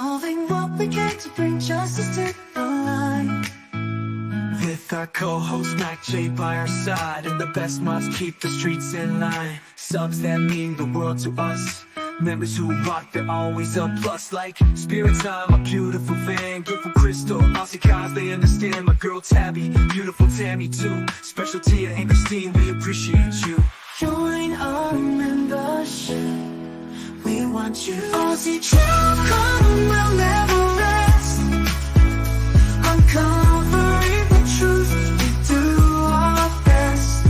Solving what we can to bring justice to the line. With our co-host Macjay by our side, and the best mods keep the streets in line. Subs that mean the world to us, members who rock, they're always a plus. Like Spirit Time, my beautiful Van, beautiful Crystal, Aussie guys, they understand. My girl Tabby, beautiful Tammy too. Special Tia and Christine, we appreciate you. Join our membership, we want you. Aussie True Crime will never rest. Uncovering the truth, we do our best.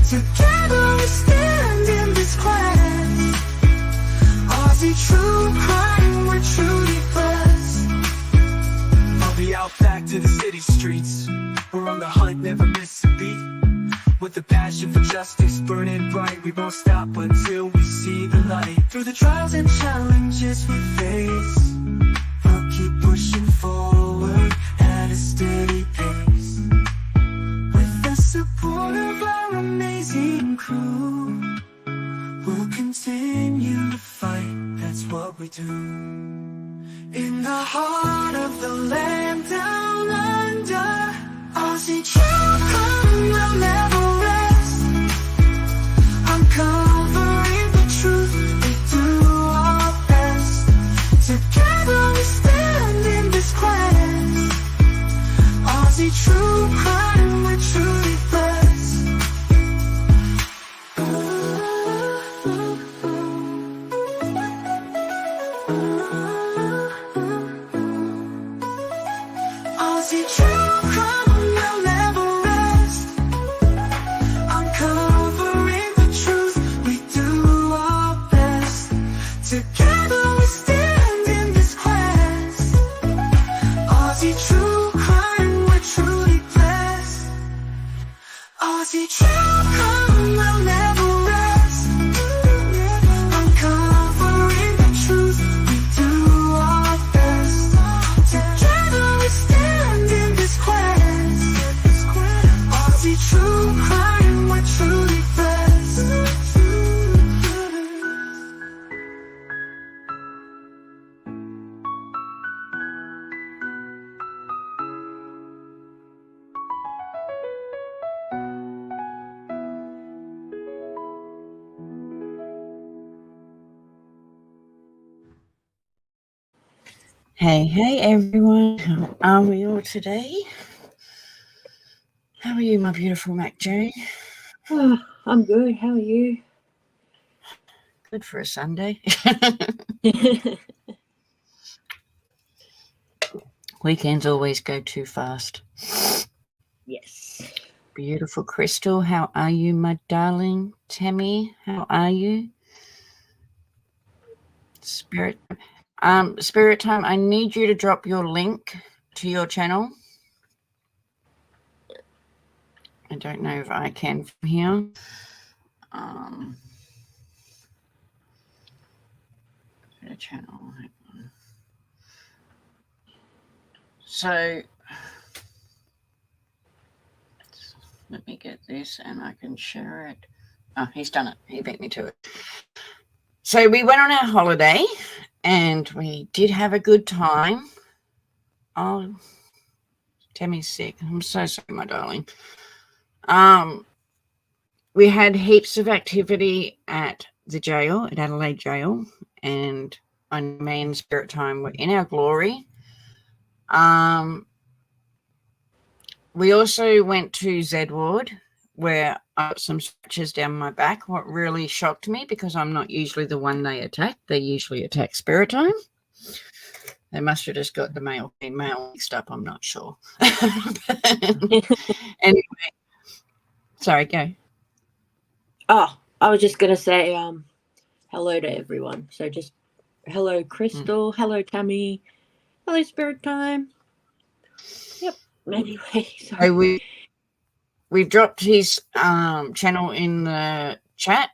Together we stand in this quest. Aussie True Crime, we're truly blessed. I'll be out back to the city streets, we're on the hunt, never miss a beat. With a passion for justice burning bright, we won't stop until we see the light. Through the trials and challenges we face, we'll keep pushing forward at a steady pace. With the support of our amazing crew, we'll continue to fight, that's what we do. In the heart of the land down under, Aussie True Crime will never rest. Uncovering the truth, we do our best. Together we stand in this quest. Aussie True Crime, we're truly blessed. Aussie True Crime will never rest. Uncovering the truth, we do our best. Together we stand in this quest. Aussie True Crime, we're truly blessed. Aussie True Crime will never rest. Uncovering the truth, we do our best. Together we stand in this quest. Aussie True Crime, we're truly blessed. Hey everyone, how are we all today? How are you, my beautiful Macjay? Oh, I'm good. How are you? Good for a Sunday. Weekends always go too fast. Yes. Beautiful Crystal, how are you, my darling? Tammy, how are you? Spirit Time, I need you to drop your link to your channel. I don't know if I can from here. The channel. Hang on. So let me get this and I can share it. Oh, he's done it. He beat me to it. So we went on our holiday and we did have a good time. Oh, Tammy's sick. I'm so sorry, my darling. We had heaps of activity at the jail, at Adelaide Jail, and me and Spirit Time were in our glory. We also went to Z Ward, where I got some scratches down my back. What really shocked me, because I'm not usually the one they attack. They usually attack Spirit Time. They must have just got the male female mixed up. I'm not sure. Anyway, sorry, go. Oh, I was just gonna say hello to everyone. So just hello, Crystal. Hello, Tammy. Hello, Spirit Time. Yep. Anyway, sorry. So we dropped his channel in the chat.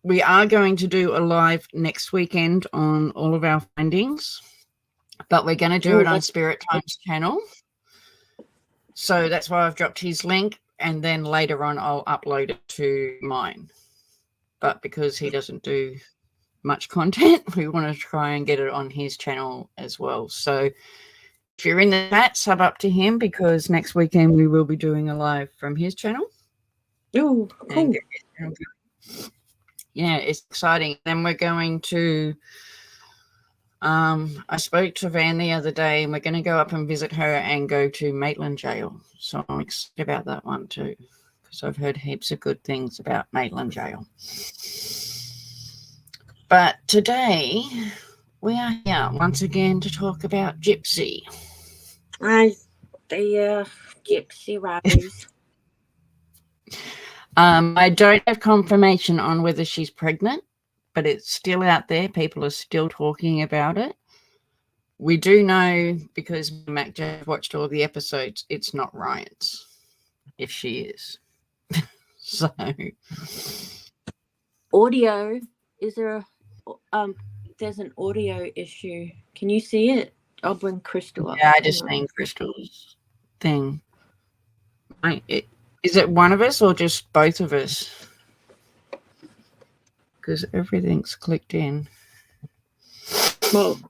We are going to do a live next weekend on all of our findings, but we're going to do it on Spirit Time's channel. So that's why I've dropped his link, and then later on I'll upload it to mine. But because he doesn't do much content. We want to try and get it on his channel as well. So if you're in the chat, sub up to him, because next weekend we will be doing a live from his channel. Oh, cool. Yeah, it's exciting. Then we're going to I spoke to Van the other day, and we're going to go up and visit her and go to Maitland Jail. So I'm excited about that one too, because I've heard heaps of good things about Maitland Jail. But today we are here once again to talk about Gypsy. The Gypsy Rose. I don't have confirmation on whether she's pregnant, but it's still out there. People are still talking about it. We do know, because Macjay watched all the episodes, it's not Ryan's, if she is. So Audio, is there there's an audio issue. Can you see it? I'll bring Crystal up. yeah, I just seen Crystal's thing. Is it one of us or just both of us? Because everything's clicked in. Well,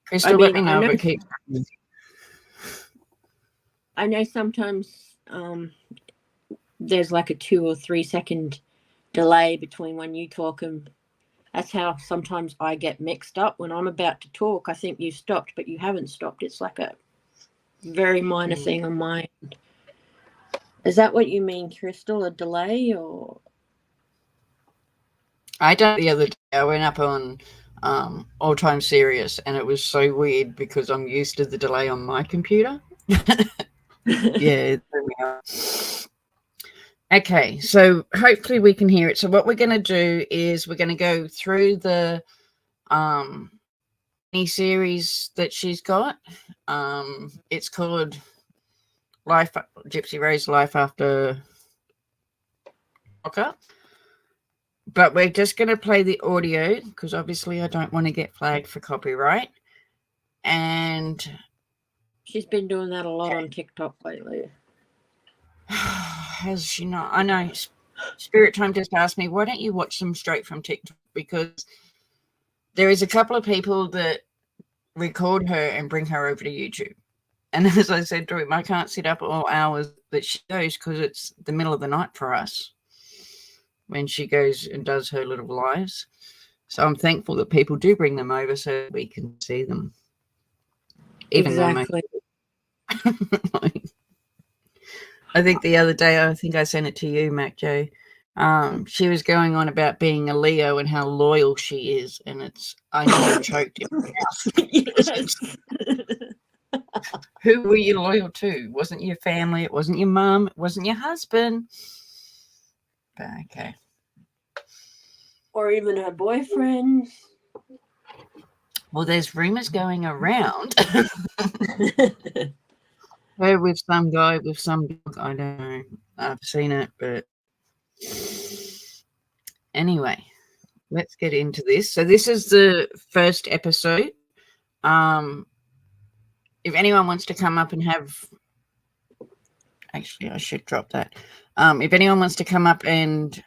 Crystal, let me know if it keeps. I know sometimes there's like a 2 or 3 second delay between when you talk, and that's how sometimes I get mixed up when I'm about to talk. I think you stopped, but you haven't stopped. It's like a very minor thing on my end. Is that what you mean, Crystal? A delay? Or I done it the other day. I went up on All Time Serious, and it was so weird because I'm used to the delay on my computer. Yeah. Okay, so hopefully we can hear it. So what we're going to do is we're going to go through the mini series that she's got. It's called Gypsy Rose Life After Lockup. But we're just going to play the audio because obviously I don't want to get flagged for copyright. And she's been doing that a lot on TikTok lately. Has she not? I know. Spirit Time just asked me, why don't you watch them straight from TikTok? Because there is a couple of people that record her and bring her over to YouTube. And as I said to him, I can't sit up all hours that she goes because it's the middle of the night for us when she goes and does her little lives. So I'm thankful that people do bring them over so we can see them. Even exactly. I think the other day, I think I sent it to you, Macjay. She was going on about being a Leo and how loyal she is, and I nearly choked in my mouth. Who were you loyal to? It wasn't your family, it wasn't your mum, it wasn't your husband. But okay. Or even her boyfriend. Well, there's rumors going around. Her with some guy, with some dog. I don't know. I've seen it, but anyway, let's get into this. So this is the first episode. If anyone wants to come up and actually, I should drop that. If anyone wants to come up and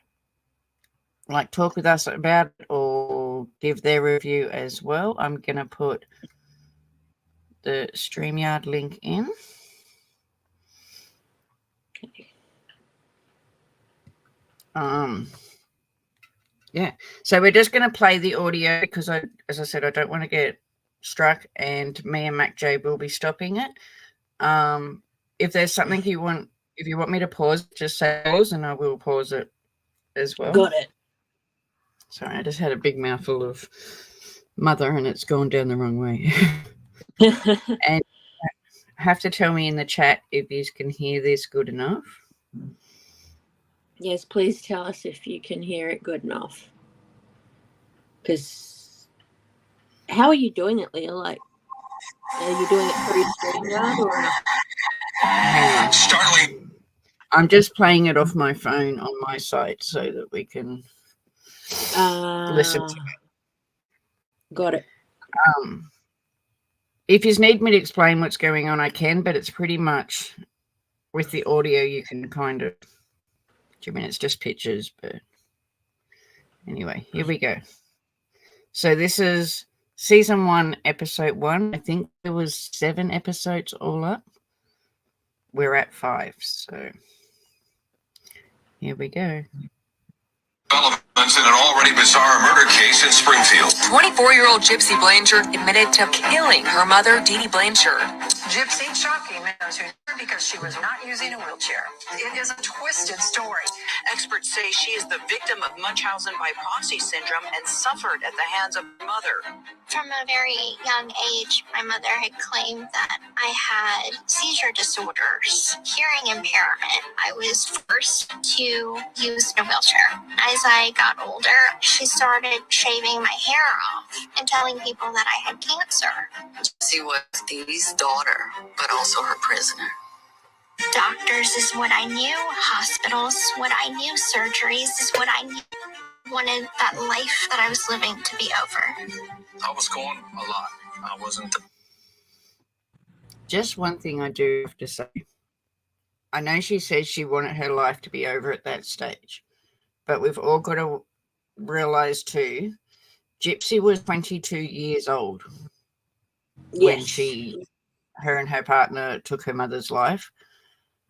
like talk with us about it or give their review as well, I'm going to put the StreamYard link in. Yeah, so we're just going to play the audio because as I said, I don't want to get struck, and me and Macjay will be stopping it. If there's something if you want me to pause, just say pause and I will pause it as well. Got it. Sorry, I just had a big mouthful of mother and it's gone down the wrong way. And have to tell me in the chat if you can hear this good enough. Yes, please tell us if you can hear it good enough. Because how are you doing it, Leah? Like, are you doing it through StreamYard or? Startling. I'm just playing it off my phone on my site so that we can listen to it. Got it. If you need me to explain what's going on, I can, but it's pretty much with the audio you can kind of. I mean, it's just pictures, but anyway, here we go. So this is season 1, episode 1. I think there was 7 episodes all up. We're at 5, so here we go. Developments in an already bizarre murder case in Springfield. 24-year-old Gypsy Blanchard admitted to killing her mother, Dee Dee Blanchard. Gypsy shocking those who knew because she was not using a wheelchair. It is a twisted story. Experts say she is the victim of Munchausen by proxy syndrome and suffered at the hands of her mother. From a very young age, my mother had claimed that I had seizure disorders, hearing impairment. I was forced to use a wheelchair. As I got older, she started shaving my hair off and telling people that I had cancer. Gypsy was Dee Dee's daughter, but also her prisoner. Doctors is what I knew, hospitals, what I knew, surgeries is what I knew. Wanted that life that I was living to be over. I was going a lot. I wasn't. Just one thing I do have to say. I know she says she wanted her life to be over at that stage, but we've all got to realize too, Gypsy was 22 years old when her and her partner took her mother's life.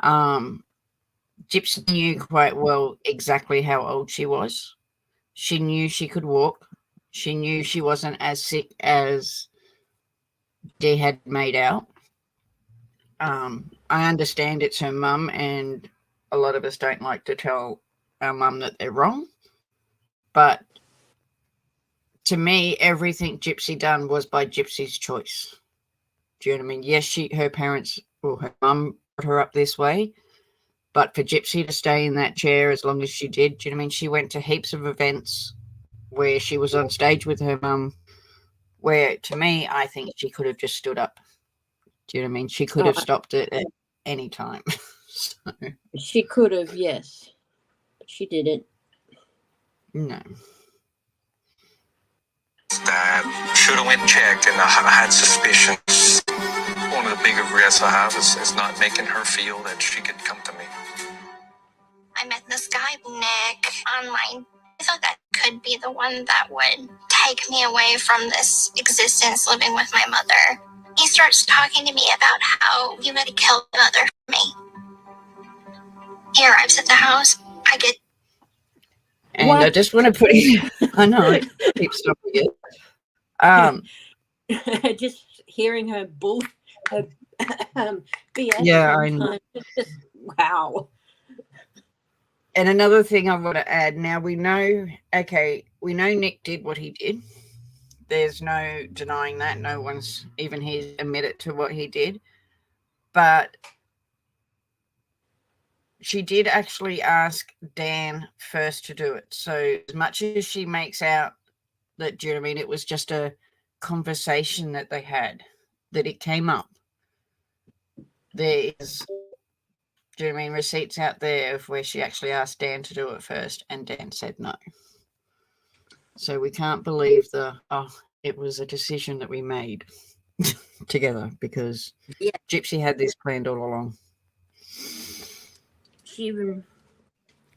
Gypsy knew quite well exactly how old she was. She knew she could walk. She knew she wasn't as sick as Dee had made out. I understand it's her mum, and a lot of us don't like to tell our mum that they're wrong. But to me, everything Gypsy done was by Gypsy's choice. Do you know what I mean? Yes, her parents, or her mum brought her up this way, but for Gypsy to stay in that chair as long as she did, do you know what I mean? She went to heaps of events where she was on stage with her mum, where to me, I think she could have just stood up. Do you know what I mean? She could have stopped it at any time. So, She could have, yes. But she didn't. no. That should have went and checked, and I had suspicions. One of the big regrets I have is not making her feel that she could come to me. I met this guy, Nick, online. I thought that could be the one that would take me away from this existence living with my mother. He starts talking to me about how he would kill my mother for me. He arrives at the house. I get... And I just want to put in, I know, I keep stopping it. Just hearing her BS. Yeah, I know. Just, wow. And another thing I want to add, now we know Nick did what he did. There's no denying that. No one's even he admitted to what he did. But she did actually ask Dan first to do it. So as much as she makes out that, do you know what I mean, it was just a conversation that they had, that it came up. There's, do you know what I mean, receipts out there of where she actually asked Dan to do it first and Dan said no. So we can't believe it was a decision that we made together, because Gypsy had this planned all along. She even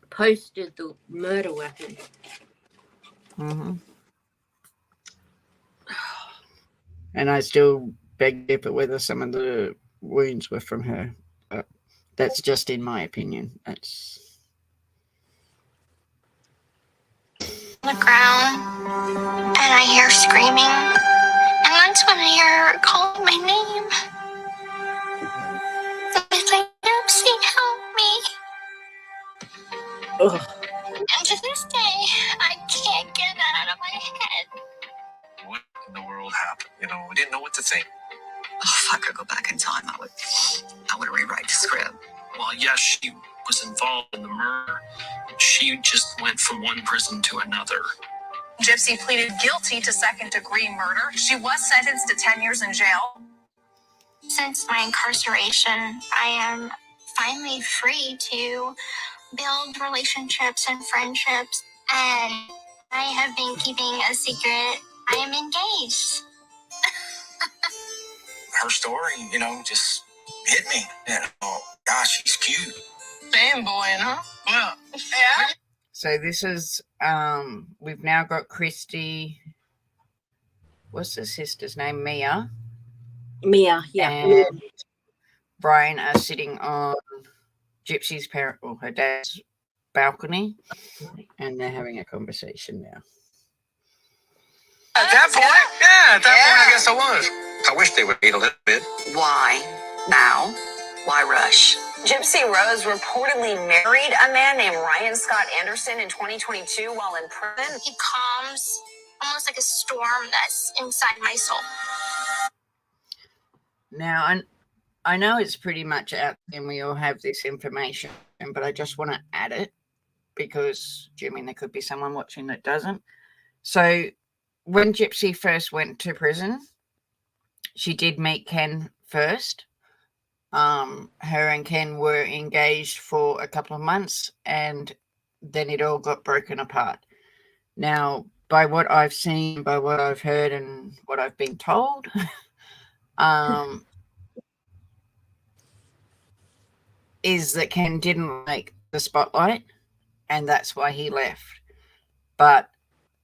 posted the murder weapon. Mm-hmm. And I still beg to differ whether some of the wounds were from her. But that's just in my opinion. That's on the ground, and I hear screaming, and that's when I hear her calling my name. It's like, Gypsy, help me. Ugh. And to this day, I can't get that out of my head. What in the world happened? You know, we didn't know what to think. Oh, if I could go back in time, I would rewrite the script. Well, yes, she was involved in the murder. She just went from one prison to another. Gypsy pleaded guilty to second-degree murder. She was sentenced to 10 years in jail. Since my incarceration, I am finally free to build relationships and friendships, and I have been keeping a secret. I am engaged. Her story, you know, just hit me. And oh gosh, she's cute. Fanboy, huh? Yeah. Yeah. so. This is we've now got Christy, what's the sister's name? Mia. Mia, yeah. And Brian are sitting on Gypsy's parent or her dad's balcony, and they're having a conversation now. At that point, at that point, I guess I was. I wish they would eat a little bit. Why? Now? Why rush? Gypsy Rose reportedly married a man named Ryan Scott Anderson in 2022 while in prison. He calms, almost like a storm that's inside my soul. Now, I know it's pretty much out there and we all have this information, but I just want to add it because, there could be someone watching that doesn't. So when Gypsy first went to prison, she did meet Ken first. Her and Ken were engaged for a couple of months, and then it all got broken apart. Now, by what I've seen, by what I've heard, and what I've been told, is that Ken didn't like the spotlight, and that's why he left. But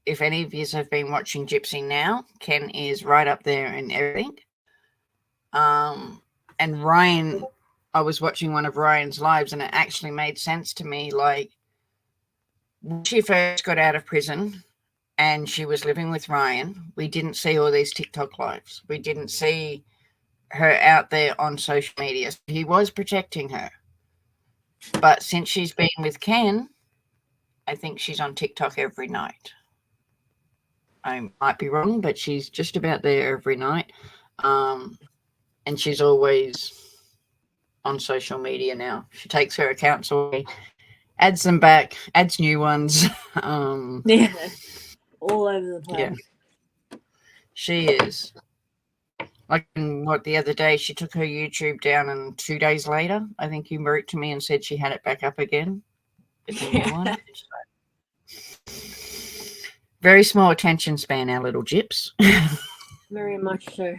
if any of you have been watching Gypsy now, Ken is right up there in everything. And Ryan, I was watching one of Ryan's lives, and it actually made sense to me. Like, when she first got out of prison and she was living with Ryan, we didn't see all these TikTok lives. We didn't see her out there on social media. He was protecting her. But since she's been with Ken, I think she's on TikTok every night. I might be wrong, but she's just about there every night. And she's always on social media now. She takes her accounts away, adds them back, adds new ones. Yeah, all over the place. Yeah, she is. Like, the other day, she took her YouTube down, and 2 days later, I think you wrote to me and said she had it back up again. It's a new one. Very small attention span, our little Gyps. Very much so.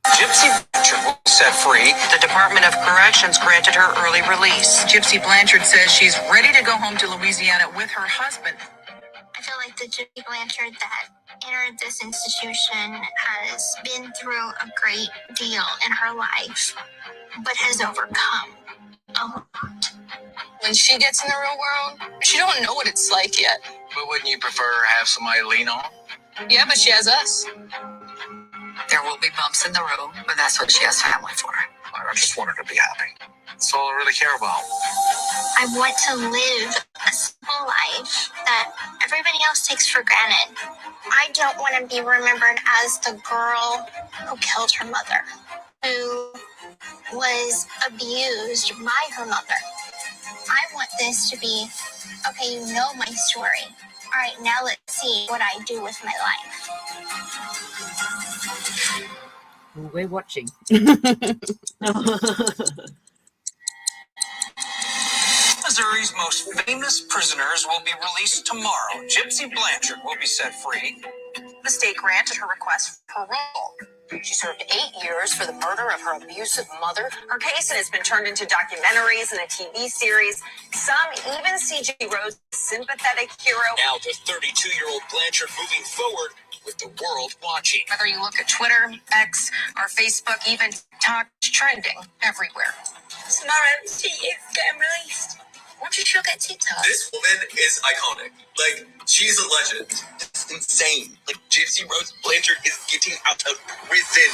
Gypsy Blanchard was set free. The Department of Corrections granted her early release. Gypsy Blanchard says she's ready to go home to Louisiana with her husband. I feel like the Gypsy Blanchard that entered this institution has been through a great deal in her life, but has overcome a lot. When she gets in the real world, she don't know what it's like yet. But wouldn't you prefer to have somebody to lean on? Yeah, but she has us. There will be bumps in the road, but that's what she has family for. I just want her to be happy. That's all I really care about. I want to live a simple life that everybody else takes for granted. I don't want to be remembered as the girl who killed her mother, who was abused by her mother. I want this to be, okay, you know my story. All right, now let's see what I do with my life. Well, we're watching. Missouri's most famous prisoners will be released tomorrow. Gypsy Blanchard will be set free. The state granted her request for parole. She served 8 years for the murder of her abusive mother. Her case has been turned into documentaries and a TV series. Some even see Gypsy Rose as a sympathetic hero. Now the 32-year-old Blanchard moving forward with the world watching. Whether you look at Twitter, X, or Facebook, even TikTok, it's trending everywhere. Tomorrow, she is getting released. Why don't you check out TikTok? This woman is iconic. Like, she's a legend. It's insane. Like, Gypsy Rose Blanchard is getting out of prison.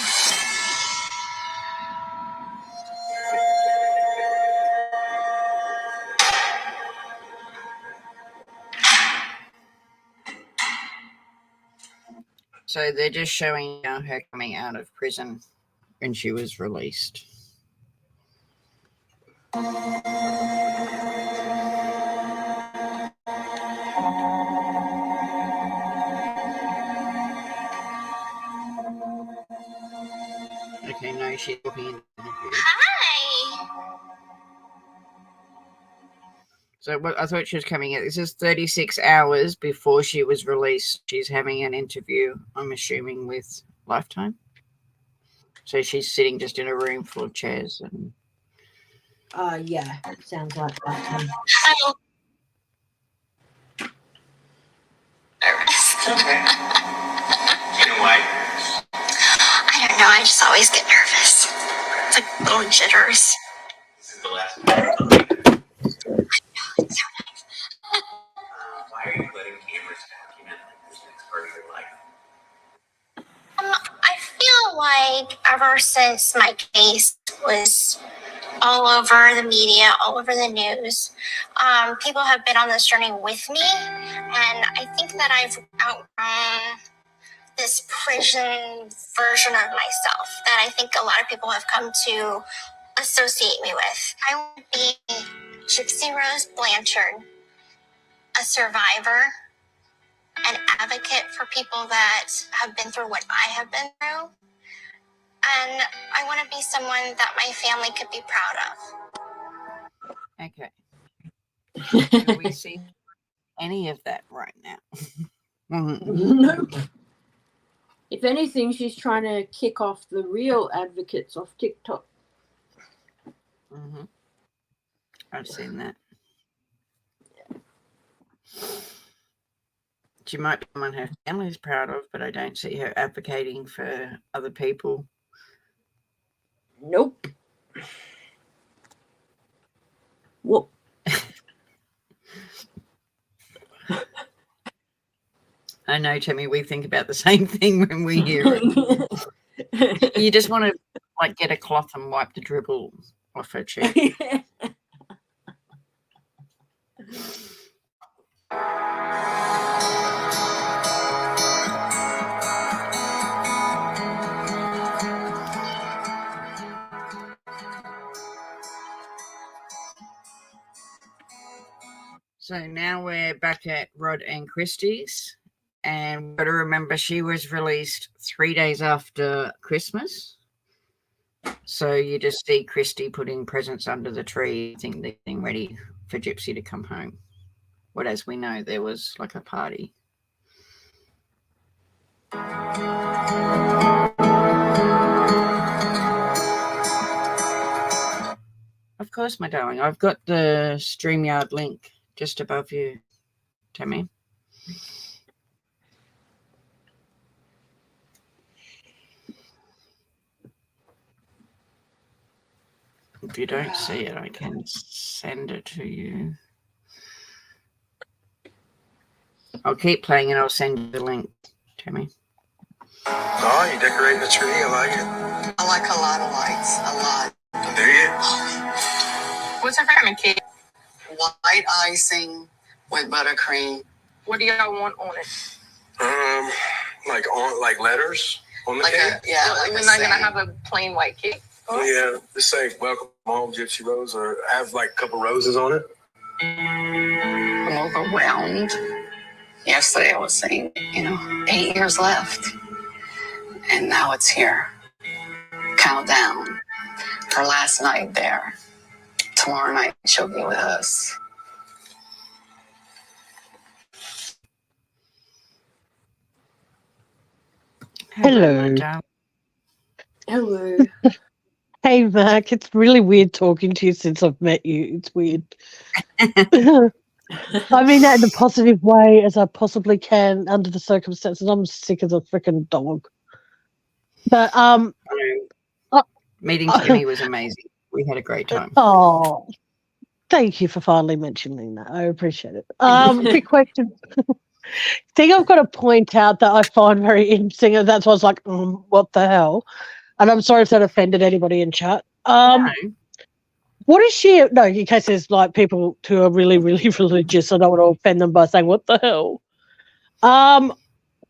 So they're just showing her coming out of prison when she was released. Okay, no, she's looking in the interview. Hi. So I thought she was coming in. This is 36 hours before she was released. She's having an interview, I'm assuming, with Lifetime. So she's sitting just in a room full of chairs. And Yeah, sounds like that. Hi. Why? I don't know. I just always get nervous. It's like little jitters. This is the last one. Why are you letting cameras document this next part of your life? I feel like ever since my case was all over the media, all over the news, people have been on this journey with me, and I think that I've outgrown this prison version of myself that I think a lot of people have come to associate me with. I want to be Gypsy Rose Blanchard, a survivor, an advocate for people that have been through what I have been through. And I want to be someone that my family could be proud of. Okay. Do we see any of that right now? Nope. If anything, she's trying to kick off the real advocates off TikTok. Mm-hmm. I've seen that. She might be someone her family is proud of, but I don't see her advocating for other people. Nope. Whoop. I know, Timmy, we think about the same thing when we hear it. You just want to like get a cloth and wipe the dribble off her cheek. So now we're back at Rod and Christie's, and we've got to remember she was released 3 days after Christmas. So you just see Christy putting presents under the tree, think they're getting ready for Gypsy to come home. But as we know, there was like a party. Of course, my darling. I've got the StreamYard link just above you, Tammy. If you don't see it, I can send it to you. I'll keep playing and I'll send you the link, Tammy. Oh, you decorating the tree? I like it. I like a lot of lights, a lot. Do you? What's your favorite cake? White icing with buttercream. What do y'all want on it? Like letters on the Like cake. We're not gonna have a plain white cake. Oh yeah, just say "Welcome home, Gypsy Rose," or have like a couple roses on it. I'm overwhelmed. Yesterday I was saying, 8 years left. And now it's here. Countdown. Her last night there. Tomorrow night she'll be with us. Hello. Hello. Hey, Mark. It's really weird talking to you since I've met you. It's weird. I mean that in a positive way as I possibly can under the circumstances. I'm sick as a freaking dog. But meeting Timmy was amazing. We had a great time. Oh, thank you for finally mentioning that. I appreciate it. Quick question. Thing I've got to point out that I find very interesting, and that's why I was like, what the hell? And I'm sorry if that offended anybody in chat. No. What is she? No, in case there's like people who are really, really religious, I don't want to offend them by saying, what the hell?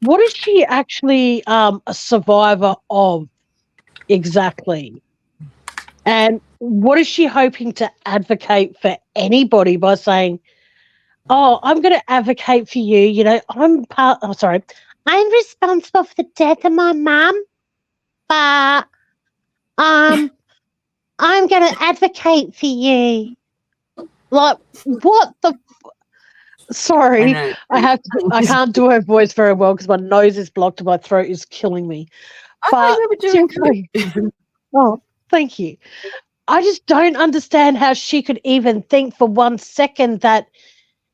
What is she actually a survivor of exactly? And what is she hoping to advocate for anybody by saying, oh, I'm going to advocate for you. I'm responsible for the death of my mum, but I'm going to advocate for you. Like, what the? Sorry, I can't do her voice very well because my nose is blocked and my throat is killing me. But oh, thank you. I just don't understand how she could even think for 1 second that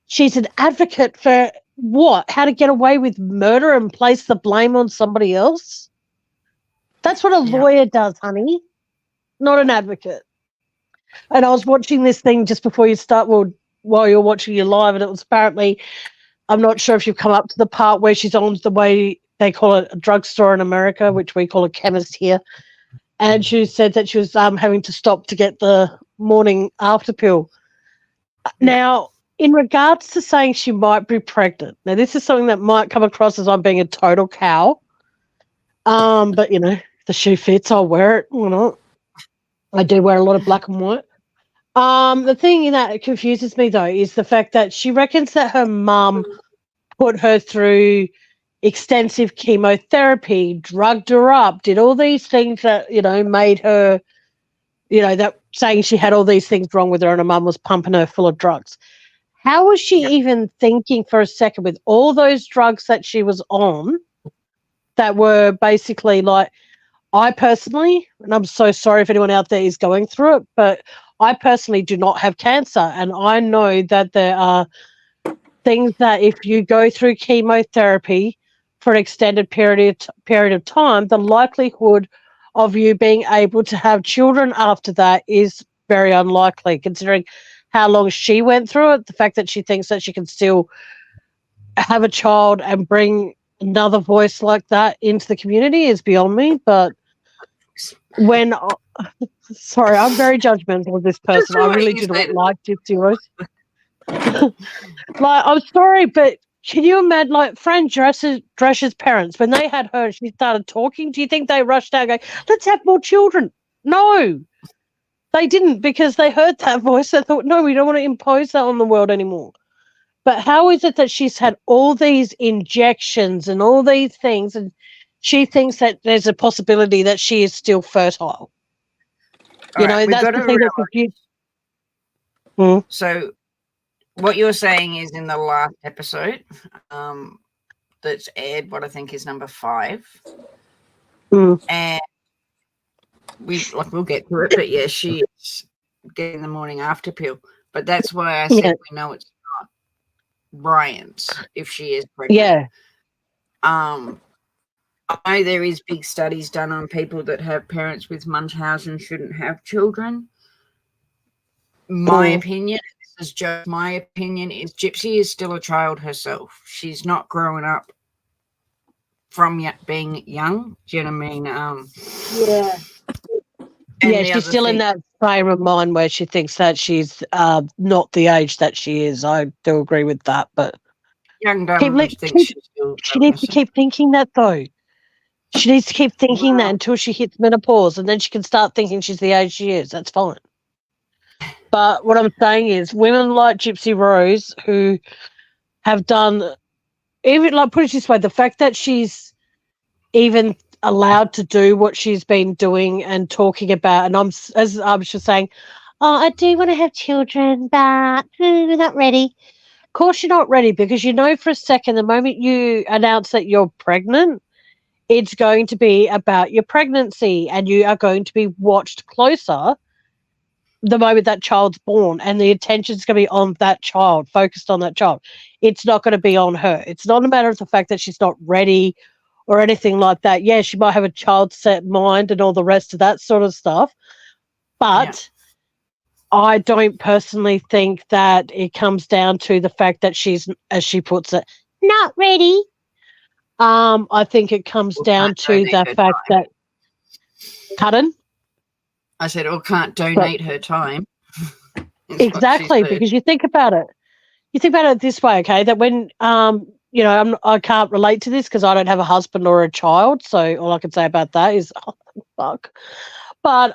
she's an advocate for what? How to get away with murder and place the blame on somebody else? That's what a lawyer does, honey, not an advocate. And I was watching this thing just before you start, while you're watching your live, and it was apparently, I'm not sure if you've come up to the part where she's on the way, they call it a drugstore in America, which we call a chemist here. And she said that she was having to stop to get the morning after pill. Now, in regards to saying she might be pregnant, now this is something that might come across as I'm being a total cow. But you know, if the shoe fits, I'll wear it. Why not? I do wear a lot of black and white. The thing that confuses me though is the fact that she reckons that her mum put her through extensive chemotherapy, drugged her up, did all these things that, you know, made her, you know, that saying she had all these things wrong with her and her mum was pumping her full of drugs. How was she even thinking for a second with all those drugs that she was on that were basically like, I personally, and I'm so sorry if anyone out there is going through it, but I personally do not have cancer. And I know that there are things that if you go through chemotherapy for an extended period of time, the likelihood of you being able to have children after that is very unlikely, considering how long she went through it. The fact that she thinks that she can still have a child and bring another voice like that into the community is beyond me. But when sorry, I'm very judgmental of this person. I really do not like Gypsy Rose. Like, I'm sorry, but can you imagine, like, Fran Drescher's parents, when they had her, she started talking, do you think they rushed out going, let's have more children? No, they didn't, because they heard that voice. They thought, no, we don't want to impose that on the world anymore. But how is it that she's had all these injections and all these things, and she thinks that there's a possibility that she is still fertile? You know, that's the thing that's confusing. So what you're saying is in the last episode that's aired, what I think is number 5. And we'll get to it, but yeah, she's getting the morning after pill. But that's why I said we know it's not Brian's if she is pregnant. Yeah. I know there is big studies done on people that have parents with Munchausen shouldn't have children. My opinion, this is just my opinion, is Gypsy is still a child herself. She's not growing up from being young. Do you know what I mean? Yeah, she's still in that frame of mind where she thinks that she's not the age that she is. I do agree with that, but young she needs to keep thinking that though. She needs to keep thinking that until she hits menopause, and then she can start thinking she's the age she is. That's fine. But what I'm saying is women like Gypsy Rose who have done, even like, put it this way, the fact that she's even allowed to do what she's been doing and talking about, and as I was just saying, oh, I do want to have children, but we're not ready. Of course you're not ready, because you know for a second the moment you announce that you're pregnant, it's going to be about your pregnancy, and you are going to be watched closer the moment that child's born, and the attention's going to be on that child, focused on that child. It's not going to be on her. It's not a matter of the fact that she's not ready or anything like that. Yeah, she might have a child set mind and all the rest of that sort of stuff, but I don't personally think that it comes down to the fact that she's, as she puts it, not ready. I think it comes down to the fact that, pardon? I said, or can't donate her time. Exactly, because you think about it. You think about it this way, okay, that when, you know, I can't relate to this because I don't have a husband or a child, so all I can say about that is, oh, fuck. But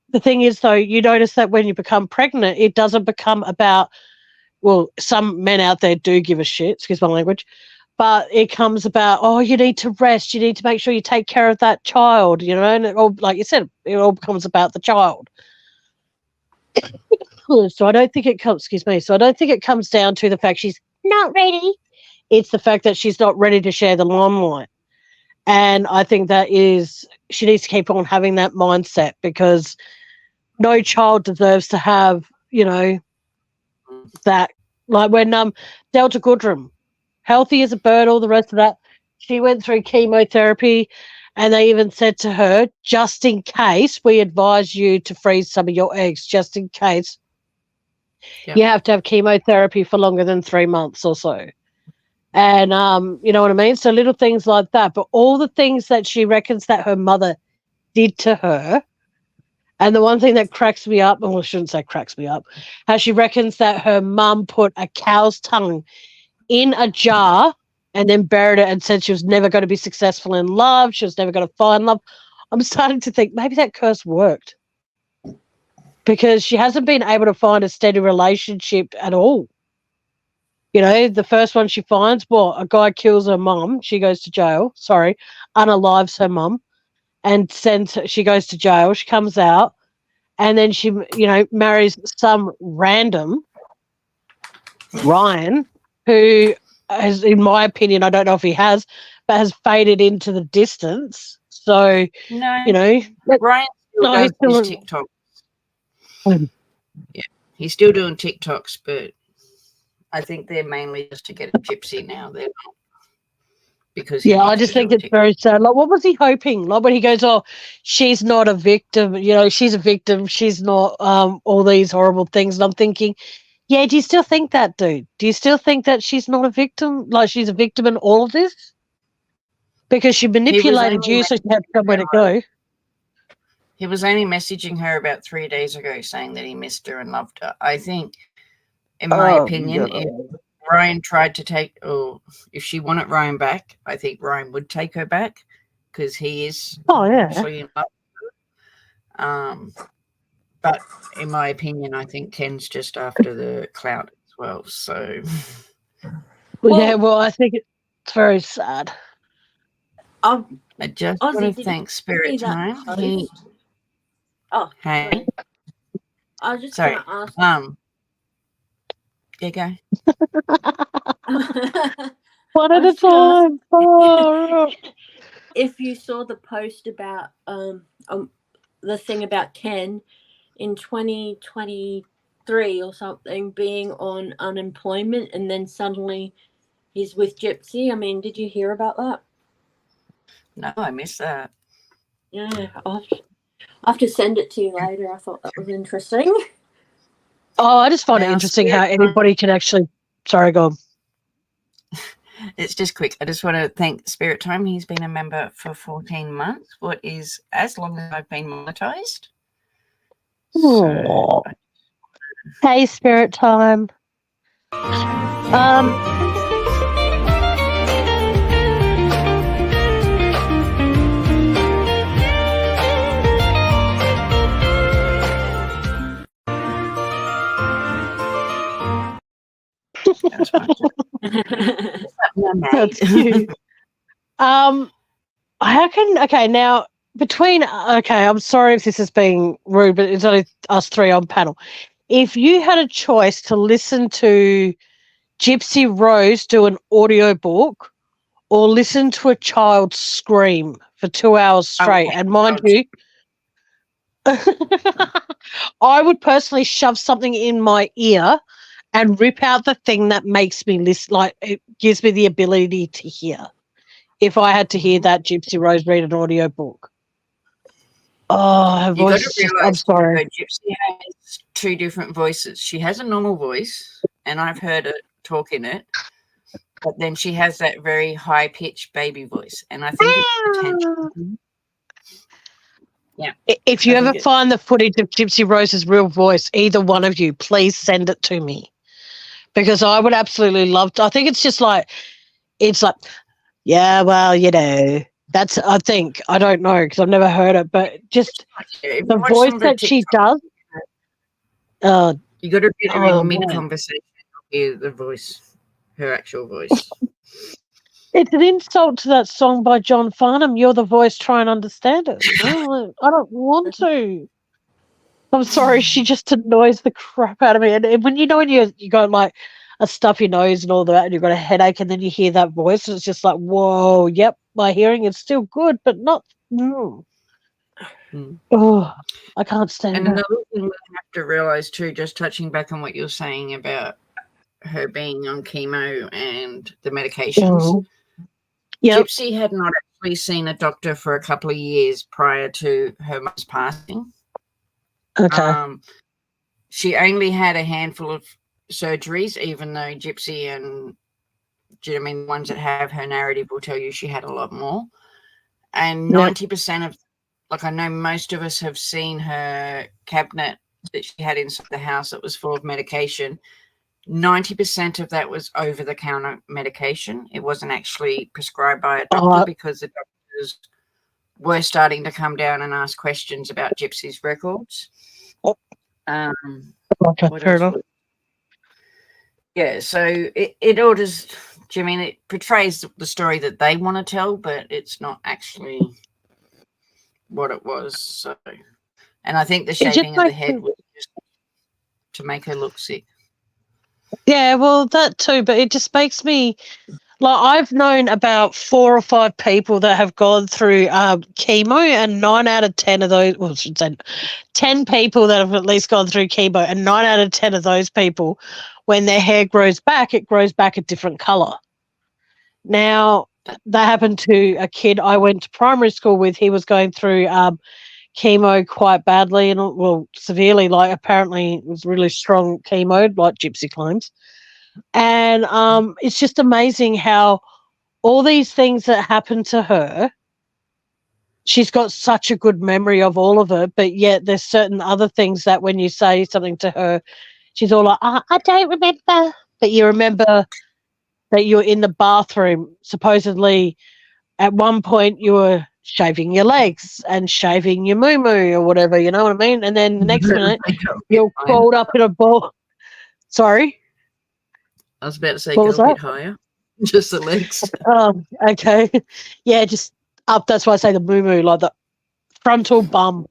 the thing is, though, you notice that when you become pregnant, it doesn't become about, well, some men out there do give a shit, excuse my language, but it comes about, oh, you need to rest, you need to make sure you take care of that child, you know, and it all, like you said, it all becomes about the child. So I don't think it comes, so I don't think it comes down to the fact she's not ready. It's the fact that she's not ready to share the limelight. And I think that is, she needs to keep on having that mindset, because no child deserves to have, you know, that, like when Delta Goodrum, healthy as a bird, all the rest of that. She went through chemotherapy, and they even said to her, just in case, we advise you to freeze some of your eggs, just in case. Yep. You have to have chemotherapy for longer than 3 months or so. And you know what I mean? So little things like that. But all the things that she reckons that her mother did to her, and the one thing that cracks me up, well, I shouldn't say cracks me up, how she reckons that her mum put a cow's tongue in a jar and then buried it and said she was never going to be successful in love. She was never going to find love. I'm starting to think maybe that curse worked because she hasn't been able to find a steady relationship at all. You know, the first one she finds, a guy kills her mum. She goes to jail. Sorry, unalives her mum and she goes to jail. She comes out and then she, marries some random Ryan who has, in my opinion, I don't know if he has, but has faded into the distance. So, No, Ryan still does his TikTok. Yeah, he's still doing TikToks, but I think they're mainly just to get a Gypsy now. They're not because I just think it's very sad. Like, what was he hoping? Like when he goes, "Oh, she's not a victim. She's a victim. She's not all these horrible things." And I'm thinking, yeah, do you still think that, dude? Do you still think that she's not a victim? Like she's a victim in all of this? Because she manipulated you, so she had somewhere to go. He was only messaging her about 3 days ago saying that he missed her and loved her. I think, in my opinion, if Ryan tried to take, or if she wanted Ryan back, I think Ryan would take her back because he is actually in love with her. But in my opinion, I think Ken's just after the clout as well. So, I think it's very sad. I just want to thank Spirit Time. Hey. I was just Sorry. going to ask. Yeah, go. One at a time. If you saw the post about the thing about Ken in 2023 or something being on unemployment and then suddenly he's with Gypsy. I mean, did you hear about that? No, I missed that. Yeah, I'll have to send it to you later. I thought that was interesting. Oh, I just find it interesting how anybody can actually... Sorry, go on. It's just quick. I just want to thank Spirit Time. He's been a member for 14 months, what is as long as I've been monetized. So, hey, Spirit Time. That's cute. Now I'm sorry if this is being rude, but it's only us three on panel. If you had a choice to listen to Gypsy Rose do an audiobook or listen to a child scream for 2 hours straight, and mind you, I would personally shove something in my ear and rip out the thing that makes me listen, like it gives me the ability to hear. If I had to hear that Gypsy Rose read an audiobook. Oh, her voice is just, I'm sorry. Gypsy has two different voices. She has a normal voice, and I've heard her talk in it, but then she has that very high-pitched baby voice, and I think it's potential. Yeah. If you ever find the footage of Gypsy Rose's real voice, either one of you, please send it to me, because I would absolutely love to. I think it's just like, yeah, well, that's, I think, I don't know because I've never heard it, but just the voice that she does. You got to be in mid-conversation to hear the voice, her actual voice. It's an insult to that song by John Farnham, You're the Voice, Try and Understand It. I don't want to. I'm sorry, she just annoys the crap out of me. And when you got like a stuffy nose and all that, and you've got a headache, and then you hear that voice, and it's just like, whoa, yep, my hearing is still good, but not. Oh, I can't stand it. And another thing we have to realise too, just touching back on what you're saying about her being on chemo and the medications. Oh. Yep. Gypsy had not actually seen a doctor for a couple of years prior to her mum's passing. Okay. She only had a handful of surgeries, even though Gypsy and the ones that have her narrative will tell you she had a lot more. And 90% of, like, I know most of us have seen her cabinet that she had inside the house that was full of medication. 90% of that was over-the-counter medication. It wasn't actually prescribed by a doctor because the doctors were starting to come down and ask questions about Gypsy's records. Fair enough. Yeah, so it all just, it portrays the story that they want to tell, but it's not actually what it was. So, and I think the shaving of the head was just to make her look sick. Yeah, well, that too, but it just makes me, like, I've known about 4 or 5 people that have gone through chemo, and 9 out of 10 of those, well, I should say 10 people that have at least gone through chemo, and 9 out of 10 of those people, when their hair grows back, it grows back a different colour. Now, that happened to a kid I went to primary school with. He was going through chemo quite badly and, well, severely, like apparently it was really strong chemo, like Gypsy claims. And it's just amazing how all these things that happened to her, she's got such a good memory of all of it, but yet there's certain other things that when you say something to her, she's all like, I don't remember. But you remember that you were in the bathroom, supposedly at one point you were shaving your legs and shaving your moo-moo or whatever, you know what I mean? And then the next minute you're crawled up in a ball. Sorry? I was about to say go a bit higher. Just the legs. Okay. Yeah, just up. That's why I say the moo-moo, like the frontal bum.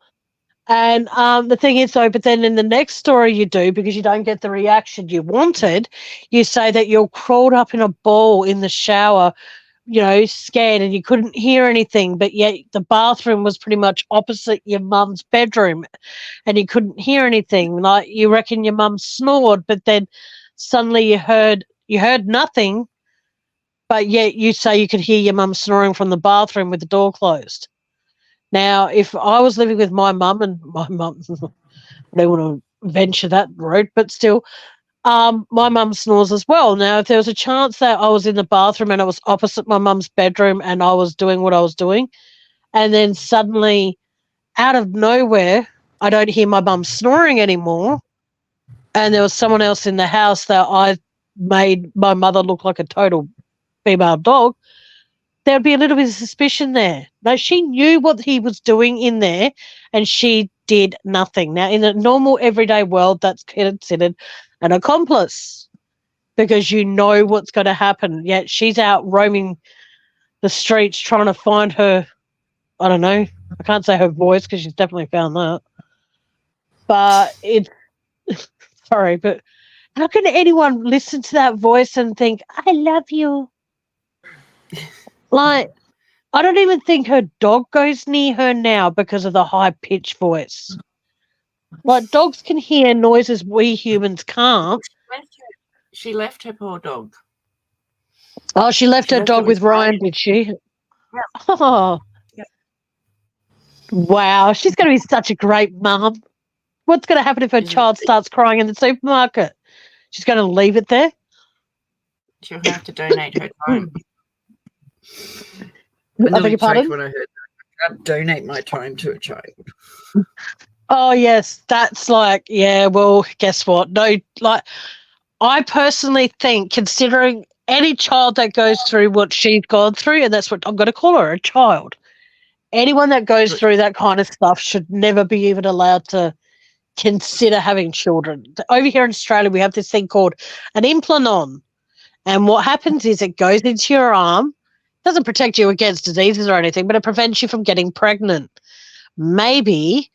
And the thing is, though, but then in the next story you do, because you don't get the reaction you wanted, you say that you're crawled up in a ball in the shower, you know, scared, and you couldn't hear anything, but yet the bathroom was pretty much opposite your mum's bedroom and you couldn't hear anything. Like, you reckon your mum snored, but then suddenly you heard nothing, but yet you say you could hear your mum snoring from the bathroom with the door closed. Now, if I was living with my mum, and my mum, I don't want to venture that road, but still, my mum snores as well. Now, if there was a chance that I was in the bathroom and I was opposite my mum's bedroom and I was doing what I was doing, and then suddenly, out of nowhere, I don't hear my mum snoring anymore, and there was someone else in the house that I made my mother look like a total female dog, there'd be a little bit of suspicion there. Now, she knew what he was doing in there and she did nothing. Now, in a normal everyday world, that's considered an accomplice because you know what's going to happen. Yet she's out roaming the streets trying to find her, I don't know, I can't say her voice because she's definitely found that. But it's, sorry, but how can anyone listen to that voice and think, I love you? Like, I don't even think her dog goes near her now because of the high-pitched voice. Like, dogs can hear noises we humans can't. She left her poor dog. Oh, she left her dog with Ryan, did she? Yeah. Oh. Yeah. Wow, she's going to be such a great mum. What's going to happen if her child starts crying in the supermarket? She's going to leave it there? She'll have to donate her time. I beg your pardon? When I heard that, I'd donate my time to a child. Oh, yes, that's like, yeah, well, guess what? No, like, I personally think, considering any child that goes through what she's gone through, and that's what I'm going to call her, a child, anyone that goes through that kind of stuff should never be even allowed to consider having children. Over here in Australia, we have this thing called an implant-on, and what happens is it goes into your arm. Doesn't protect you against diseases or anything, but it prevents you from getting pregnant. Maybe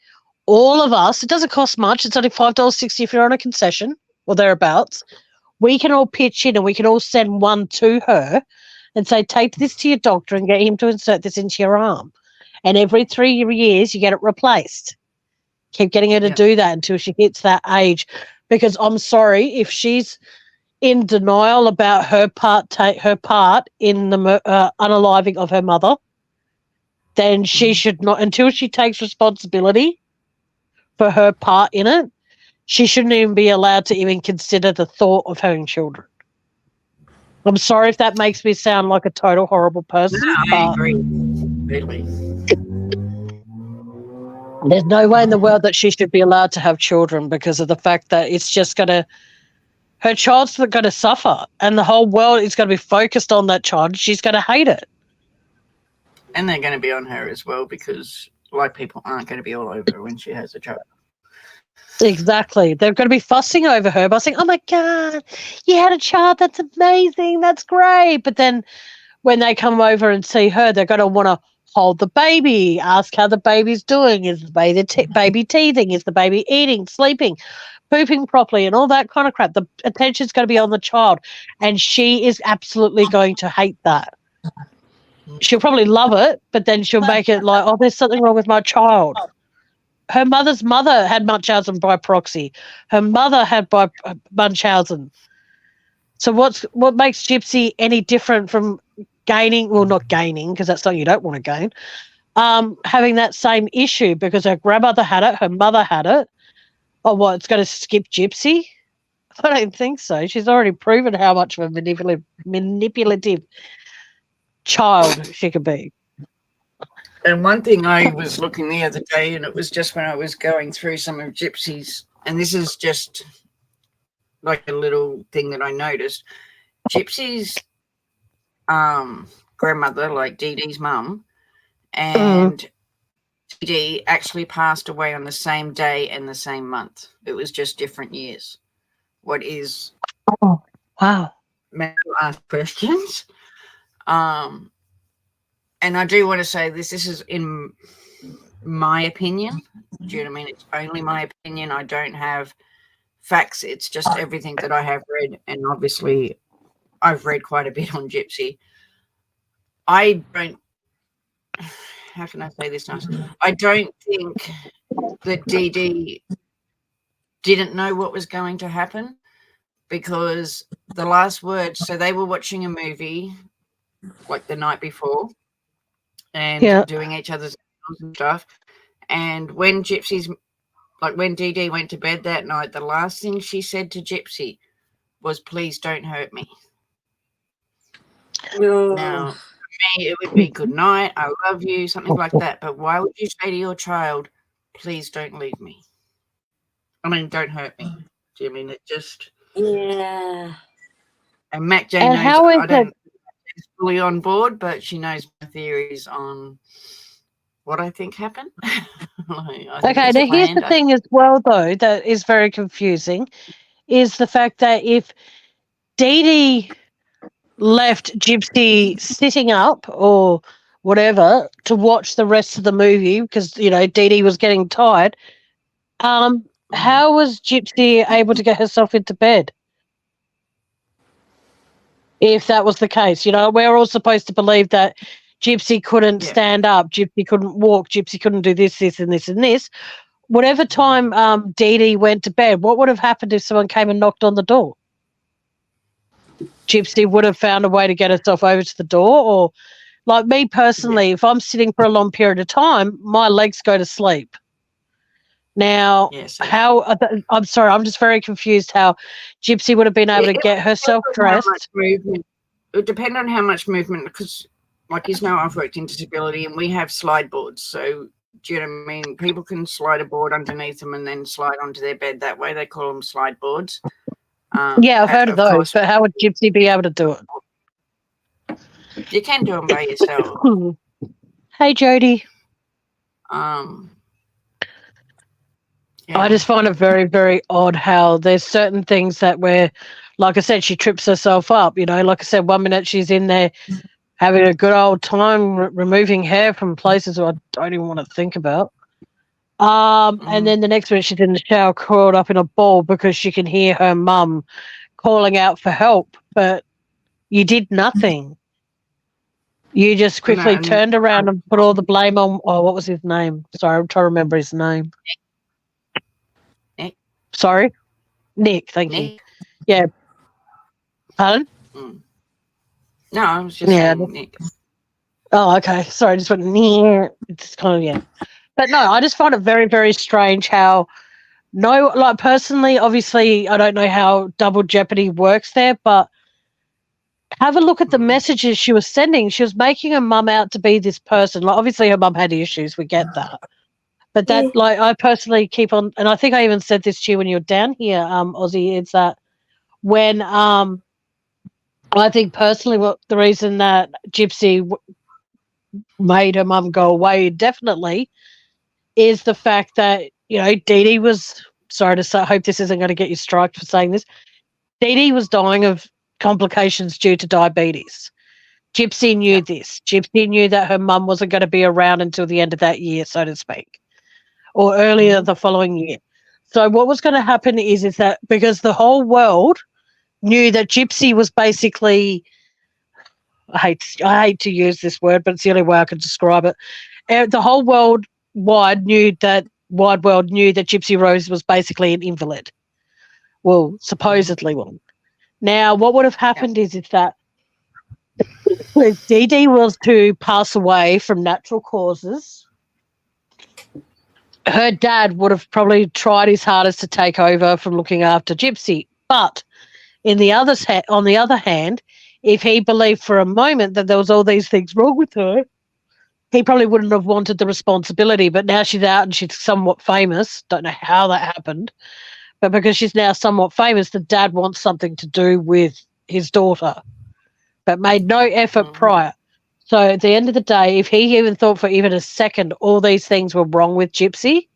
all of us, it doesn't cost much, it's only $5.60 if you're on a concession or thereabouts, we can all pitch in and we can all send one to her and say, take this to your doctor and get him to insert this into your arm. And every 3 years you get it replaced. Keep getting her to do that until she hits that age. Because I'm sorry, if she's in denial about her part in the unaliving of her mother, then she should not, until she takes responsibility for her part in it, she shouldn't even be allowed to even consider the thought of having children. I'm sorry if that makes me sound like a total horrible person. No, I agree. Really. There's no way in the world that she should be allowed to have children because of the fact that it's just going to, her child's going to suffer and the whole world is going to be focused on that child. She's going to hate it. And they're going to be on her as well because like people aren't going to be all over her when she has a child. Exactly. They're going to be fussing over her by saying, oh, my God, you had a child. That's amazing. That's great. But then when they come over and see her, they're going to want to hold the baby, ask how the baby's doing. Is the baby teething? Is the baby eating, sleeping, pooping properly, and all that kind of crap? The attention's going to be on the child, and she is absolutely going to hate that. She'll probably love it, but then she'll make it like, oh, there's something wrong with my child. Her mother's mother had Munchausen by proxy. Her mother had Munchausen. So what makes Gypsy any different from gaining, well, not gaining, because that's something you don't want to gain, having that same issue because her grandmother had it, her mother had it. Oh, what, it's going to skip Gypsy? I don't think so. She's already proven how much of a manipulative child she could be. And one thing I was looking the other day, and it was just when I was going through some of Gypsy's, and this is just like a little thing that I noticed. Gypsy's grandmother, like Dee Dee's mum, and Dee Dee actually passed away on the same day and the same month. It was just different years. What is... Oh, wow. Make you ask questions. And I do want to say this is in my opinion. Do you know what I mean? It's only my opinion. I don't have facts. It's just everything that I have read. And obviously, I've read quite a bit on Gypsy. I don't... How can I say this nice? I don't think that Dee Dee didn't know what was going to happen because the last words... So they were watching a movie like the night before and doing each other's and stuff. And when Gypsy's, like when Dee Dee went to bed that night, the last thing she said to Gypsy was, please don't hurt me. Now, for me, it would be good night, I love you, something like that. But why would you say to your child, please don't leave me? I mean, don't hurt me. Do you mean it just... Yeah. And Macjay knows I don't... fully on board, but she knows my theories on what I think happened. Okay, now here's the thing as well, though, that is very confusing, is the fact that if Dee Dee left Gypsy sitting up or whatever to watch the rest of the movie because, you know, Dee Dee was getting tired, how was Gypsy able to get herself into bed? If that was the case, you know, we're all supposed to believe that Gypsy couldn't stand up, Gypsy couldn't walk, Gypsy couldn't do this, this, and this, and this. Whatever time Dee Dee went to bed, what would have happened if someone came and knocked on the door? Gypsy would have found a way to get herself over to the door, or like me personally, if I'm sitting for a long period of time, my legs go to sleep. Now, I'm sorry, I'm just very confused how Gypsy would have been able to get herself dressed. It would depend on how much movement, because, like you know, I've worked in disability and we have slide boards. So, do you know what I mean? People can slide a board underneath them and then slide onto their bed that way. They call them slide boards. Yeah, I've heard of those, but how would Gypsy be able to do it? You can do them by yourself. Hey, Jody. I just find it very, very odd how there's certain things that where, like I said, she trips herself up. You know, like I said, 1 minute she's in there having a good old time removing hair from places I don't even want to think about. And then the next minute she's in the shower curled up in a ball because she can hear her mum calling out for help. But you did nothing. You just quickly turned around and put all the blame on, oh, what was his name? Sorry, I'm trying to remember his name. Nick. Sorry? Nick, thank you. Yeah. Pardon? No, I was just saying Nick. Oh, okay. Sorry, I just went near. It's kind of, But no, I just find it very, very strange how personally, obviously, I don't know how double jeopardy works there, but have a look at the messages she was sending. She was making her mum out to be this person. Like, obviously, her mum had issues. We get that. But that, I personally keep on, and I think I even said this to you when you were down here, Ozzy, is that when I think personally what the reason that Gypsy made her mum go away definitely is the fact that, Dee Dee was, sorry to say, I hope this isn't going to get you striked for saying this, Dee Dee was dying of complications due to diabetes. Gypsy knew this. Gypsy knew that her mum wasn't going to be around until the end of that year, so to speak, or earlier the following year. So what was going to happen is that because the whole world knew that Gypsy was basically, I hate to use this word, but it's the only way I can describe it. The whole world wide world knew that Gypsy Rose was basically an invalid. Well, supposedly one. Now, what would have happened is that if Dee Dee was to pass away from natural causes, her dad would have probably tried his hardest to take over from looking after Gypsy. But on the other hand, if he believed for a moment that there was all these things wrong with her, he probably wouldn't have wanted the responsibility. But now she's out and she's somewhat famous. Don't know how that happened. But because she's now somewhat famous, the dad wants something to do with his daughter, but made no effort prior. So at the end of the day, if he even thought for even a second all these things were wrong with Gypsy,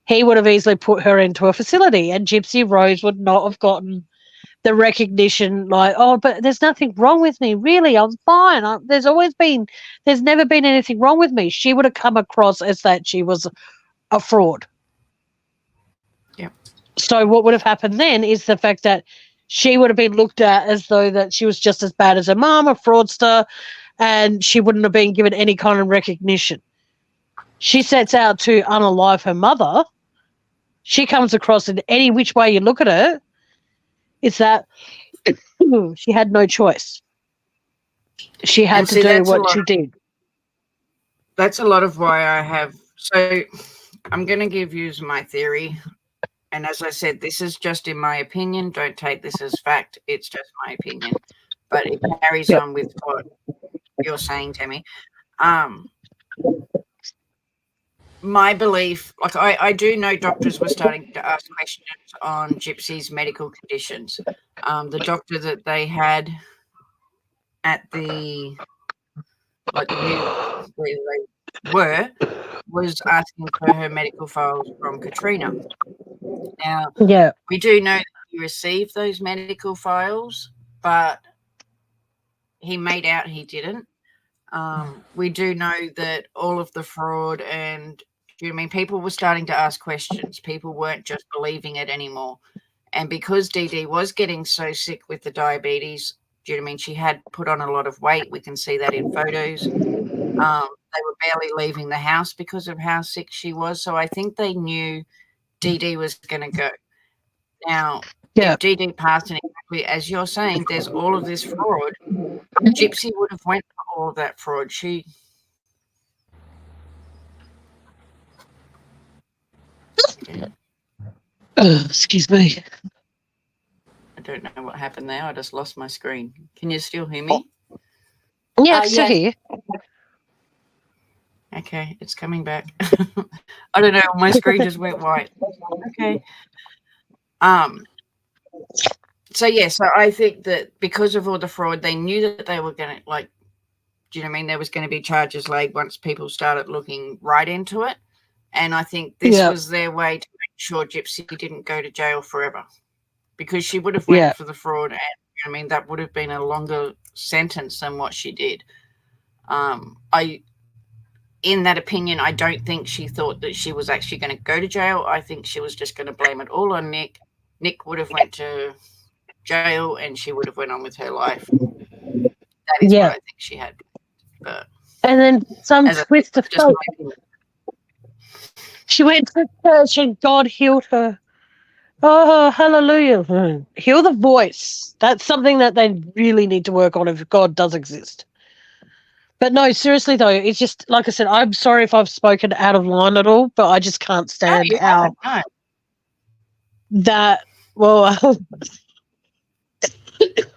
he would have easily put her into a facility, and Gypsy Rose would not have gotten the recognition like, oh, but there's nothing wrong with me. Really, I'm fine. There's never been anything wrong with me. She would have come across as that she was a fraud. Yeah. So what would have happened then is the fact that she would have been looked at as though that she was just as bad as her mum, a fraudster, and she wouldn't have been given any kind of recognition. She sets out to unalive her mother. She comes across in any which way you look at her, it's that she had no choice. She had to do what she did. That's a lot of why I have. So I'm going to give you my theory. And as I said, this is just in my opinion. Don't take this as fact. It's just my opinion. But it carries on with what you're saying, Tammy. My belief, like I do know doctors were starting to ask questions on Gypsy's medical conditions. The doctor that they had at the where they were was asking for her medical files from Katrina. Now, we do know that he received those medical files, but he made out he didn't. We do know that all of the fraud and, people were starting to ask questions. People weren't just believing it anymore. And because Dee Dee was getting so sick with the diabetes, she had put on a lot of weight. We can see that in photos. They were barely leaving the house because of how sick she was. So I think they knew Dee Dee was going to go. Now, if Dee Dee passed, and exactly as you're saying, there's all of this fraud, Gypsy would have went for all of that fraud. Excuse me. I don't know what happened there. I just lost my screen. Can you still hear me? Yeah, I still hear you. Okay, it's coming back. I don't know. My screen just went white. Okay. So I think that because of all the fraud, they knew that they were going to, there was going to be charges laid once people started looking right into it. And I think this was their way to make sure Gypsy didn't go to jail forever, because she would have went for the fraud, and that would have been a longer sentence than what she did. In that opinion, I don't think she thought that she was actually going to go to jail. I think she was just going to blame it all on Nick. Nick would have went to jail, and she would have went on with her life. That is what I think she had. But and then some twist of fate. She went to church and God healed her. Oh, hallelujah. Heal the voice. That's something that they really need to work on if God does exist. But no, seriously though, it's just like I said, I'm sorry if I've spoken out of line at all, but I just can't stand you how haven't, that, well,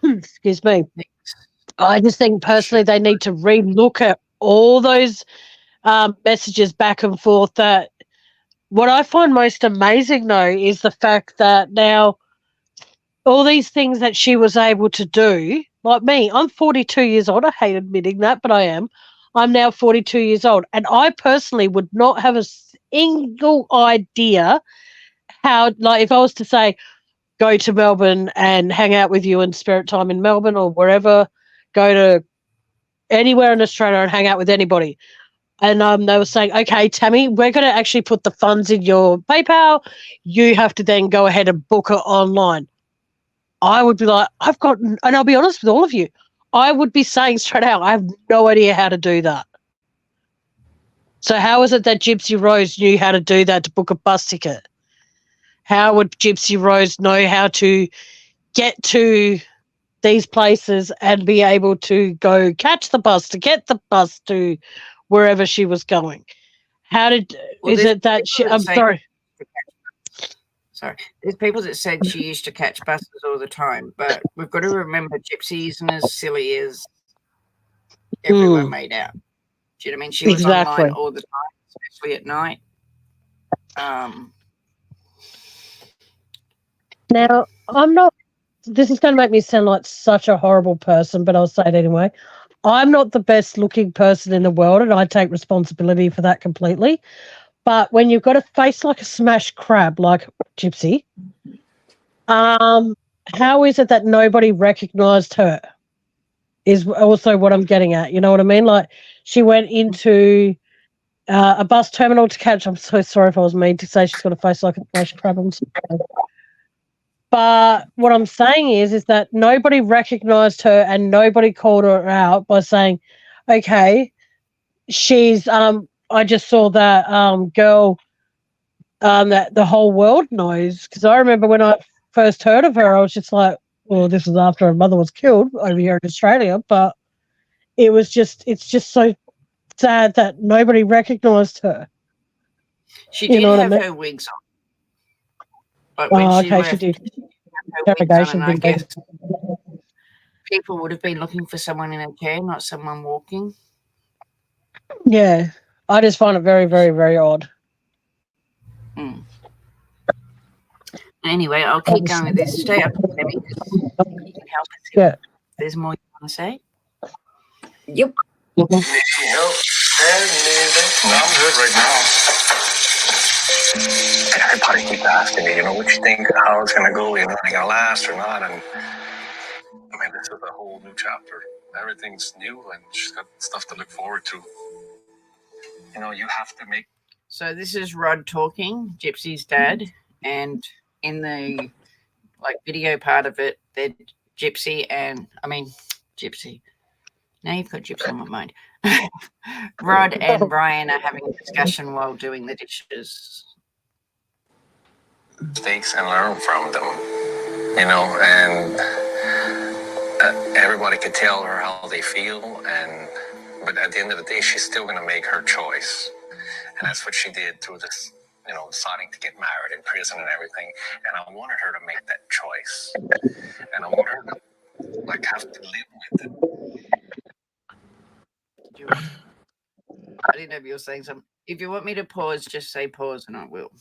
excuse me. I just think personally they need to re-look at all those messages back and forth. That what I find most amazing though is the fact that now all these things that she was able to do, like me, I'm 42 years old. I hate admitting that, but I am. I'm now 42 years old, and I personally would not have a single idea how, like, if I was to say, go to Melbourne and hang out with you in spirit time in Melbourne or wherever, go to anywhere in Australia and hang out with anybody. And they were saying, okay, Tammy, we're going to actually put the funds in your PayPal. You have to then go ahead and book it online. I would be like, and I'll be honest with all of you, I would be saying straight out, I have no idea how to do that. So how is it that Gypsy Rose knew how to do that to book a bus ticket? How would Gypsy Rose know how to get to these places and be able to go catch the bus to get the bus to wherever she was going? I'm sorry. Sorry, there's people that said she used to catch buses all the time, but we've got to remember Gypsy isn't as silly as everyone made out. Do you know what I mean? She was online all the time, especially at night. Now, this is going to make me sound like such a horrible person, but I'll say it anyway. I'm not the best looking person in the world, and I take responsibility for that completely. But when you've got a face like a smashed crab, like Gypsy, how is it that nobody recognised her? Is also what I'm getting at. You know what I mean? Like, she went into a bus terminal to catch. I'm so sorry if I was mean to say she's got a face like a smashed crab. I'm sorry. But what I'm saying is that nobody recognised her and nobody called her out by saying, okay, she's I just saw that girl that the whole world knows. Because I remember when I first heard of her, I was just like, well, this was after her mother was killed over here in Australia. But it's just so sad that nobody recognised her. She did have her wigs on. Like when she left, she did. Her wigs on, and I guess people would have been looking for someone in a chair, not someone walking. Yeah, I just find it very, very, very odd. Anyway, I'll keep going with this. Stay up, Tammy. You can help us. Yeah. There's more you want to say? Yep. No, I'm good right now. Everybody keeps asking me, what you think, how it's going to go, are you going to last or not? And I mean, this is a whole new chapter. Everything's new and she's got stuff to look forward to. You have to make. So this is Rod talking, Gypsy's dad, and in the video part of it, they're Gypsy. Now you've got Gypsy on my mind. Rod and Brian are having a discussion while doing the dishes. Mistakes and learn from them, and everybody could tell her how they feel, but at the end of the day, she's still going to make her choice, and that's what she did through this, deciding to get married in prison and everything. And I wanted her to make that choice, and I want her to have to live with it. I didn't know if you were saying something. If you want me to pause, just say pause, and I will.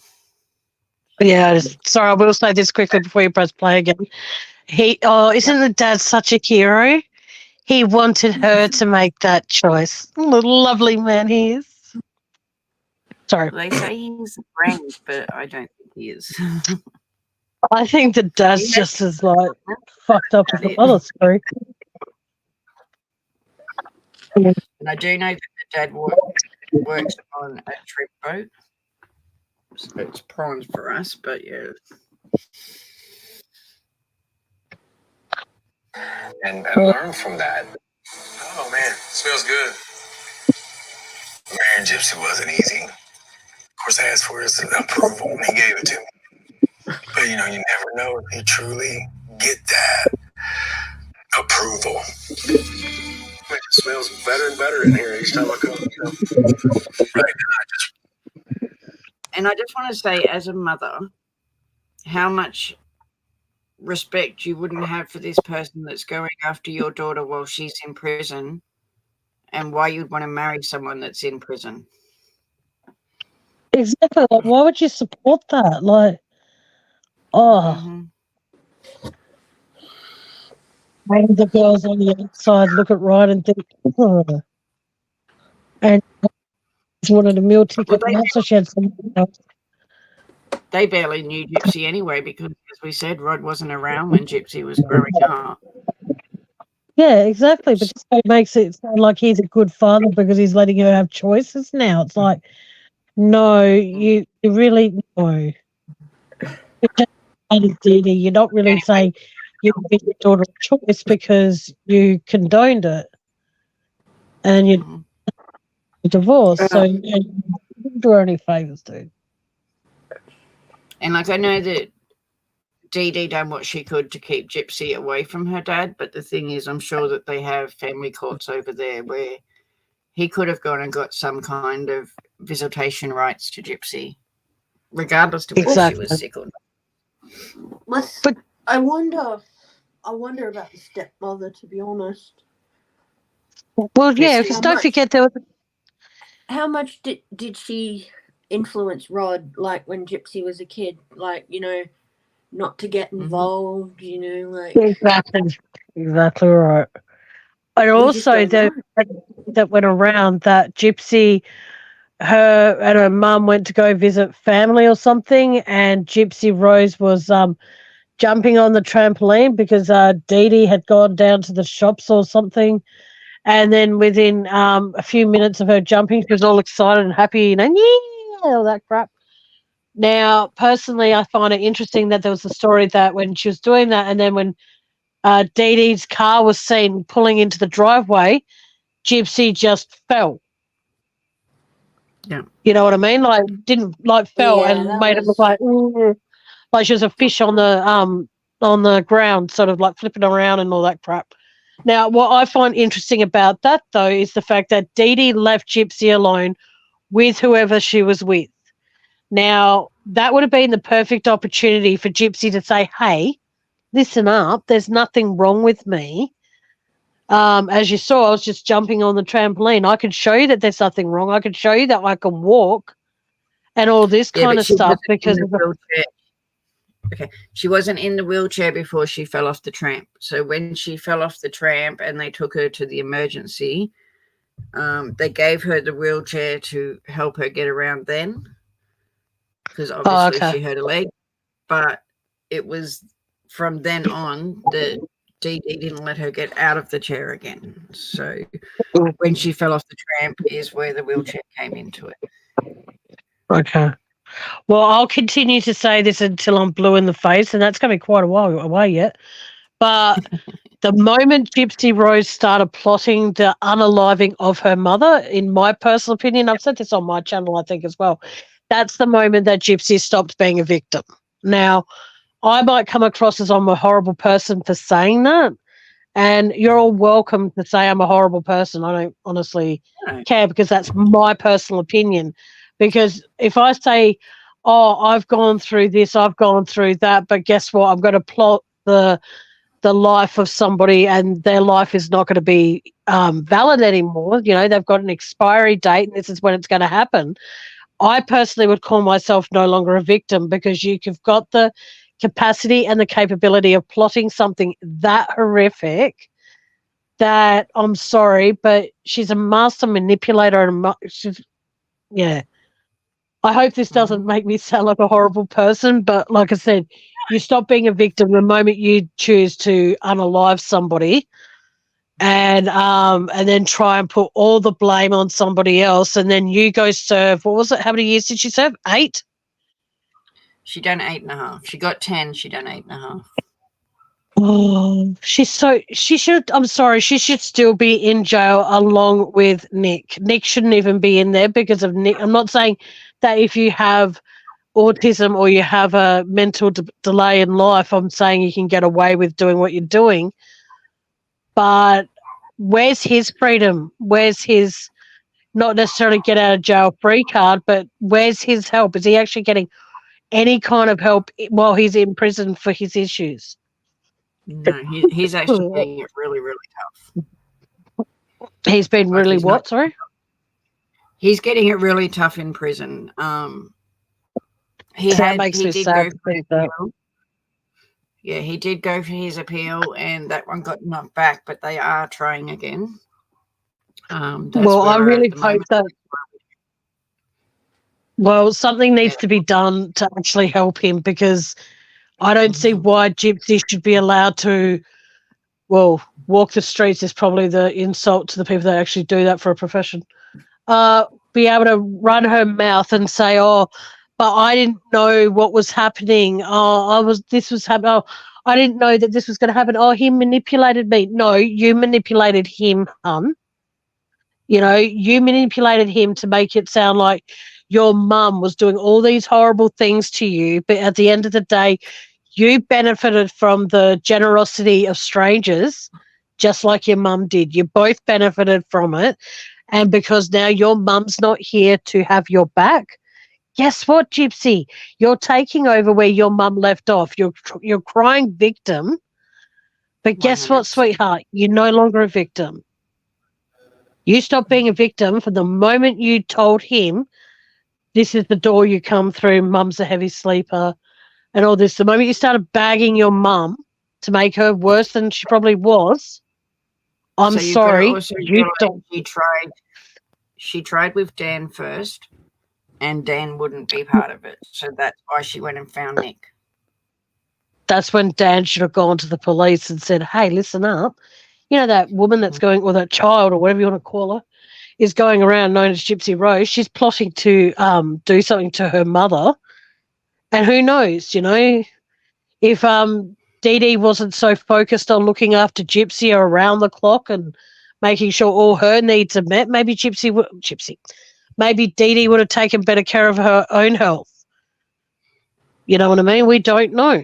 Yeah, sorry, I will say this quickly before you press play again. Isn't the dad such a hero? He wanted her to make that choice. What a lovely man he is. Sorry. They say he's a friend, but I don't think he is. I think the dad's just as fucked up as the mother. Sorry. And I do know that the dad works on a trip boat. So it's prawns for us, but yeah. And learn from that. Oh man, smells good. Marrying Gypsy wasn't easy. Of course, I asked for his approval and he gave it to me. But But, you never know if you truly get that approval. It smells better and better in here each time I come. Right now, And I just want to say, as a mother, how much respect you wouldn't have for this person that's going after your daughter while she's in prison, and why you'd want to marry someone that's in prison. Exactly. Like, why would you support that? Like, maybe the girls on the outside look at Ryan and think, and just wanted a meal ticket, so she had something else. They barely knew Gypsy anyway, because, as we said, Rod wasn't around when Gypsy was growing up. Yeah, exactly. But it makes it sound like he's a good father because he's letting her have choices now. It's like, no, you really, no. You're not really saying you give your daughter a choice because you condoned it and you divorced. So you didn't do her any favours, dude. And I know that Dee Dee done what she could to keep Gypsy away from her dad, but the thing is, I'm sure that they have family courts over there where he could have gone and got some kind of visitation rights to Gypsy, regardless of whether she was sick or not. But I wonder about the stepmother, to be honest. Well, yeah, because don't forget there was. How much did she influence Rod, like when Gypsy was a kid, like, not to get involved, like Exactly right. And also that went around that Gypsy, her and her mum went to go visit family or something, and Gypsy Rose was jumping on the trampoline because Dee Dee had gone down to the shops or something, and then within a few minutes of her jumping, she was all excited and happy and all that crap. Now, personally, I find it interesting that there was a story that when she was doing that, and then when Dee Dee's car was seen pulling into the driveway, Gypsy just fell. Yeah. You know what I mean? Like, fell and made it look like she was a fish on the ground, sort of like flipping around and all that crap. Now, what I find interesting about that, though, is the fact that Dee Dee left Gypsy alone with whoever she was with. Now, that would have been the perfect opportunity for Gypsy to say, hey, listen up, there's nothing wrong with me. As you saw, I was just jumping on the trampoline. I can show you that there's nothing wrong. I can show you that I can walk and all this kind of stuff because of the wheelchair. Okay, she wasn't in the wheelchair before she fell off the tramp. So when she fell off the tramp and they took her to the emergency, they gave her the wheelchair to help her get around then, because obviously she hurt her leg. But it was from then on that Dee Dee didn't let her get out of the chair again. So when she fell off the tramp is where the wheelchair came into it. Okay. Well, I'll continue to say this until I'm blue in the face, and that's going to be quite a while away yet. But the moment Gypsy Rose started plotting the unaliving of her mother, in my personal opinion, I've said this on my channel, I think, as well, that's the moment that Gypsy stopped being a victim. Now, I might come across as I'm a horrible person for saying that, and you're all welcome to say I'm a horrible person. I don't honestly care because that's my personal opinion. Because if I say, oh, I've gone through this, I've gone through that, but guess what? I'm going to plot the life of somebody and their life is not going to be valid anymore. They've got an expiry date and this is when it's going to happen. I personally would call myself no longer a victim because you've got the capacity and the capability of plotting something that horrific that, I'm sorry, but she's a master manipulator and yeah. I hope this doesn't make me sound like a horrible person, but like I said, you stop being a victim the moment you choose to unalive somebody and then try and put all the blame on somebody else, and then you go serve, what was it? How many years did she serve? 8? She done 8.5. She got 10. She done 8.5. Oh, she should still be in jail along with Nick. Nick shouldn't even be in there because of Nick. I'm not saying that if you have autism or you have a mental delay in life, I'm saying you can get away with doing what you're doing. But where's his freedom? Where's his not necessarily get out of jail free card, but where's his help? Is he actually getting any kind of help while he's in prison for his issues? No, he's actually getting it really, really tough. He's been really what? Sorry? He's getting it really tough in prison. He did go for his appeal. Yeah, he did go for his appeal, and that one got knocked back. But they are trying again. Well, I really hope that. Well, something needs to be done to actually help him, because I don't see why Gypsy should be allowed to. Well, walk the streets is probably the insult to the people that actually do that for a profession. Be able to run her mouth and say, "Oh, but I didn't know what was happening. This was happening. Oh, I didn't know that this was going to happen. Oh, he manipulated me." No, you manipulated him, hun. You know, you manipulated him to make it sound like your mum was doing all these horrible things to you. But at the end of the day, you benefited from the generosity of strangers, just like your mum did. You both benefited from it. And because now your mum's not here to have your back, guess what, Gypsy? You're taking over where your mum left off. You're crying victim. But guess what, sweetheart? You're no longer a victim. You stopped being a victim from the moment you told him, this is the door you come through, mum's a heavy sleeper, and all this. The moment you started bagging your mum to make her worse than she probably was, I'm sorry. She tried with Dan first, and Dan wouldn't be part of it. So that's why she went and found Nick. That's when Dan should have gone to the police and said, hey, listen up. You know, that woman that's going, or that child, or whatever you want to call her, is going around known as Gypsy Rose. She's plotting to do something to her mother. And who knows, you know, if Dee Dee wasn't so focused on looking after Gypsy around the clock and making sure all her needs are met, maybe maybe Dee Dee would have taken better care of her own health. You know what I mean? We don't know,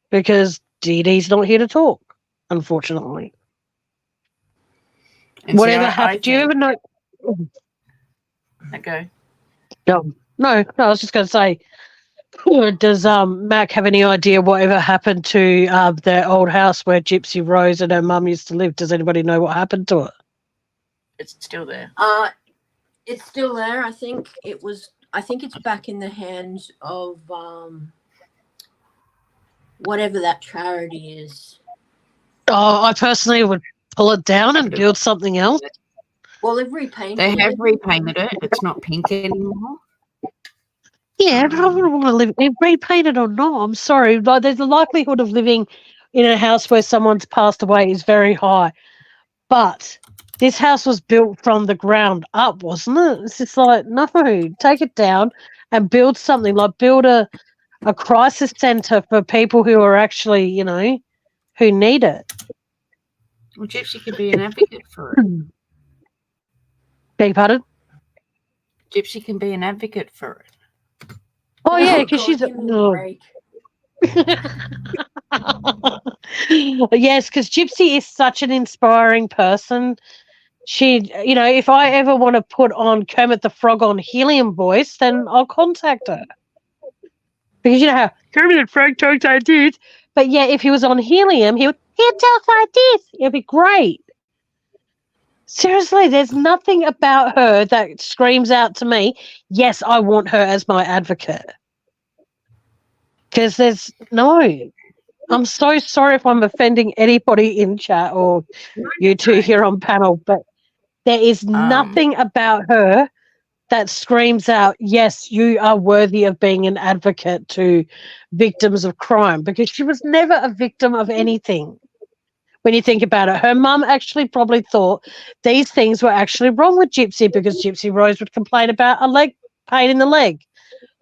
because Dee Dee's not here to talk, unfortunately. And whatever happened, do you ever know? Okay. No, I was just going to say, does Mac have any idea whatever happened to their old house where Gypsy Rose and her mum used to live? Does anybody know what happened to it? It's still there. It's still there. I think it's back in the hands of whatever that charity is. Oh, I personally would pull it down and build something else. Well, they've repainted it. They have repainted it. It's not pink anymore. Yeah, but I wouldn't want to live, repainted or not. I'm sorry. Like, there's the likelihood of living in a house where someone's passed away is very high. But this house was built from the ground up, wasn't it? It's just like, no, take it down and build something. Like, build a crisis centre for people who are actually, you know, who need it. Well, Gypsy could be an advocate for it. Beg your pardon? Gypsy can be an advocate for it. Oh, yeah, because she's a... Yes, because Gypsy is such an inspiring person. She, you know, if I ever want to put on Kermit the Frog on helium voice, then I'll contact her. Because you know how Kermit the Frog talks like this. But yeah, if he was on helium, he'd talk like this. It'd be great. Seriously, there's nothing about her that screams out to me, yes, I want her as my advocate. Because there's no. I'm so sorry if I'm offending anybody in chat or you two here on panel, but there is nothing about her that screams out, yes, you are worthy of being an advocate to victims of crime, because she was never a victim of anything. When you think about it, her mum actually probably thought these things were actually wrong with Gypsy, because Gypsy Rose would complain about a leg pain in the leg.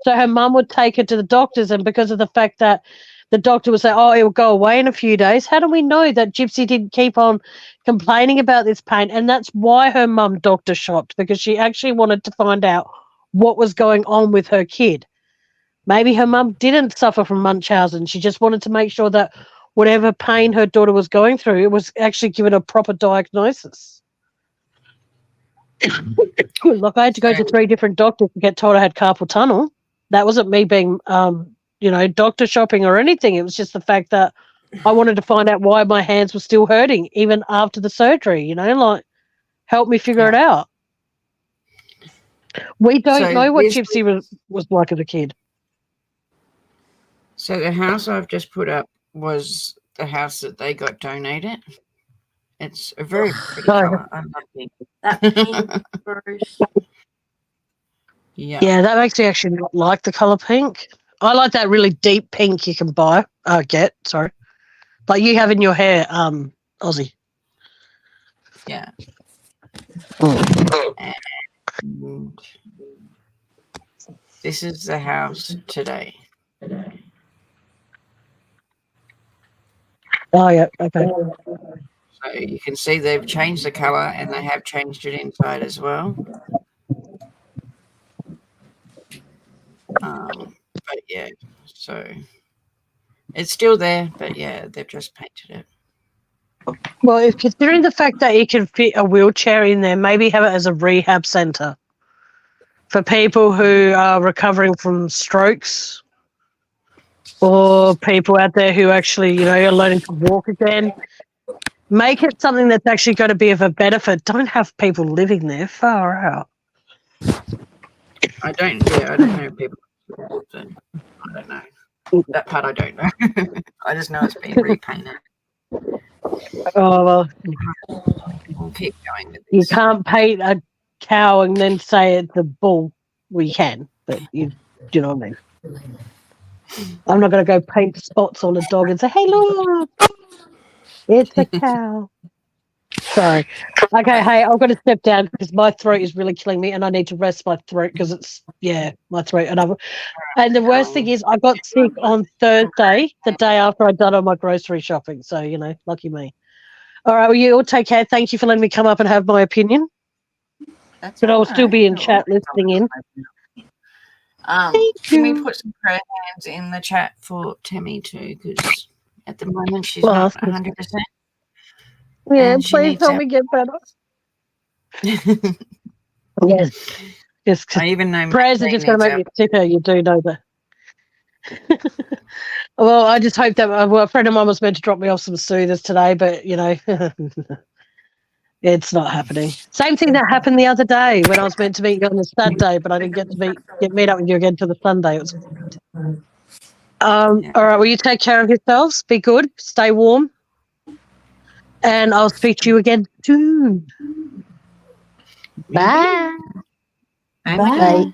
So her mum would take her to the doctors, and because of the fact that the doctor would say, oh, it will go away in a few days, how do we know that Gypsy didn't keep on complaining about this pain? And that's why her mum doctor shopped, because she actually wanted to find out what was going on with her kid. Maybe her mum didn't suffer from Munchausen. She just wanted to make sure that whatever pain her daughter was going through, it was actually given a proper diagnosis. Look, I had to go to 3 different doctors to get told I had carpal tunnel. That wasn't me being, doctor shopping or anything. It was just the fact that I wanted to find out why my hands were still hurting even after the surgery, help me figure it out. We don't know what Gypsy was like as a kid. So the house I've just put up was the house that they got donated. It's a very pretty colour. I love pink. That pink first. Yeah, that makes me actually not like the colour pink. I like that really deep pink you can get, like you have in your hair, Aussie. Yeah. And this is the house today. Oh, yeah, okay. So you can see they've changed the colour and they have changed it inside as well. But yeah, so it's still there, but yeah, they've just painted it. Well, if considering the fact that you can fit a wheelchair in there, maybe have it as a rehab centre for people who are recovering from strokes or people out there who actually, are learning to walk again. Make it something that's actually going to be of a benefit. Don't have people living there. Far out. I don't know people. I don't know. That part I don't know. I just know it's been repainted. Oh, well. We'll keep going with this. You can't paint a cow and then say it's a bull. Well, you can, but do you know what I mean? I'm not going to go paint spots on a dog and say, hey, look, it's a cow. Sorry. Okay, hey, I've got to step down because my throat is really killing me and I need to rest my throat because it's, my throat. And the worst thing is I got sick on Thursday, the day after I'd done all my grocery shopping. So, lucky me. All right, well, you all take care. Thank you for letting me come up and have my opinion. But I'll still be in chat listening in. Can we put some prayer hands in the chat for Tammy too? Because at the moment she's not 100%. Yeah, please help me get better. Yes. I even know prayers are just going to make me sicker. You do know that. Well, I just hope that a friend of mine was meant to drop me off some soothers today, but it's not happening. Same thing that happened the other day when I was meant to meet you on the Saturday, but I didn't get to meet up with you again till the Sunday. It was all right. Well, you take care of yourselves. Be good. Stay warm. And I'll speak to you again soon. Bye. Bye. Bye.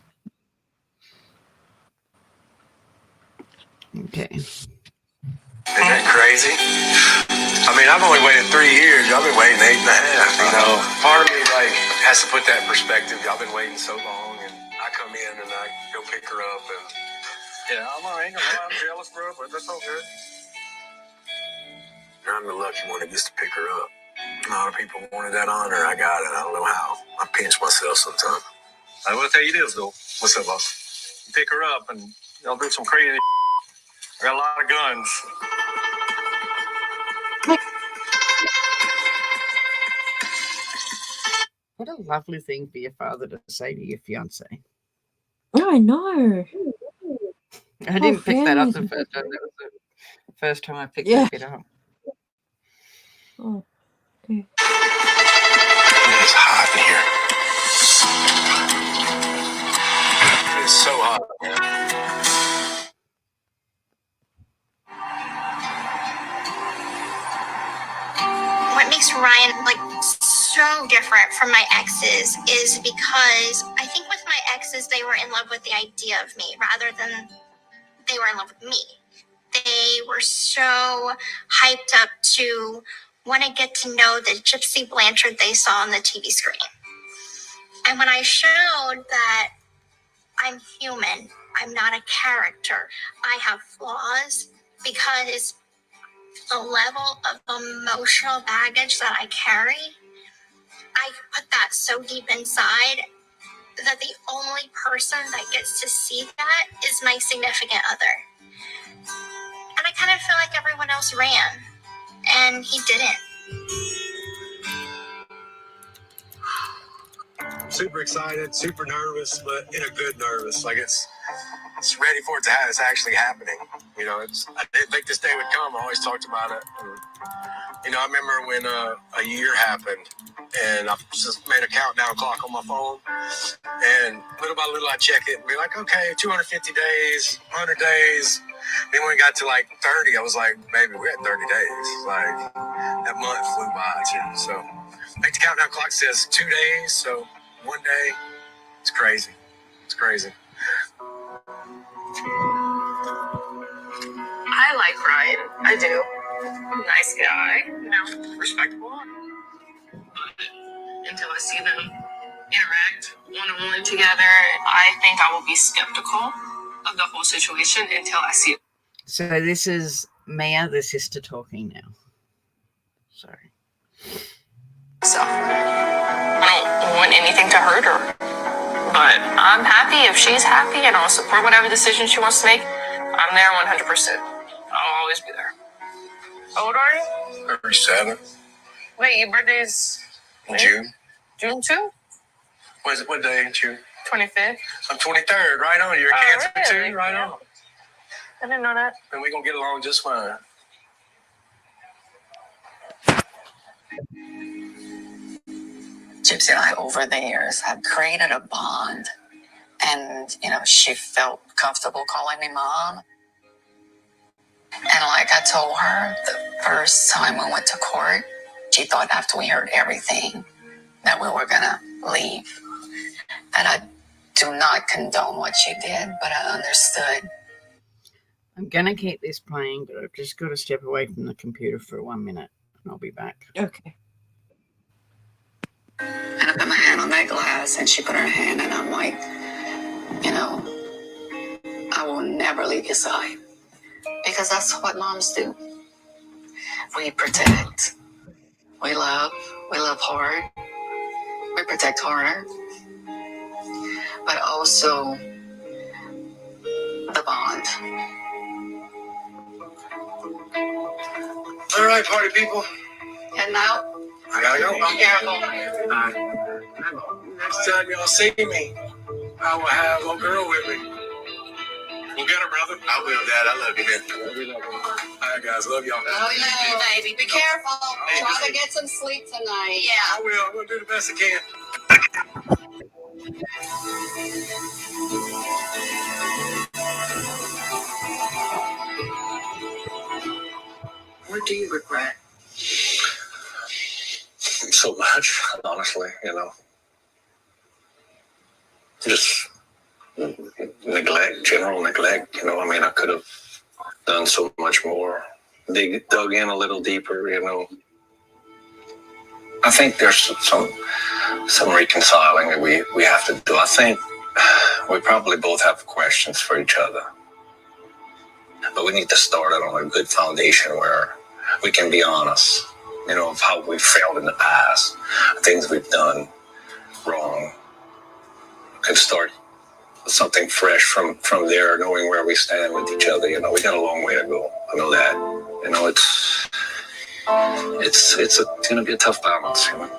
Okay. Isn't that crazy? I mean, I've only waited 3 years. Y'all been waiting 8.5. Part of me has to put that in perspective. Y'all been waiting so long, and I come in and I go pick her up, and I'm jealous, bro, but that's okay. I'm the lucky one that gets to pick her up. A lot of people wanted that honor. I got it. I don't know how. I pinch myself sometimes. I want to tell you this, though. What's up, boss? You pick her up, and y'all do some crazy. I got a lot of guns. What a lovely thing for your father to say to your fiance. Oh, I know. I didn't pick that up the first time. That was the first time I picked that bit up. Oh, okay. It's hot in here. It's so hot, man. What makes Ryan so different from my exes is because I think with my exes, they were in love with the idea of me rather than they were in love with me. They were so hyped up to want to get to know the Gypsy Blanchard they saw on the TV screen. And when I showed that I'm human, I'm not a character, I have flaws, because the level of emotional baggage that I carry, I put that so deep inside that the only person that gets to see that is my significant other. And I kind of feel like everyone else ran, and he didn't. Super excited, super nervous, but in a good nervous. Like it's ready for it to have. It's actually happening. You know, I didn't think this day would come. I always talked about it. And, you know, I remember when a year happened, and I just made a countdown clock on my phone, and little by little I check it and be like, okay, 250 days, 100 days. Then when we got to like 30, I was like, baby, we're at 30 days. Like that month flew by too. So like the countdown clock says 2 days, so one day. It's crazy. It's crazy. I like Ryan. I do. Nice guy, you know, respectable. Until I see them interact one-on-one together, I think I will be skeptical of the whole situation until I see it. So this is Mia, the sister, talking now. Sorry. So I don't want anything to hurt her. But I'm happy if she's happy, and I'll support whatever decision she wants to make. I'm there 100%. I'll always be there. How old are you? 37. Wait, your birthday's June. June 2? What day in June? 25th. I'm 23rd. Right on. You're a Cancer really? too. Right Yeah. on. I didn't know that. And we're gonna get along just fine. Gypsy and I, over the years, have created a bond. And, you know, she felt comfortable calling me mom. And like I told her, the first time we went to court, she thought after we heard everything that we were going to leave. And I do not condone what she did, but I understood. I'm going to keep this playing, but I've just got to step away from the computer for 1 minute, and I'll be back. Okay. And I put my hand on that glass, and she put her hand, and I'm like, you know, I will never leave your side. Because that's what moms do. We protect. We love hard. We protect harder. But also the bond. All right, party people. And now, I gotta go. be careful. Next time y'all see me, I will have a girl with me. We'll get her, brother. I will, Dad. I love you, man. All right, guys. Love y'all. Oh, yeah, baby. Be careful. Hey, Try to get some sleep tonight. I will. I'm gonna do the best I can. What do you regret? So much, honestly, you know. Just neglect, general neglect. You know, I mean, I could have done so much more. Dug in a little deeper, you know. I think there's some reconciling that we have to do. I think we probably both have questions for each other. But we need to start it on a good foundation where we can be honest, you know, of how we failed in the past, things we've done wrong. We can start something fresh from there, knowing where we stand with each other. You know, we got a long way to go. I know that. You know, it's going to be a tough balance, you know.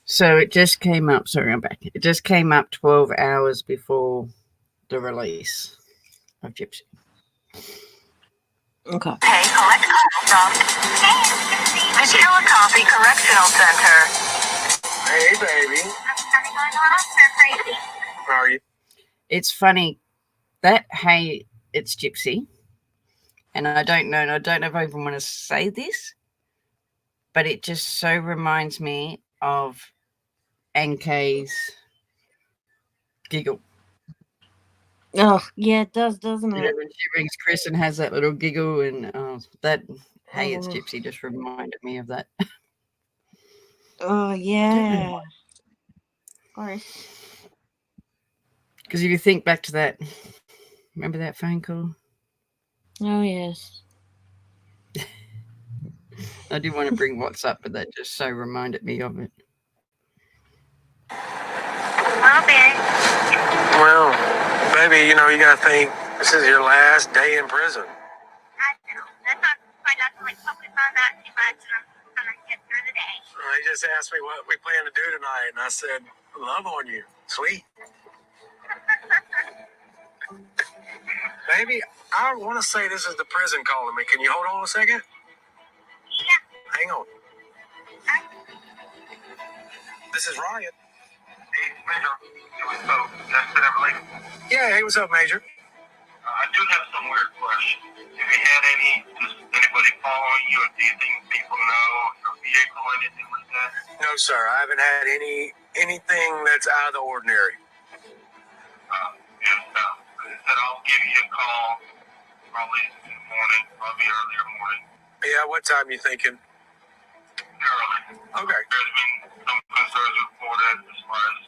So it just came up. Sorry, I'm back. It just came up 12 hours before the release of Gypsy. Okay. Hey, collect call from the Chillicothe Correctional Center. Hey, baby. How are you? It's funny that, hey, it's Gypsy. And I don't know if I even want to say this, but it just so reminds me of NK's giggle. Oh, yeah, it does, doesn't You know, it? when she rings Chris and has that little giggle, and that, hey, it's Gypsy, just reminded me of that. Oh, yeah. Of course. Because if you think back to that, remember that phone call? Oh, yes. I didn't want to bring what's up, but that just so reminded me of it. Well, baby, you know, you got to think this is your last day in prison. He just asked me what we plan to do tonight, and I said, love on you. Sweet. Baby, I want to say this is the prison calling me. Can you hold on a second? Yeah. Hang on. This is Ryan. Hey, Major. Yeah, hey, what's up, Major? I do have some weird questions. Have you had anybody following you, or do you think people know your vehicle or anything like that? No, sir. I haven't had anything that's out of the ordinary. Said I'll give you a call probably in the morning, probably earlier morning. Yeah, what time you thinking? Early. Okay. There's been some concerns reported as far as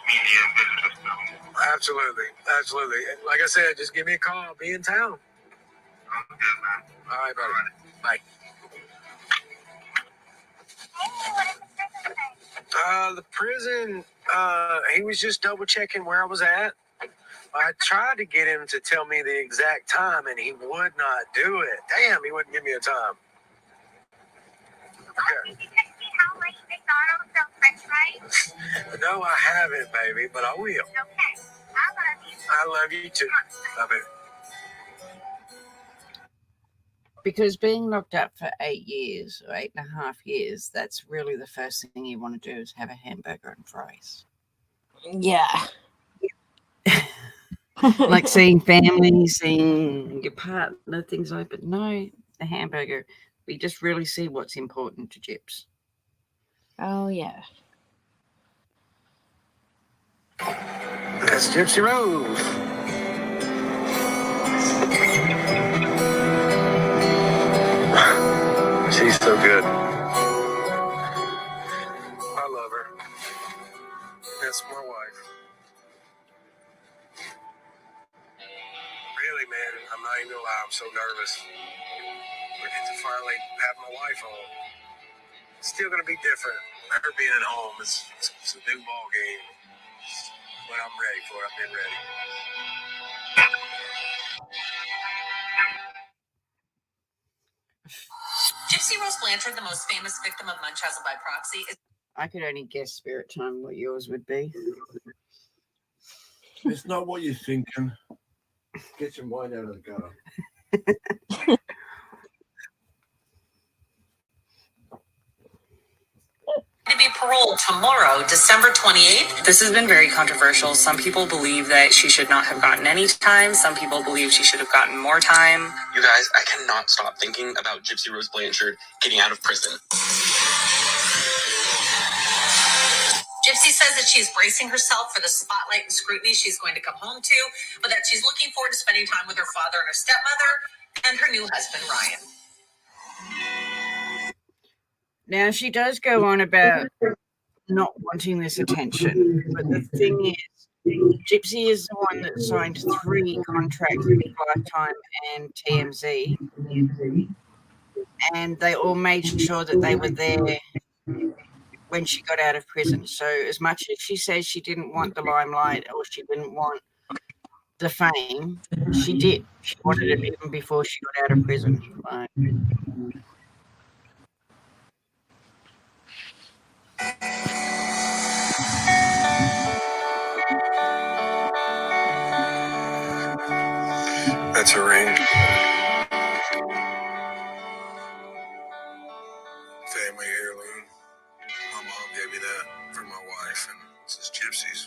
media and visitors. Absolutely. Absolutely. Like I said, just give me a call. I'll be in town. Okay, man. All right, buddy. Bye. The prison, he was just double checking where I was at. I tried to get him to tell me the exact time, and he would not do it. Damn, he wouldn't give me a time. Okay. No, I haven't, baby, but I will. Okay. I love you too. Love it. Because being locked up for 8 years or 8.5 years, that's really the first thing you want to do is have a hamburger and fries. Yeah. Like seeing family, seeing your partner, things like that. But no, the hamburger, we just really see what's important to Gyps. Oh, yeah. That's Gypsy Rose. She's so good. I love her. That's my wife. Really, man, I'm not even gonna lie, I'm so nervous. We get to finally have my wife home. It's still gonna be different. Her being at home, it's a new ball game. But I'm ready for it. I've been ready. Gypsy Rose Blanchard, the most famous victim of Munchausen by proxy, is. I could only guess, Spirit Time, what yours would be. It's not what you're thinking. Get some wine out of the gutter. To be paroled tomorrow, December 28th. This has been very controversial. Some people believe that she should not have gotten any time. Some people believe she should have gotten more time. You guys, I cannot stop thinking about Gypsy Rose Blanchard getting out of prison. Gypsy says that she's bracing herself for the spotlight and scrutiny she's going to come home to, but that she's looking forward to spending time with her father and her stepmother and her new husband, Ryan. Now, she does go on about not wanting this attention, but the thing is, Gypsy is the one that signed 3 contracts with Lifetime and TMZ, and they all made sure that they were there when she got out of prison. So as much as she says she didn't want the limelight or she didn't want the fame, she did. She wanted it even before she got out of prison. That's a ring. Family heirloom. My mom gave me that for my wife, and this is Gypsy's.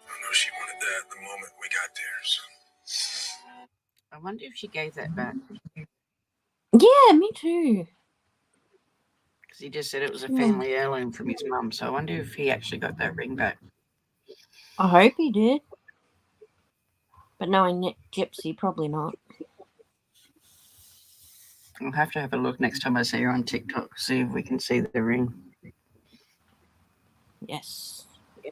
I know she wanted that the moment we got there. So. I wonder if she gave that back. Yeah, me too. Because he just said it was a family heirloom from his mum, so I wonder if he actually got that ring back. I hope he did. But knowing Gypsy, probably not. I'll have to have a look next time I see her on TikTok, see if we can see the ring. Yes. Yeah,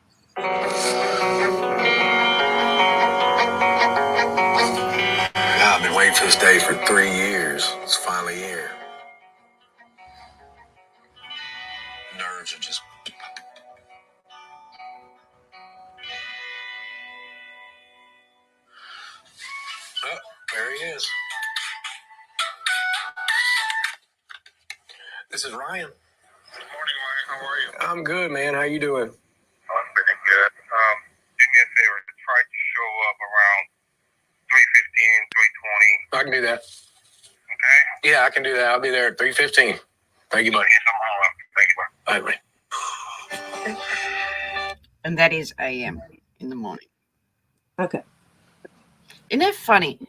I've been waiting waiting for this day for 3 years. It's finally here. Nerves are just... Oh, there he is. This is Ryan. Good morning, Ryan. How are you? I'm good, man. How you doing? I'm pretty good. Do me a favor. Try to show up around 3:15, 3:20. I can do that. Okay? Yeah, I can do that. I'll be there at 3:15. Thank you, buddy. Thank you, bro. Bye, buddy. And that is AM in the morning. Okay. Isn't that funny?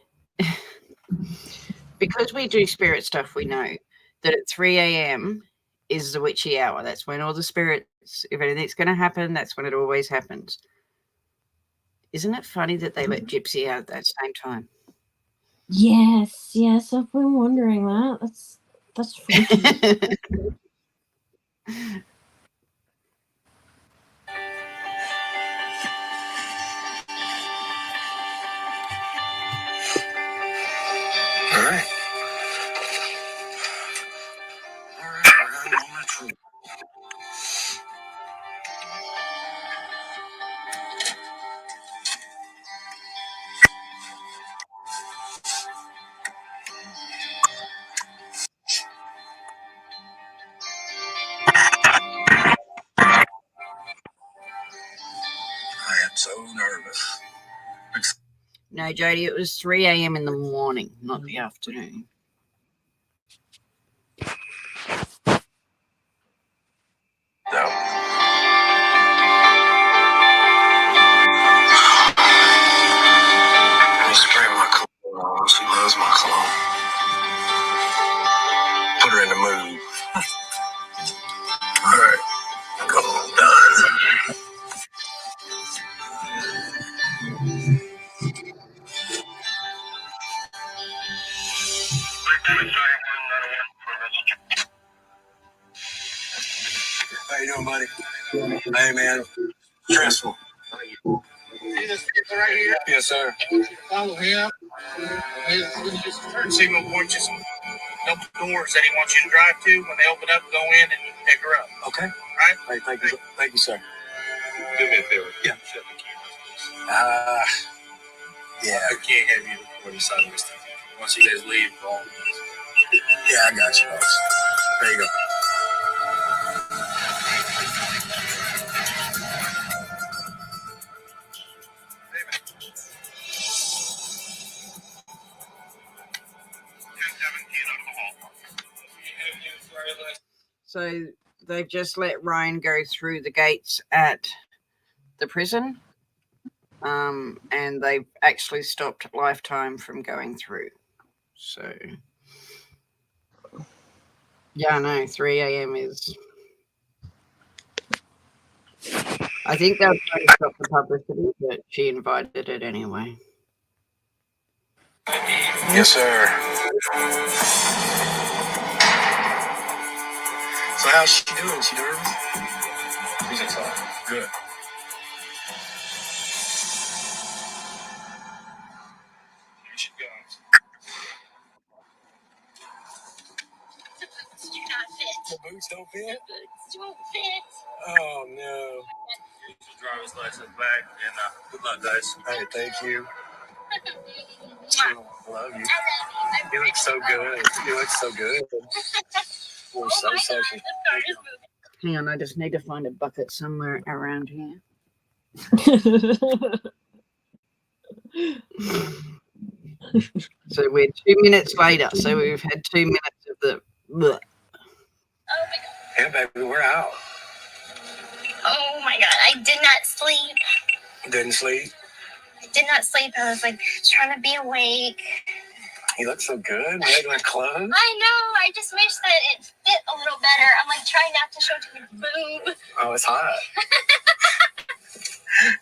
Because we do spirit stuff, we know that at 3 a.m. is the witchy hour. That's when all the spirits, if anything's going to happen, that's when it always happens. Isn't it funny that they let Gypsy out at that same time? Yes, I've been wondering that. That's freaky. All right. I am so nervous. No, Jody, it was 3 a.m. in the morning, not the afternoon. No. Let me spray my cologne on. She loves my cologne. Put her in the mood. All right. Cologne done. How you doing, buddy? Hey, man. Stressful. See this picture right here? Yes, sir. Follow him. His turn signal points you some doors that he wants you to drive to. When they open up, go in and you can pick her up. Okay. All right? Hey, thank you, sir. Do me a favor. Yeah. Shut the cameras, please. Yeah. I can't have you record inside of this thing. Once you guys leave, all Yeah, I got you, boss. There you go. So they've just let Ryan go through the gates at the prison, and they've actually stopped Lifetime from going through. So, yeah, no, 3 a.m. is... I think they're trying to stop the publicity, but she invited it anyway. Yes, sir. So how's she doing? She nervous? She's excited. Good. Here she goes. The boots do not fit. The boots don't fit? The boots don't fit. Oh, no. Here's your driver's license back, and good luck, guys. Hey, thank you. Mwah. I love you. I love you. You look so good. You look so good. You're so my social. God, the car is moving. Hang on, I just need to find a bucket somewhere around here. So we're 2 minutes later. So we've had 2 minutes of the... Bleh. Oh my God. Yeah, baby, we're out. Oh my God. I did not sleep. Didn't sleep? I did not sleep. I was like trying to be awake. You look so good. Regular clothes. I know. I just wish that it fit a little better. I'm like trying not to show too much boob. Oh, it's hot.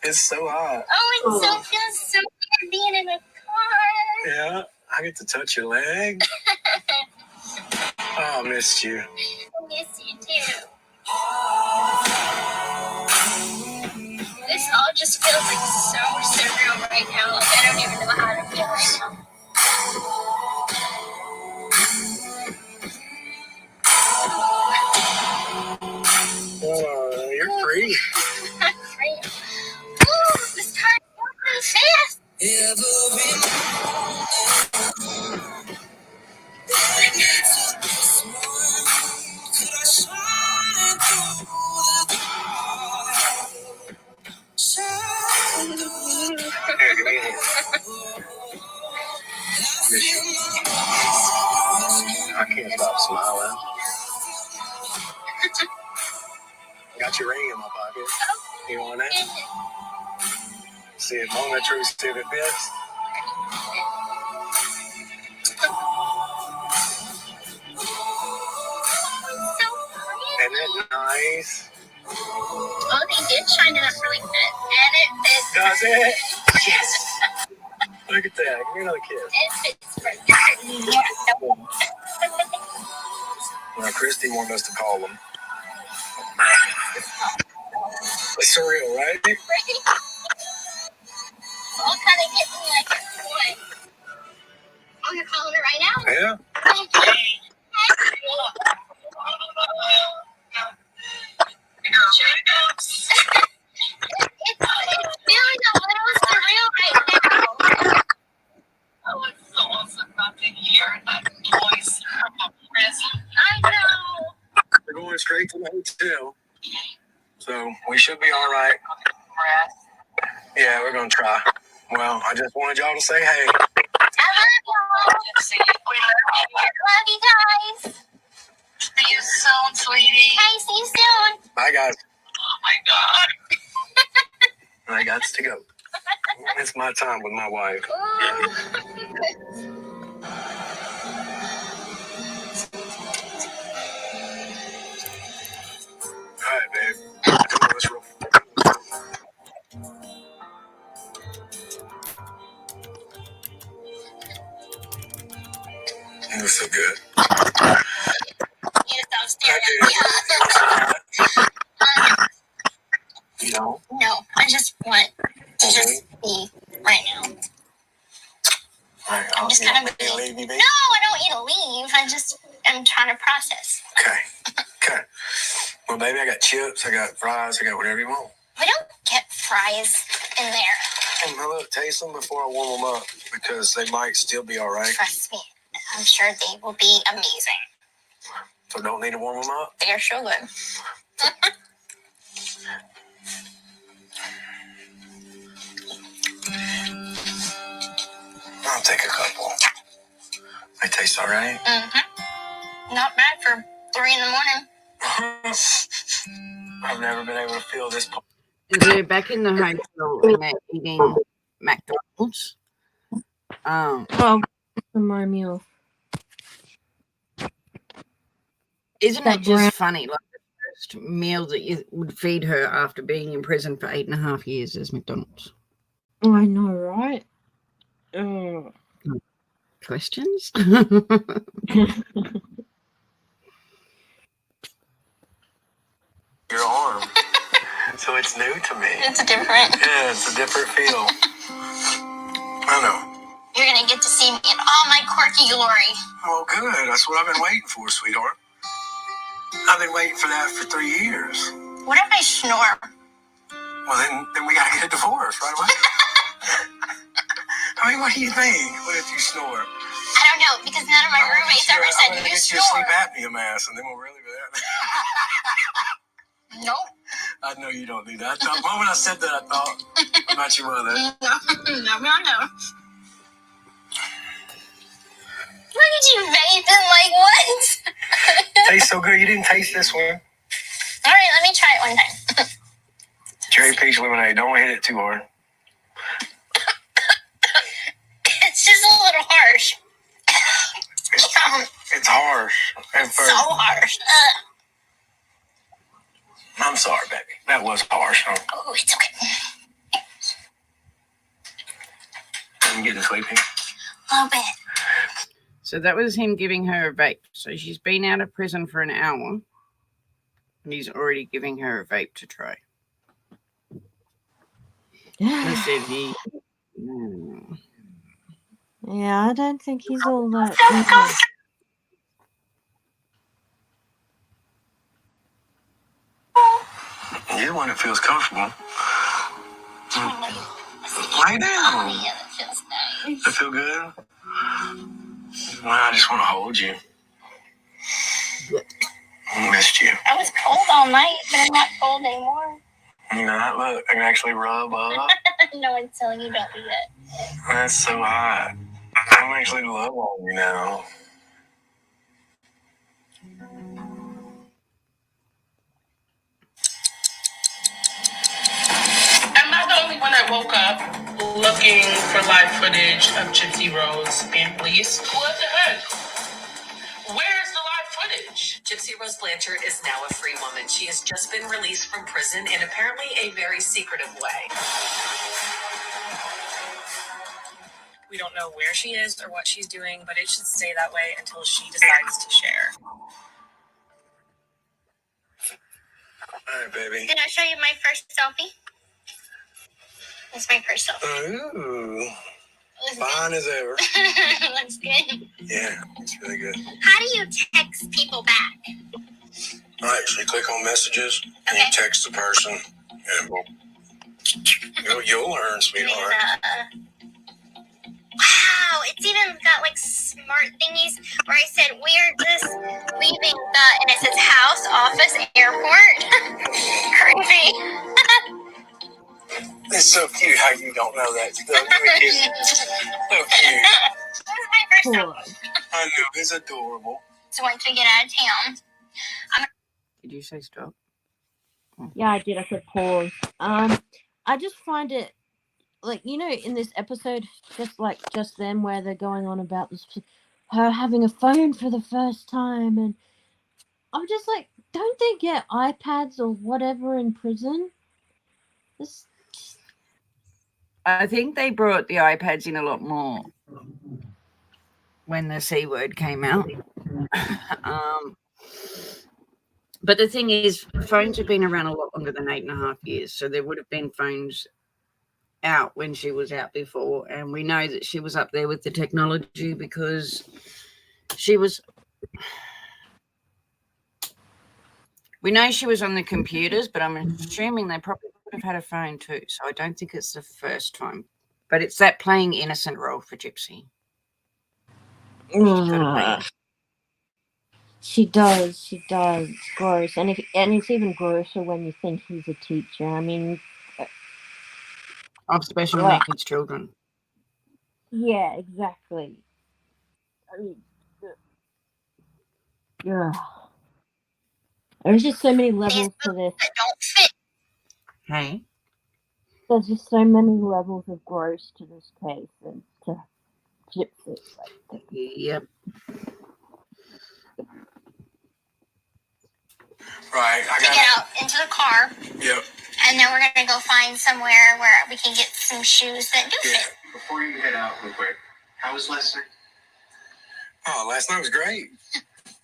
It's so hot. Oh, it so feels so weird being in a car. Yeah, I get to touch your leg. Oh, I missed you. I miss you too. This all just feels like so surreal right now. Like I don't even know how to feel right now. free. I'm free. Ooh, this car is going fast. Here, give me a hand. Miss you. I can't stop smiling. Got your ring in my pocket. You want it? See it, moment of truth, see if it fits. Isn't it nice? Oh, they did shine it up really good. And it fits. Does it? Yes. Look at that. Give me another kiss. It fits perfectly. Now, Christy wanted us to call them. It's surreal, right? All kind of get me like, what? Oh, you're calling it right now? Yeah. It's feeling a little surreal right now. Oh, it's so awesome not to hear that voice from a prison. I know. We're going straight to the hotel. So we should be all right. Yeah, we're going to try. Well, I just wanted y'all to say hey. I love y'all. Love you guys. See you soon, sweetie. Hey, see you soon. Bye, guys. Oh my God. I got to go. It's my time with my wife. All right, babe. Come on, let's roll. It was so good. You stop staring at me. You know? No, I just want to just be right now. All right, I'm just kind of leave you, babe? No, I don't want you to leave. I'm trying to process. Okay. Well, baby, I got chips, I got fries, I got whatever you want. We don't get fries in there. And look, taste them before I warm them up because they might still be all right. Trust me, I'm sure they will be amazing. So don't need to warm them up? They're so good. I'll take a couple. They taste all right? Mm-hmm. Not bad for 3 in the morning. I've never been able to feel this. They're back in the hotel and they're eating McDonald's. Oh, my meal. Isn't That it just brown- funny? Like the first meal that you would feed her after being in prison for 8.5 years is McDonald's. Oh, I know, right? Oh. Questions? Your arm. So it's new to me. It's different. Yeah, it's a different feel. I know. You're going to get to see me in all my quirky glory. Well, good. That's what I've been waiting for, sweetheart. I've been waiting for that for 3 years. What if I snore? Well, then we gotta get a divorce right away. I mean, what do you think? What if you snore? I don't know, because none of my roommates ever said you Your snore. sleep apnea mask, and then we'll really be that. Nope. I know you don't do that. The moment I said that, I thought about your mother. No. Look at you vaping like what? Tastes so good. You didn't taste this one. All right, let me try it one time. Cherry peach lemonade. Don't hit it too hard. It's just a little harsh. It's harsh. At first. So harsh. I'm sorry, baby. That was harsh, huh? Oh, it's okay. I'm getting sleepy. A little bit. So that was him giving her a vape. So she's been out of prison for an hour. And he's already giving her a vape to try. He said he... Yeah, I don't think he's all that. Get one that feels comfortable. Lay down. Yeah, that feels nice. That feel good? Well, I just want to hold you. I missed you. I was cold all night, but I'm not cold anymore. You know, look, I can actually rub up. No one's telling you don't do that. That's so hot. I can actually love on you now. Am I the only one that woke up looking for live footage of Gypsy Rose being released? What the heck? Where's the live footage? Gypsy Rose Blanchard is now a free woman. She has just been released from prison in apparently a very secretive way. We don't know where she is or what she's doing, but it should stay that way until she decides to share. All right, baby. Can I show you my first selfie? That's my first selfie. Ooh. Fine as ever. Looks good. Yeah, it's really good. How do you text people back? All right, so you click on messages and you text the person, and you'll learn, sweetheart. Wow, it's even got like smart thingies where I said we're just leaving the, and it says house, office, airport. Crazy. It's so cute how you don't know that stuff. So cute. I know, it's adorable. So once we get out of town, Did you say stop? Yeah, I did. I said pause. I just find it like, you know, in this episode, just them where they're going on about this, her having a phone for the first time, and I'm just like, don't they get iPads or whatever in prison? I think they brought the iPads in a lot more when the C word came out. But the thing is, phones have been around a lot longer than 8.5 years. So there would have been phones out when she was out before. And we know that she was up there with the technology because she was... We know she was on the computers, but I'm assuming they probably would have had a phone too. So I don't think it's the first time. But it's that playing innocent role for Gypsy. She does. It's gross. And it's even grosser when you think he's a teacher. I mean... Of special needs children. Yeah, exactly. I mean... Yeah. There's just so many levels to this. Hey? There's just so many levels of gross to this case and to Gypsy. Yep. Right, I got get out into the car. Yep. And then we're gonna go find somewhere where we can get some shoes that do fit. Before you head out real quick, how was last night? Oh, last night was great.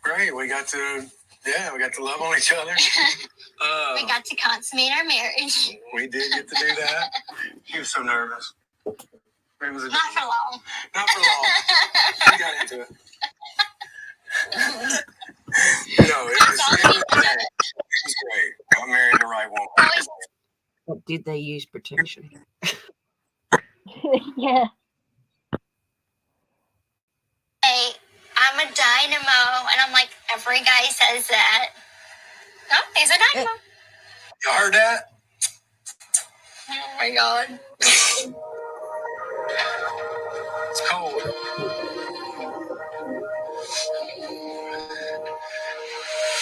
Great. We got to love on each other. We got to consummate our marriage. We did get to do that. He was so nervous. Not for long. Not for long. We got into it. No, it was great. I married the right woman. But did they use protection? Yeah. Hey, I'm a dynamo, and I'm like, every guy says that. Oh, he's a dynamo. You heard that? Oh my god. It's cold.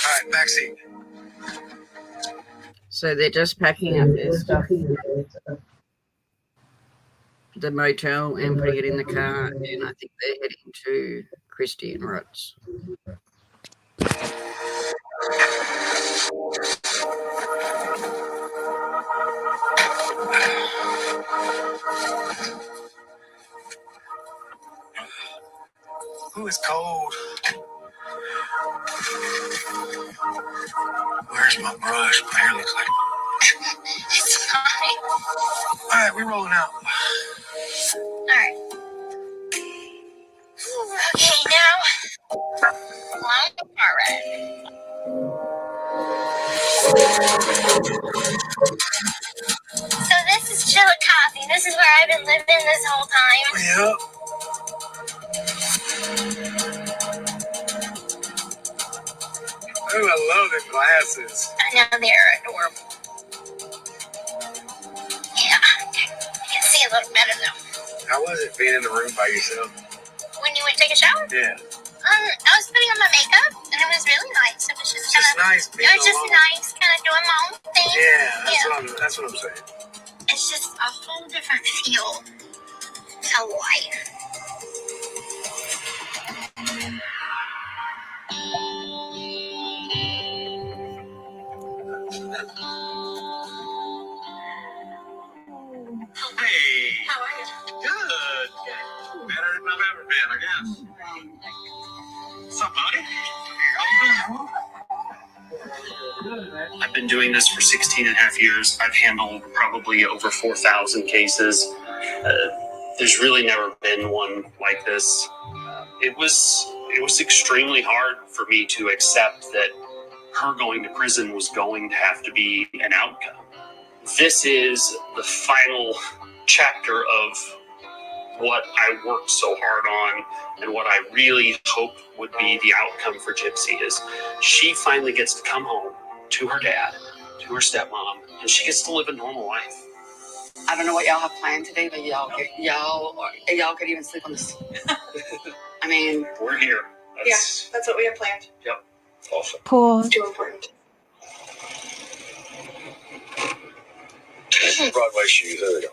All right, backseat. So they're just packing up their stuff, the motel, and putting it in the car, and I think they're heading to Christy and Ruts. Ooh, it's cold. Where's my brush? My hair looks like... It's fine. All right, we're rolling out. All right. Okay, now, long car ride. So this is Chillin Coffee. This is where I've been living this whole time. Yep. Oh, I love the glasses. I know they're adorable. Yeah, I can see a little better though. How was it being in the room by yourself? When you went to take a shower? Yeah. I was putting on my makeup, and it was really nice. It was just kind of nice. It was just nice, kind of doing my own thing. Yeah, that's what I'm saying. It's just a whole different feel to life. Hey. How are you? Good. Better than I've ever been, I guess. What's up, buddy? I've been doing this for 16 and a half years. I've handled probably over 4,000 cases. There's really never been one like this. It was extremely hard for me to accept that her going to prison was going to have to be an outcome. This is the final chapter of what I worked so hard on and what I really hope would be the outcome for Gypsy is she finally gets to come home to her dad, to her stepmom, and she gets to live a normal life. I don't know what y'all have planned today, but y'all could even sleep on this. I mean, We're here. That's what we have planned. Yep. Awesome. Poor. It's too important. Broadway shoes. There we go.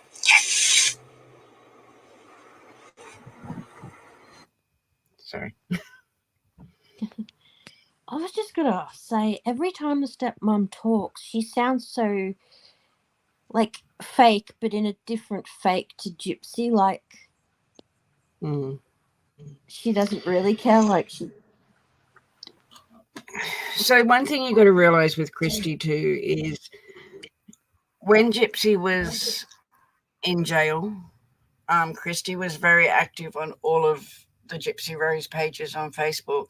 Sorry. I was just gonna say, every time the stepmom talks, she sounds so like fake, but in a different fake to Gypsy. Like she doesn't really care. Like she. So one thing you got to realize with Christy too is when Gypsy was in jail, Christy was very active on all of the Gypsy Rose pages on Facebook.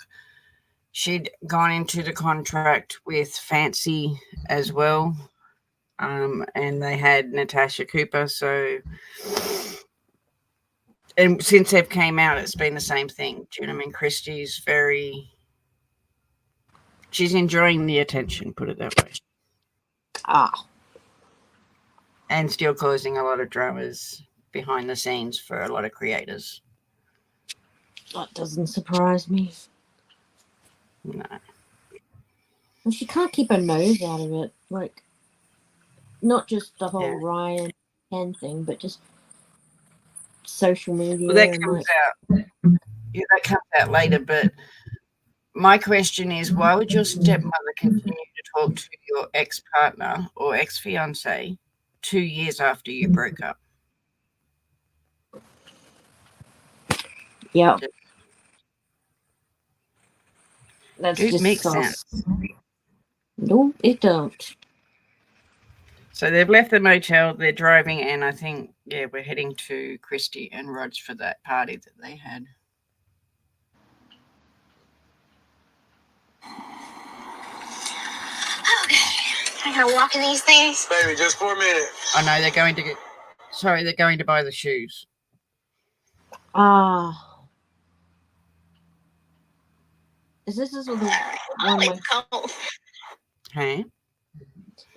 She'd gone into the contract with Fancy as well, and they had Natasha Cooper. So, and since they've came out, it's been the same thing. Do you know what I mean? Christy's she's enjoying the attention, put it that way. And still causing a lot of dramas behind the scenes for a lot of creators. That doesn't surprise me. No. And she can't keep her nose out of it. Like, not just the whole Ryan Ken thing, but just social media. Well, that comes out. Yeah, that comes out later. But my question is, why would your stepmother continue to talk to your ex-partner or ex-fiance 2 years after you broke up? Yeah. That's It just makes sauce. sense. No, it don't. So they've left the motel, they're driving, and I think, we're heading to Christy and Rod's for that party that they had. Okay. I gotta walk in these things. Baby, just for a minute. I know they're going to buy the shoes. Is this the one where, Hey?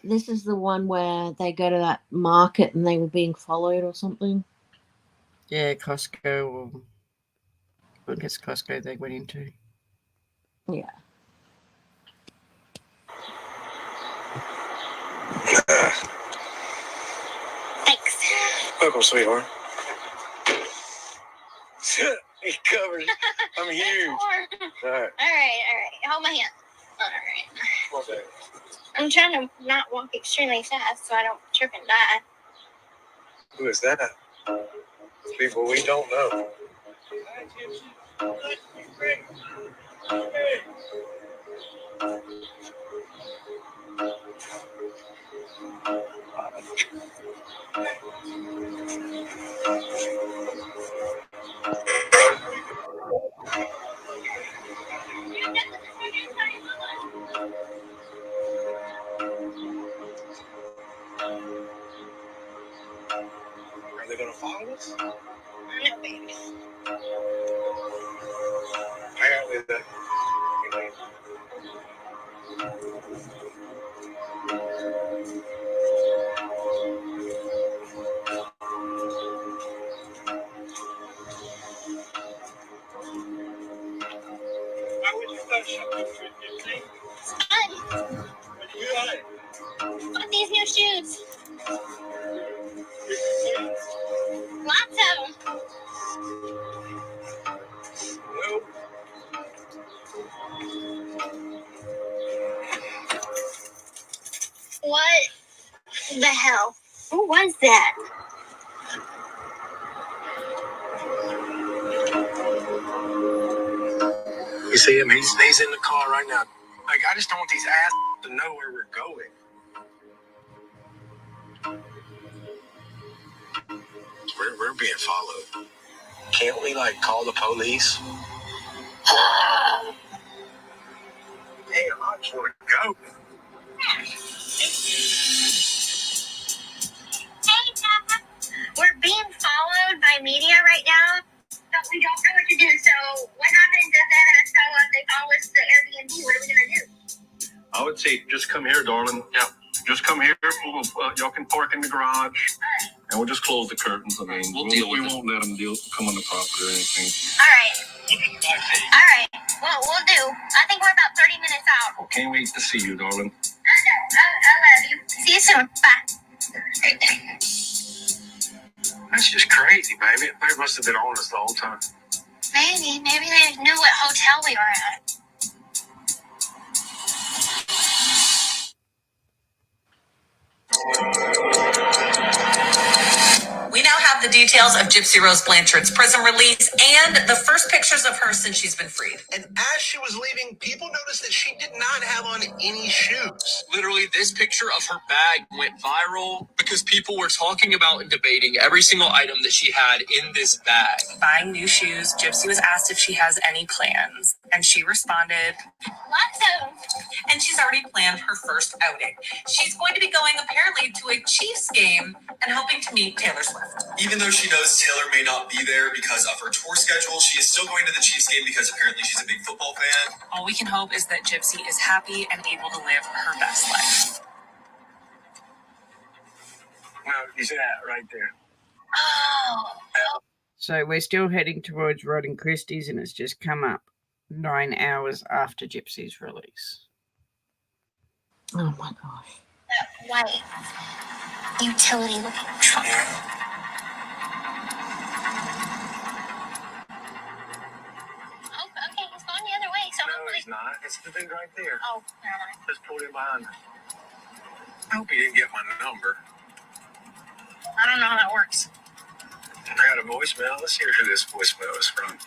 this is the one where they go to that market and they were being followed or something? Yeah, Costco, or I guess Costco they went into. Yeah. Thanks. Welcome, sweetheart. He's covered. I'm huge. All right. All right. Hold my hand. All right. I'm trying to not walk extremely fast so I don't trip and die. Who is that? People we don't know. They're gonna follow us? No, baby. Apparently that, What these new shoes? Lots of them. What the hell? Who was that? you see him? He's in the car right now. Like, I just don't want these ass to know where we're going. We're being followed. Can't we, like, call the police? Damn, I just want to go. Hey, Papa. We're being followed by media right now, but we don't know what to do. So what happens if they're going to show up, they follow us to Airbnb? What are we going to do? I would say just come here, darling. Yeah, just come here. Y'all can park in the garage. And we'll just close the curtains. I mean, We'll deal with we it. won't let them come on the property or anything. All right. All right. Well, we'll do. I think we're about 30 minutes out. Oh, can't wait to see you, darling. I love you. See you soon. Bye. That's just crazy, baby. They must have been on us the whole time. Maybe they knew what hotel we were at. We now have the details of Gypsy Rose Blanchard's prison release and the first pictures of her since she's been freed. And as she was leaving, people noticed that she did not have on any shoes. Literally, this picture of her bag went viral because people were talking about and debating every single item that she had in this bag. Buying new shoes, Gypsy was asked if she has any plans, and she responded, Lots of them. and she's already planned her first outing. She's going to be going apparently to a Chiefs game and hoping to meet Taylor Swift. Even though she knows Taylor may not be there because of her tour schedule, she is still going to the Chiefs game because apparently she's a big football fan. All we can hope is that Gypsy is happy and able to live her best life. No, you see that right there. Oh. So we're still heading towards Rod and Christie's, and it's just come up 9 hours after Gypsy's release. Oh my gosh. That white utility looking truck. Oh, okay, he's going the other way. So No, hopefully. he's not. It's the dude right there. Oh, never mind. Just pulled in behind her. I hope he didn't get my number. I don't know how that works. I got a voicemail. Let's hear who this voicemail is from.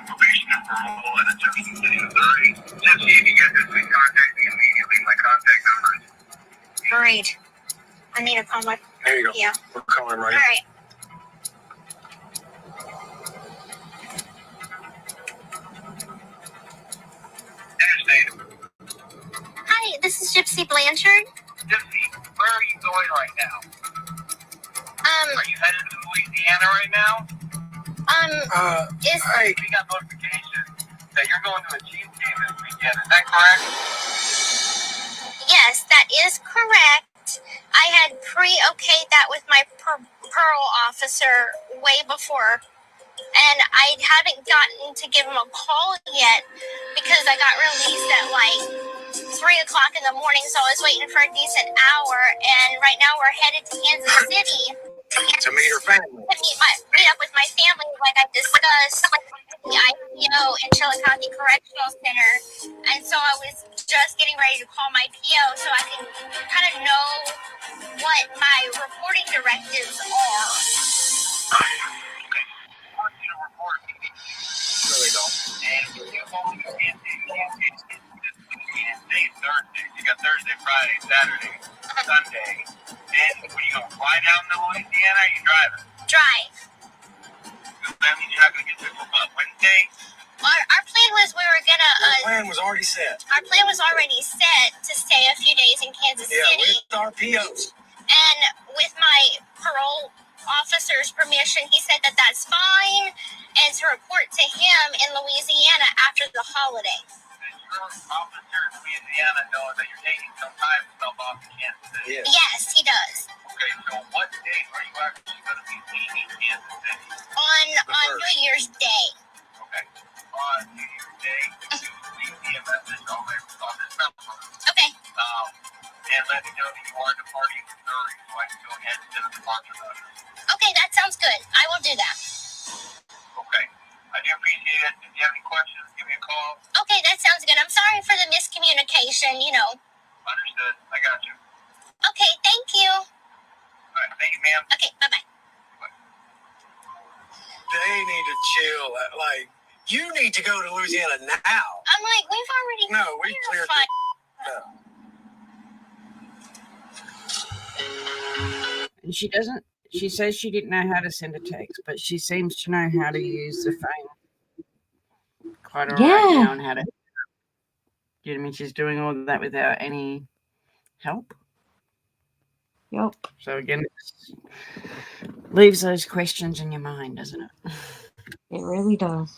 Probation and parole in Jefferson City, Missouri. Gypsy, if you get this, please contact me immediately. My contact number is... Great. I need to call my. There you go. Yeah. We're calling right All right. Interstate. Hi, this is Gypsy Blanchard. Gypsy, where are you going right now? Are you headed to Louisiana right now? Is Hey, we got notification that you're going to a Chiefs game this weekend. Is that correct? yes, that is correct. I had pre-okayed that with my parole officer way before, and I haven't gotten to give him a call yet because I got released at like 3 o'clock in the morning, so I was waiting for a decent hour. And right now we're headed to Kansas City to meet her family. to meet up with my family, like I discussed, the IPO in Chillin County Correctional Center. And so I was just getting ready to call my PO so I can kind of know what my reporting directives are. No, they don't. And you're going to Thursday. You got Thursday, Friday, Saturday, Sunday. Then, what are you going to fly down to Louisiana or are you driving? Drive. That means you're not going to get there till what, Wednesday? Our plan was we were gonna. The plan was already set. Our plan was already set to stay a few days in Kansas Yeah, City. with our POs. And with my parole officer's permission, he said that that's fine, and to report to him in Louisiana after the holiday. Your officer in Louisiana knows that you're taking some time to stop off in Kansas City. Yes, he does. Okay, so what date are you actually going to be leaving Kansas City? On New Year's Day. Okay. On New Year's Day, leave me a message on this number. Okay. And let me know that you are departing Missouri so I can go ahead and send a departure letter. Okay, that sounds good. I will do that. Okay. I do appreciate it. If you have any questions, give me a call. Okay, that sounds good. I'm sorry for the miscommunication, Understood. I got you. Okay, thank you. All right. Thank you, ma'am. Okay, bye-bye. They need to chill. Like, you need to go to Louisiana now. I'm like, we've already... No, we cleared fine. And she says she didn't know how to send a text, but she seems to know how to use the phone quite all right now and how to. Do you know what I mean? She's doing all of that without any help. Yep. So again, it leaves those questions in your mind, doesn't it? It really does.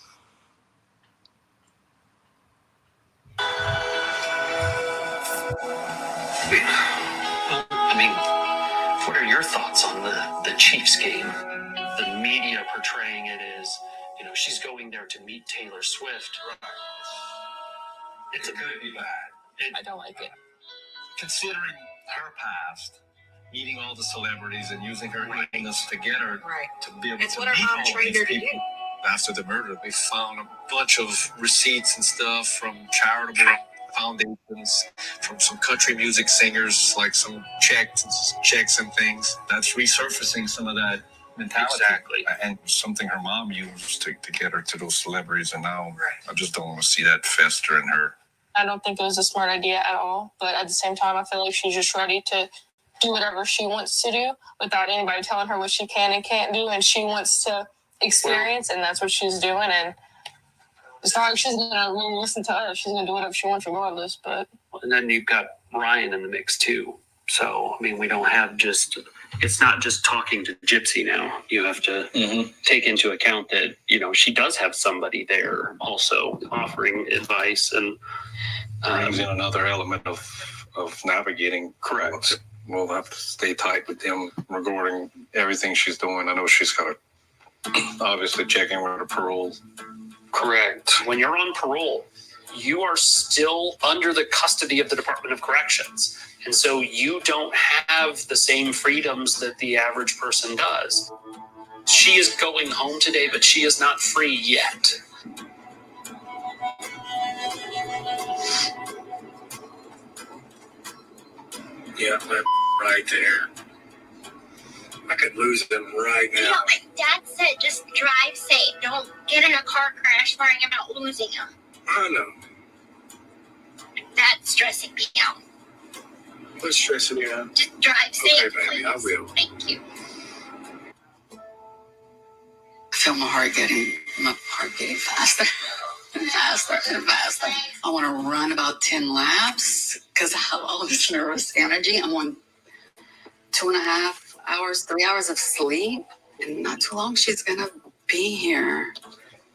I mean, what are your thoughts on the Chiefs game? The media portraying it as, she's going there to meet Taylor Swift. It's going to be bad. I don't like it. Considering her past, meeting all the celebrities and using her willingness to get her to be able It's to what her meet mom all trained these her to people. do. After the murder, they found a bunch of receipts and stuff from charitable foundations, from some country music singers, like some checks and things. That's resurfacing some of that mentality. Exactly. And something her mom used to get her to those celebrities. And now I just don't want to see that fester in her. I don't think it was a smart idea at all. But at the same time, I feel like she's just ready to do whatever she wants to do without anybody telling her what she can and can't do. And she wants to experience, and that's what she's doing. And it's not like she's going to really listen to us. She's going to do whatever she wants regardless. But And then you've got Ryan in the mix too. So, I mean, we don't have it's not just talking to Gypsy now. You have to take into account that, she does have somebody there also offering advice and brings in another element of navigating. Correct. We'll have to stay tight with them regarding everything she's doing. I know she's got to obviously check in with her parole. Correct. When you're on parole, you are still under the custody of the Department of Corrections. And so you don't have the same freedoms that the average person does. She is going home today, but she is not free yet. Yeah, that right there. I could lose them right now. Like Dad said, just drive safe. Don't get in a car crash worrying about losing him. I know. That's stressing me out. What's stressing you out? Just drive safe, Okay, baby, I will. Thank you. I feel my heart getting faster and faster and faster. I want to run about 10 laps because I have all this nervous energy. I'm on 2.5 hours, 3 hours of sleep. And not too long, she's going to be here.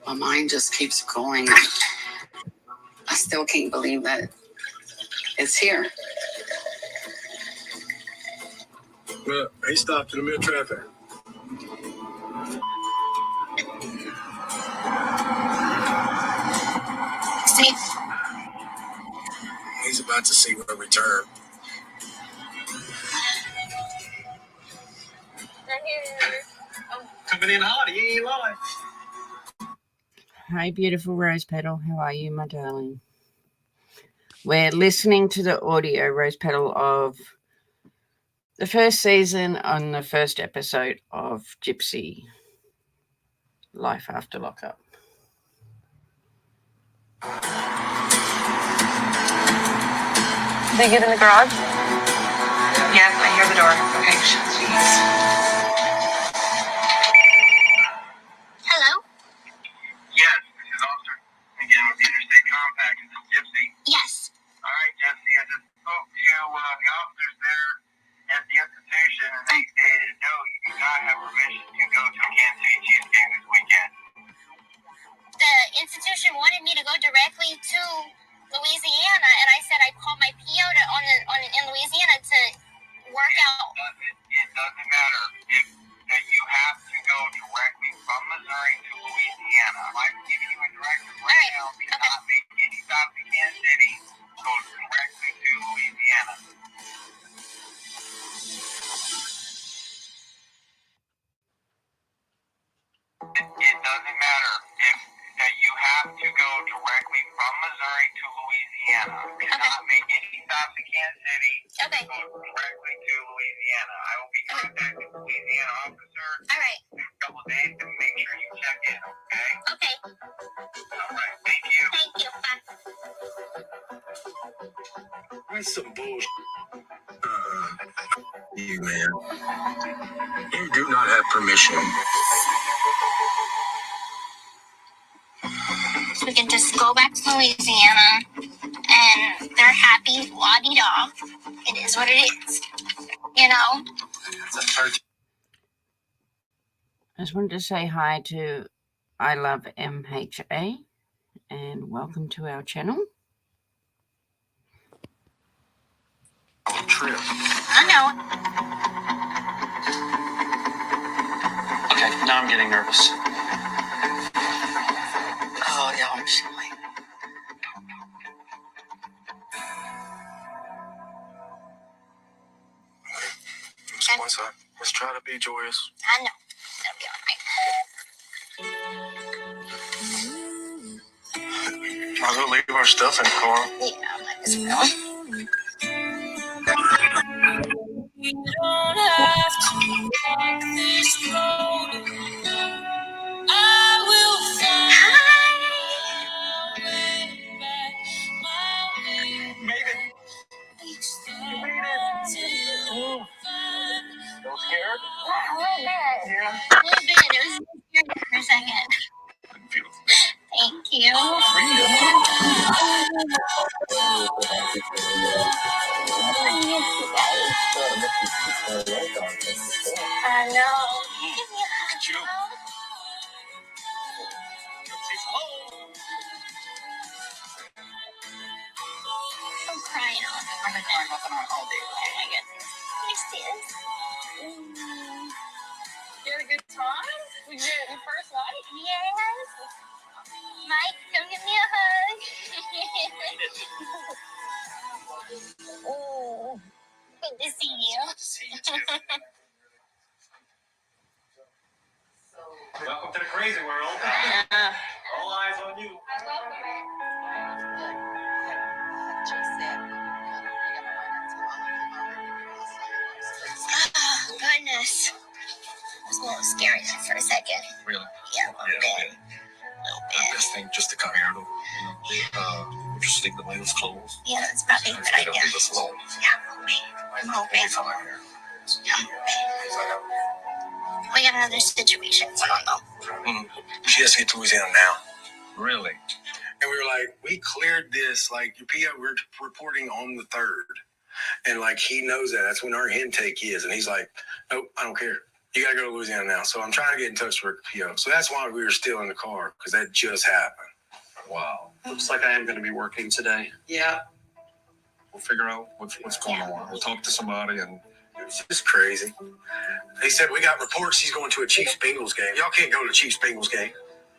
My mind just keeps going. I still can't believe that it's here. Look, he stopped in the middle of traffic. Safe. He's about to see a return. Coming in hot, he ain't lying. Hi, beautiful Rose Petal. How are you, my darling? We're listening to the audio, Rose Petal, of the first season on the first episode of Gypsy Life After Lockup. they get in the garage? Yeah, I hear the door. Okay, jeez. Hello? Yes, this is Officer again with the Interstate Compact. This is Gypsy. Yes. All right, Gypsy, I just spoke to the officers there at the institution, and they stated, no, you do not have permission in Louisiana to work out. It doesn't matter if that you have to go directly from Missouri to Louisiana. I'm giving you a direction right now. Do not make any stop in Kansas City. Go directly to Louisiana. It doesn't matter if that you have to go directly from Missouri to Louisiana. Do not make any stops in Kansas City. Okay. Go directly to Louisiana. I will be contacting the Louisiana officer in a couple of days to make sure you check in, okay? Okay. All right, thank you. Thank you. Bye. That's some bullshit. You, man. You do not have permission. So we can just go back to Louisiana and they're happy, la-di-da. It is what it is. You know? I just wanted to say hi to I Love MHA and welcome to our channel. Trip. I know. Okay, now I'm getting nervous. Oh, yeah, I'm silly. Let's try to be joyous. I know. It'll be alright. Might as well leave our stuff in the car. Yeah, might as well. You don't have to walk this road. I will find my way back, my way. Made it. Each You made it. A So scared? little bit. Yeah. A little bit. It was scary for a second. Thank you. I know. Give me a hug. I'm crying on. I've been crying off and on all day. Oh my goodness. Nice tears. You had a good time? Was it your first night? Yes. Mike, come give me a hug. Oh, good to see you. See you too. Welcome to the crazy world. All eyes on you. Oh, goodness. It was a little scary there for a second. Really? Yeah, a little bit. Best thing just to come here to, just leave the windows closed. Yeah, that's probably a good idea. Leave us alone. Yeah, I'm hoping. Yeah. We got another situation going on though. She has to get to Louisiana now. Really? And we were like, we cleared this, like, your PO, we're reporting on the 3rd. And, like, he knows that. That's when our intake is. And he's like, nope, I don't care. You got to go to Louisiana now. So I'm trying to get in touch with PO. So that's why we were still in the car, because that just happened. Wow. Looks like I am going to be working today. Yeah. We'll figure out what's going on. We'll talk to somebody and It's just crazy. He said, we got reports he's going to a Chiefs-Bengals game. Y'all can't go to a Chiefs-Bengals game.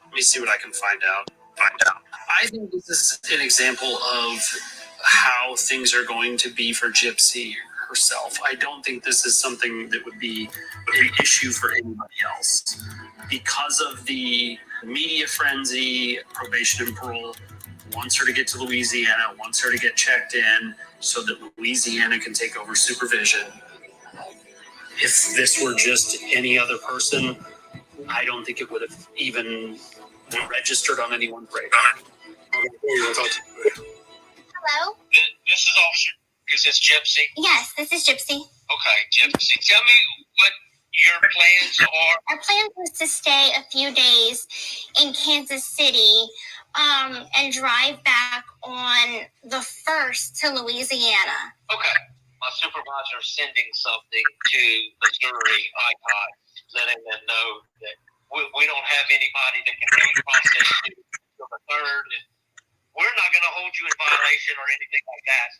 Let me see what I can find out. I think this is an example of how things are going to be for Gypsy herself. I don't think this is something that would be an issue for anybody else. Because of the media frenzy, probation and parole wants her to get to Louisiana, wants her to get checked in so that Louisiana can take over supervision. If this were just any other person, I don't think it would have even registered on anyone's radar. Hello? This is Officer. Is this Gypsy? Yes, this is Gypsy. Okay, Gypsy. Tell me what your plans are. Our plan was to stay a few days in Kansas City and drive back on the 1st to Louisiana. Okay. My supervisor is sending something to Missouri ICOT, letting them know that we don't have anybody that can really process you till the 3rd. And we're not going to hold you in violation or anything like that.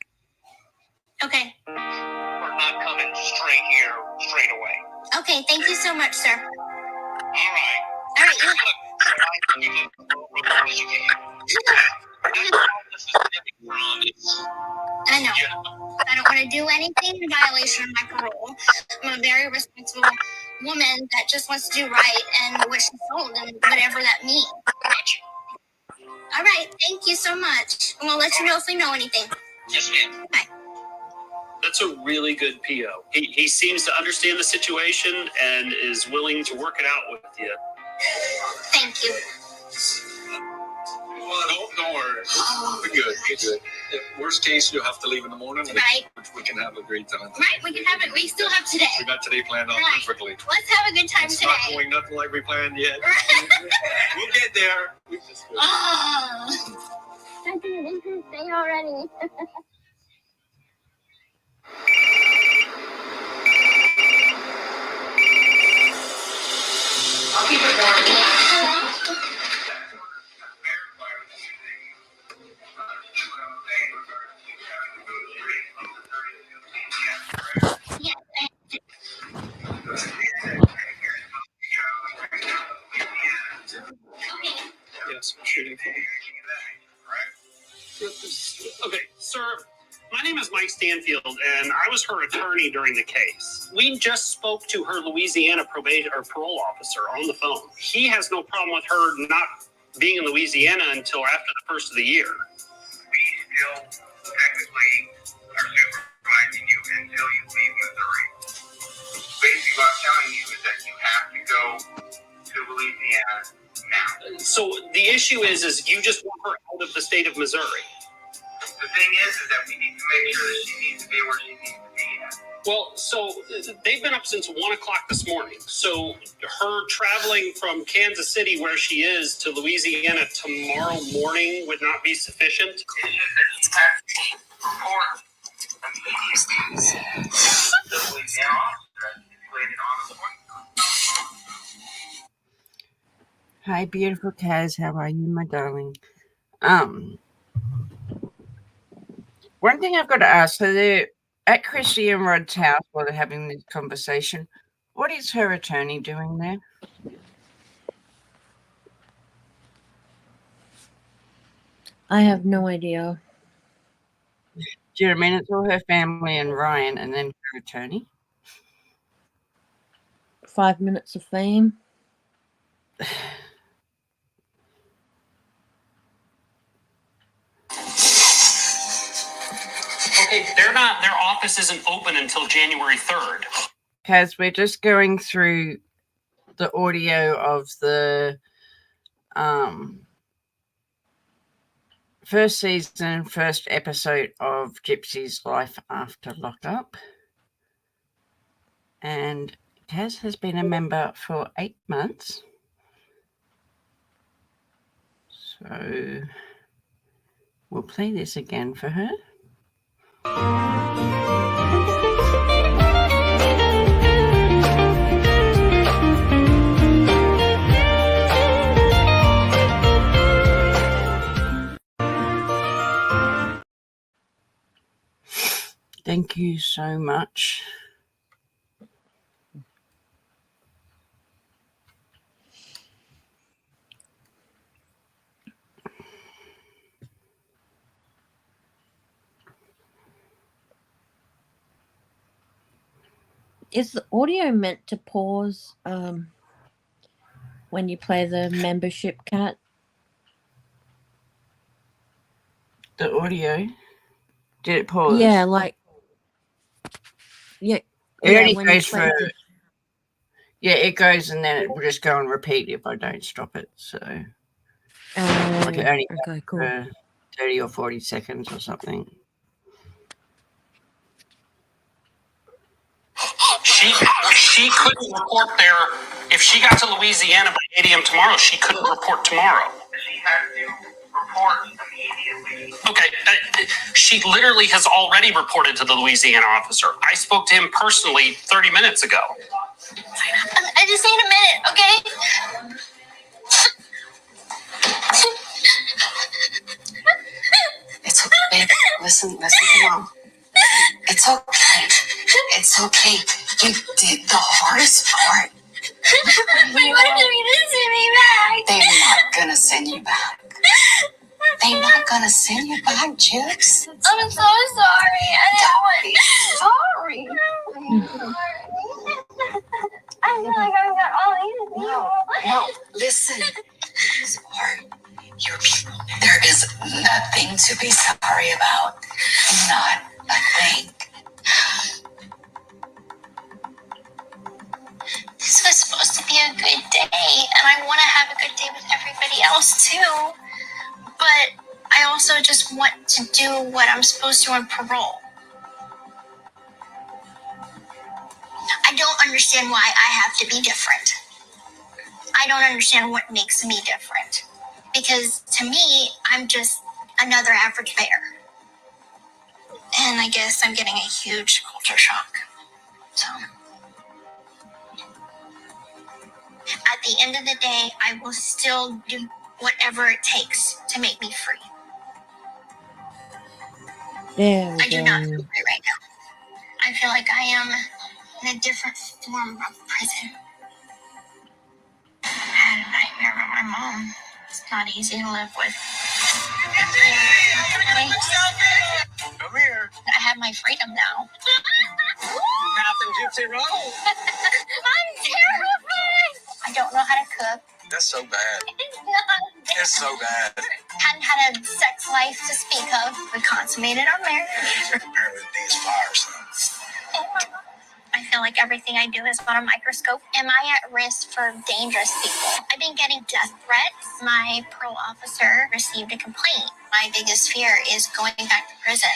Okay. We're not coming straight here, straight away. Okay, thank you so much, sir. All right. All right. I know. I don't want to do anything in violation of my parole. I'm a very responsible woman that just wants to do right and what she's told and whatever that means. All right. Thank you so much. And we'll let you know if we know anything. Yes, ma'am. Bye. That's a really good PO. He seems to understand the situation and is willing to work it out with you. Thank you. Don't worry. We're good. We're good. If worst case, you'll have to leave in the morning. Right. We can have a great time. Right. We can have it. We still have today. We got today planned out Right. perfectly. Let's have a good time It's today. not going nothing like we planned yet. We'll get there. We just will. Oh. This is stay already. I'll keep it warm. Yes, we're shooting for Okay, sir, my name is Mike Stanfield, and I was her attorney during the case. We just spoke to her Louisiana probation or parole officer on the phone. He has no problem with her not being in Louisiana until after the first of the year. We still technically are supervising you until you leave Missouri. Basically, what I'm telling you is that you have to go to Louisiana now. So the issue is you just want her out of the state of Missouri. The thing is that we need to make sure that she needs to be where she needs to be at. Well, so they've been up since 1 o'clock this morning. So her traveling from Kansas City, where she is, to Louisiana tomorrow morning would not be sufficient. It's just that she has to report immediately. The Louisiana officer has stipulated on the point. Hi, beautiful Kaz. How are you, my darling? One thing I've got to ask, so they're at Christy and Rod's house while they're having this conversation. What is her attorney doing there? I have no idea. Do you know what I mean? It's all her family and Ryan and then her attorney. 5 minutes of fame. Okay, their office isn't open until January 3rd. Kaz, we're just going through the audio of the first season, first episode of Gypsy's Life After Lockup. And Kaz has been a member for 8 months. So we'll play this again for her. Thank you so much. Is the audio meant to pause when you play the membership cat? The audio? Did it pause? Yeah, like It only goes for it goes and then it will just go and repeat if I don't stop it. So like it only goes for 30 or 40 seconds or something. She couldn't report there. If she got to Louisiana by 8 a.m. tomorrow, she couldn't report tomorrow. She has to report immediately. Okay, she literally has already reported to the Louisiana officer. I spoke to him personally 30 minutes ago. I just need a minute, okay? It's okay. Listen to mom. It's It's okay. It's okay. You did the hardest part. They wanted me to send me back. They're not gonna send you back. They're not gonna send you back, Gyps. I'm so sorry. Sorry. I feel like I've got all these people. No, listen. Sorry. You're people. There is nothing to be sorry about. Not a thing. This was supposed to be a good day, and I want to have a good day with everybody else too. But I also just want to do what I'm supposed to on parole. I don't understand why I have to be different. I don't understand what makes me different. Because to me, I'm just another average bear. And I guess I'm getting a huge culture shock. So, at the end of the day, I will still do whatever it takes to make me free. There we I do not feel free right now. I feel like I am in a different form of prison. I had a nightmare about my mom. It's not easy to live with. Come here. I have my freedom now. Captain Gypsy Rose. I'm terrified. I don't know how to cook. That's so bad. It's so bad. Hadn't had a sex life to speak of. We consummated our marriage. Apparently these fires, son. I feel like everything I do is on a microscope. Am I at risk for dangerous people? I've been getting death threats. My parole officer received a complaint. My biggest fear is going back to prison.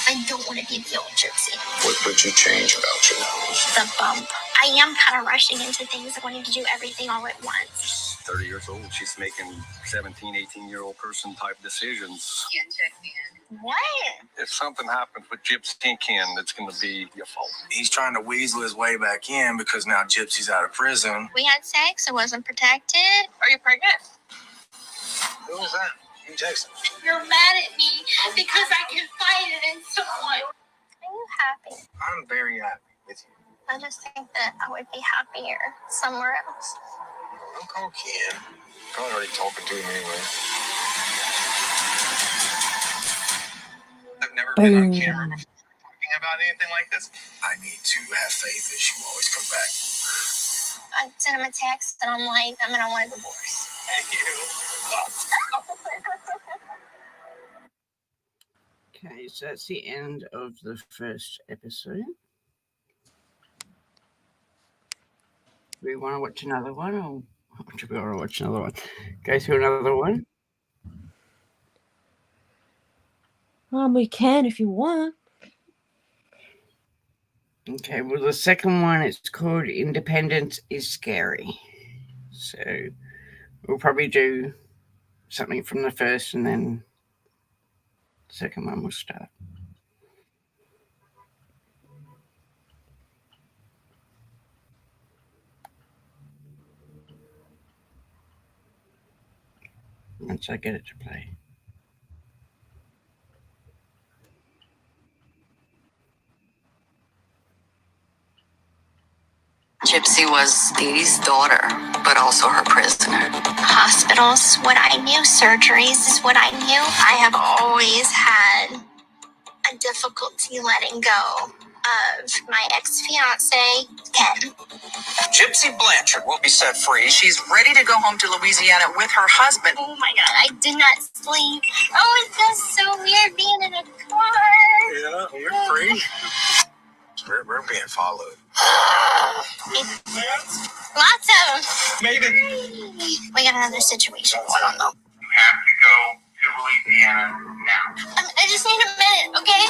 I don't want to be the old Gypsy. What would you change about your nose? The bump. I am kind of rushing into things, wanting to do everything all at once. 30 years old. She's making 17, 18-year-old person type decisions. What? If something happens with Gypsy and Ken, it's going to be your fault. He's trying to weasel his way back in because now Gypsy's out of prison. We had sex. It wasn't protected. Are you pregnant? Who was that? You texting? You're mad at me because I confided in someone. Are you happy? I'm very happy with you. I just think that I would be happier somewhere else. Don't call Ken. Probably already talking to him anyway. I've never been on camera before talking about anything like this. I need to have faith that she will always come back. I sent him a text and I'm like, I want a divorce. Thank you. Okay, so that's the end of the first episode. Do we want to watch another one, or do we want to watch another one? Go through another one? We can if you want. Okay, well, the second one, it's called Independence is Scary. So we'll probably do something from the first and then the second one will start. Once I get it to play. Gypsy was Dee's daughter, but also her prisoner. Hospitals, what I knew. Surgeries is what I knew. I have always had a difficulty letting go of my ex-fiance, Ken. Gypsy Blanchard will be set free. She's ready to go home to Louisiana with her husband. Oh my God, I did not sleep. Oh, it feels so weird being in a car. Yeah, you're free. We're being followed. Lots of. Maybe. We got another situation going on though. You have to go to Louisiana now. I just need a minute, okay?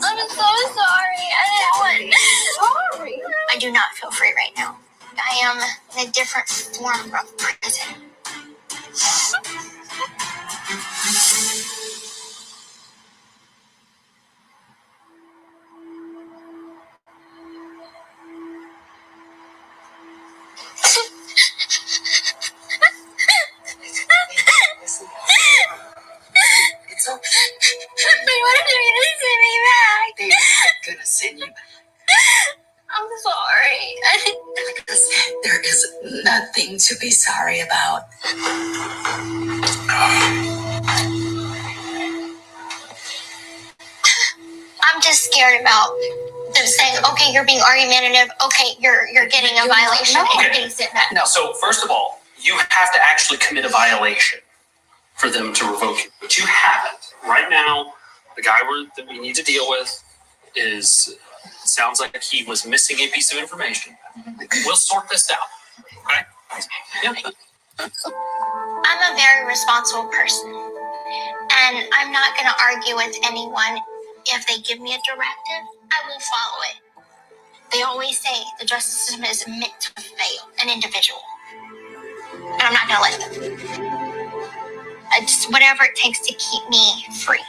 I'm so sorry. Sorry. I do not feel free right now. I am in a different form of prison. It's okay. They wanted me to send me back. to be sorry about. I'm just scared about them saying, okay, you're being argumentative. Okay, you're getting a violation and you're getting sent back. No. So first of all, you have to actually commit a violation for them to revoke you, but you haven't. Right now, the guy that we need to deal with sounds like he was missing a piece of information. We'll sort this out. Okay? Yep. I'm a very responsible person, and I'm not going to argue with anyone. If they give me a directive, I will follow it. They always say the justice system is meant to fail an individual, and I'm not going to let them. It's whatever it takes to keep me free.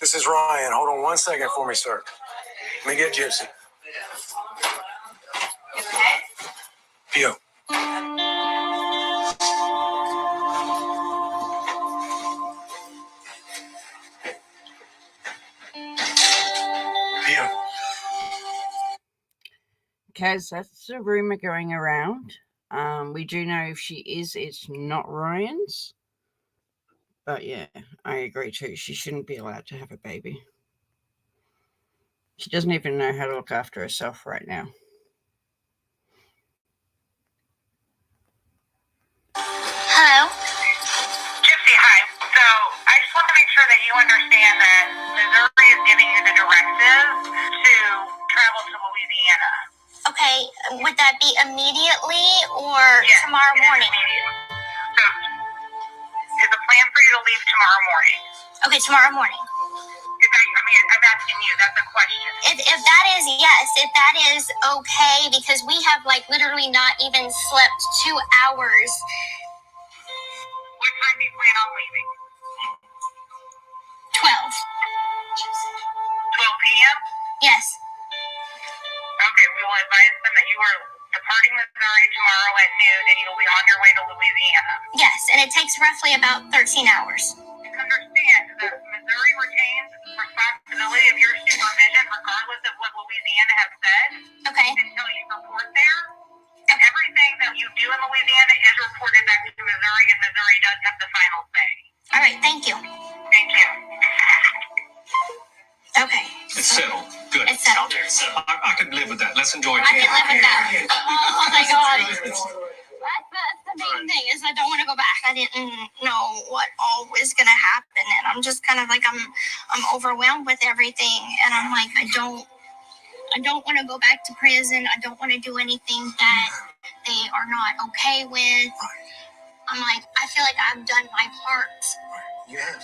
This is Ryan. Hold on 1 second for me, sir. Let me get Gypsy. Pio. Pio. Kaz, that's a rumor going around. We do know if she is, it's not Ryan's. But yeah, I agree too. She shouldn't be allowed to have a baby. She doesn't even know how to look after herself right now. Hello? Gypsy, hi. So I just want to make sure that you understand that Missouri is giving you the directive to travel to Louisiana. Okay, would that be immediately or Yes, tomorrow it is morning? immediate. So is the plan for you to leave tomorrow morning? Okay, tomorrow morning. I'm asking you. That's a question. If that is yes, if that is okay, because we have literally not even slept 2 hours. What time do you plan on leaving? 12. 12 p.m.? Yes. Okay, we will advise them that you are departing Missouri tomorrow at noon and you will be on your way to Louisiana. Yes, and it takes roughly about 13 hours. Understand that Missouri retains responsibility of your supervision regardless of what Louisiana has said. Okay. Until you report there. And everything that you do in Louisiana is reported back to Missouri, and Missouri does have the final say. All right, thank you. Thank you. Okay. It's settled. Good. It's settled. I could live with that. Let's enjoy it. I can live with that. Oh my God. That's the main thing is I don't want to go back. I didn't know what all was gonna happen, and I'm just kind of I'm overwhelmed with everything, and I'm like I don't want to go back to prison. I don't want to do anything that they are not okay with. I'm like I feel like I've done my part. You have.